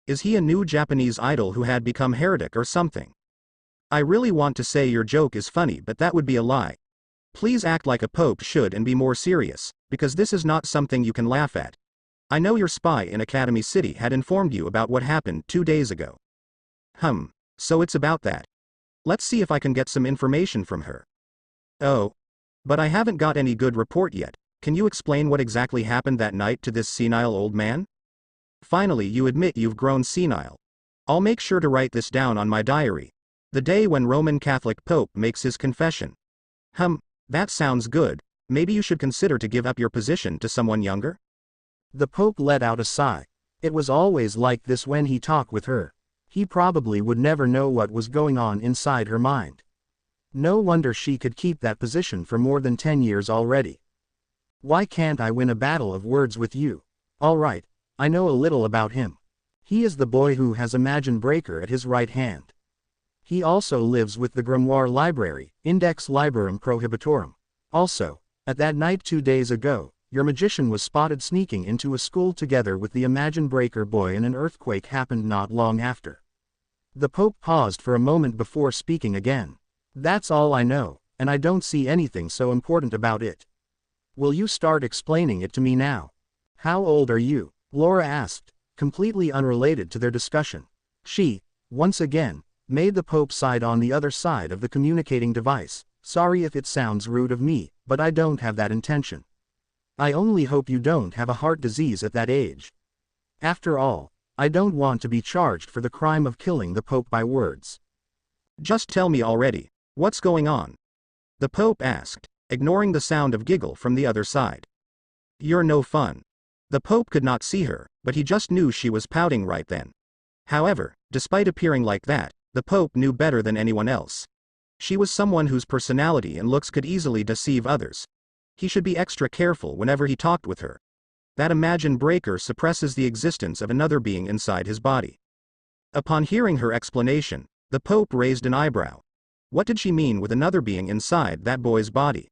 Is he a new Japanese idol who had become heretic or something? I really want to say your joke is funny, but that would be a lie. Please act like a pope should and be more serious, because this is not something you can laugh at. I know your spy in Academy City had informed you about what happened 2 days ago. So it's about that. Let's see if I can get some information from her. Oh. But I haven't got any good report yet. Can you explain what exactly happened that night to this senile old man? Finally, you admit you've grown senile. I'll make sure to write this down on my diary. The day when Roman Catholic Pope makes his confession. That sounds good. Maybe you should consider to give up your position to someone younger? The Pope let out a sigh. It was always like this when he talked with her. He probably would never know what was going on inside her mind. No wonder she could keep that position for more than 10 years already. Why can't I win a battle of words with you? All right, I know a little about him. He is the boy who has a magic breaker at his right hand. He also lives with the Grimoire Library, Index Librorum Prohibitorum. Also, at that night 2 days ago, your magician was spotted sneaking into a school together with the Imagine Breaker boy, and an earthquake happened not long after. The Pope paused for a moment before speaking again. That's all I know, and I don't see anything so important about it. Will you start explaining it to me now? How old are you? Laura asked, completely unrelated to their discussion. She, once again, made the Pope side on the other side of the communicating device. Sorry if it sounds rude of me, but I don't have that intention. I only hope you don't have a heart disease at that age. After all, I don't want to be charged for the crime of killing the Pope by words. Just tell me already. What's going on? The Pope asked, ignoring the sound of giggle from the other side. You're no fun. The Pope could not see her, but he just knew she was pouting right then. However, despite appearing like that, the Pope knew better than anyone else. She was someone whose personality and looks could easily deceive others. He should be extra careful whenever he talked with her. That Imagine Breaker suppresses the existence of another being inside his body. Upon hearing her explanation, the Pope raised an eyebrow. What did she mean with another being inside that boy's body?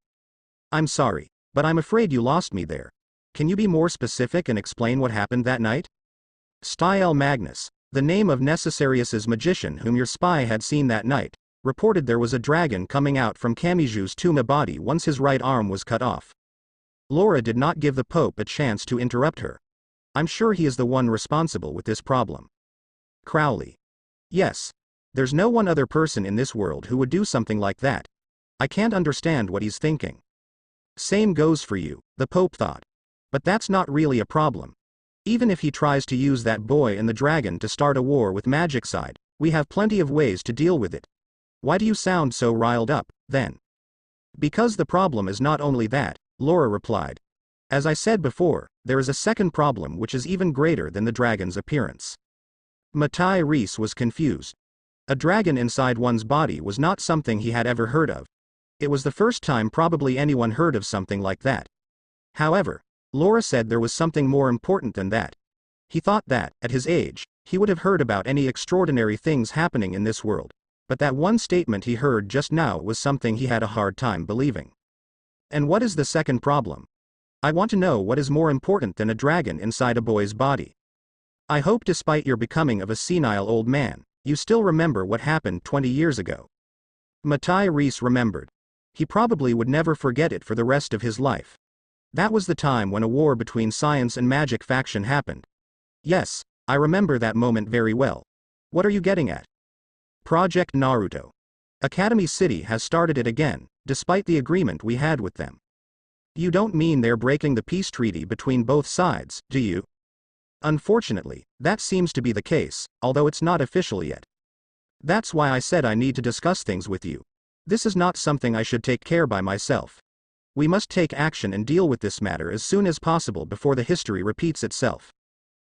I'm sorry, but I'm afraid you lost me there. Can you be more specific and explain what happened that night? Style Magnus, the name of Necessarius's magician whom your spy had seen that night, reported there was a dragon coming out from Kamiju's Tuma body once his right arm was cut off. Laura did not give the Pope a chance to interrupt her. I'm sure he is the one responsible with this problem. Crowley. Yes. There's no one other person in this world who would do something like that. I can't understand what he's thinking. Same goes for you, the Pope thought. But that's not really a problem. Even if he tries to use that boy and the dragon to start a war with magic side, we have plenty of ways to deal with it. Why do you sound so riled up, then? Because the problem is not only that, Laura replied. As I said before, there is a second problem which is even greater than the dragon's appearance. Matai Reese was confused. A dragon inside one's body was not something he had ever heard of. It was the first time probably anyone heard of something like that. However, Laura said there was something more important than that. He thought that, at his age, he would have heard about any extraordinary things happening in this world. But that one statement he heard just now was something he had a hard time believing. And what is the second problem? I want to know what is more important than a dragon inside a boy's body. I hope despite your becoming of a senile old man, you still remember what happened 20 years ago. Matai Reese remembered. He probably would never forget it for the rest of his life. That was the time when a war between science and magic faction happened. Yes, I remember that moment very well. What are you getting at? Project Naruto. Academy City has started it again, despite the agreement we had with them. You don't mean they're breaking the peace treaty between both sides, do you? Unfortunately, that seems to be the case, although it's not official yet. That's why I said I need to discuss things with you. This is not something I should take care by myself. We must take action and deal with this matter as soon as possible before the history repeats itself.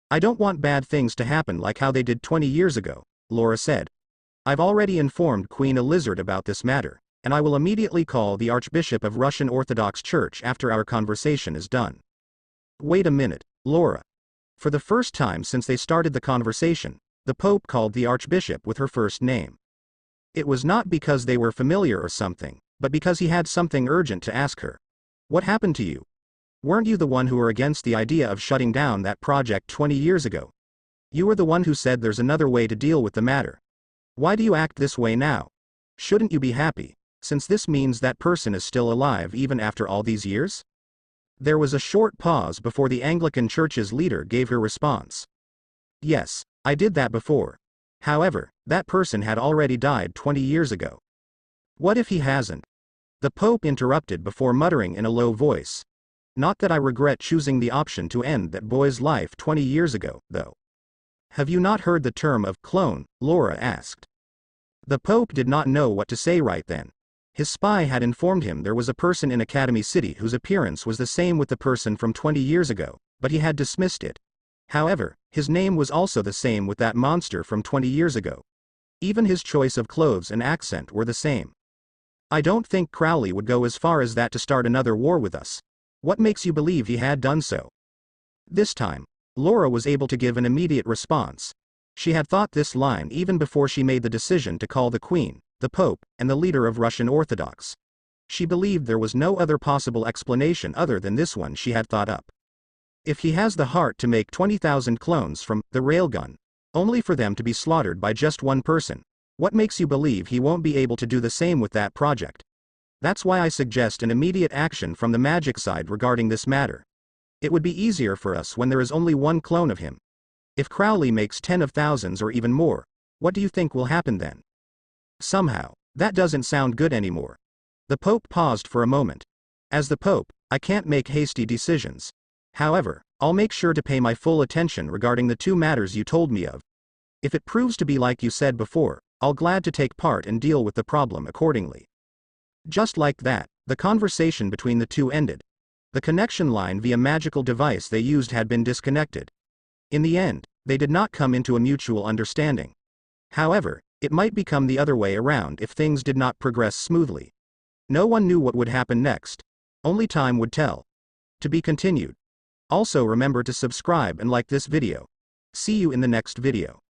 I don't want bad things to happen like how they did 20 years ago, Laura said. I've already informed Queen Elizard about this matter, and I will immediately call the Archbishop of Russian Orthodox Church after our conversation is done. Wait a minute, Laura. For the first time since they started the conversation, the Pope called the Archbishop with her first name. It was not because they were familiar or something, but because he had something urgent to ask her. What happened to you? Weren't you the one who were against the idea of shutting down that project 20 years ago? You were the one who said there's another way to deal with the matter. Why do you act this way now? Shouldn't you be happy, since this means that person is still alive even after all these years? There was a short pause before the Anglican Church's leader gave her response. Yes, I did that before. However, that person had already died 20 years ago. What if he hasn't? The Pope interrupted before muttering in a low voice. Not that I regret choosing the option to end that boy's life 20 years ago, though. Have you not heard the term of clone? Laura asked. The Pope did not know what to say right then. His spy had informed him there was a person in Academy City whose appearance was the same with the person from 20 years ago, but he had dismissed it. However, his name was also the same with that monster from 20 years ago. Even his choice of clothes and accent were the same. I don't think Crowley would go as far as that to start another war with us. What makes you believe he had done so? This time, Laura was able to give an immediate response. She had thought this line even before she made the decision to call the Queen, the Pope, and the leader of Russian Orthodox. She believed there was no other possible explanation other than this one she had thought up. If he has the heart to make 20,000 clones from the Railgun, only for them to be slaughtered by just one person, what makes you believe he won't be able to do the same with that project? That's why I suggest an immediate action from the magic side regarding this matter. It would be easier for us when there is only one clone of him. If Crowley makes 10 of thousands or even more, what do you think will happen then? Somehow, that doesn't sound good anymore. The Pope paused for a moment. As the Pope, I can't make hasty decisions. However, I'll make sure to pay my full attention regarding the two matters you told me of. If it proves to be like you said before, I'll glad to take part and deal with the problem accordingly. Just like that, the conversation between the two ended. The connection line via magical device they used had been disconnected. In the end, they did not come into a mutual understanding. However, it might become the other way around if things did not progress smoothly. No one knew what would happen next. Only time would tell. To be continued. Also remember to subscribe and like this video. See you in the next video.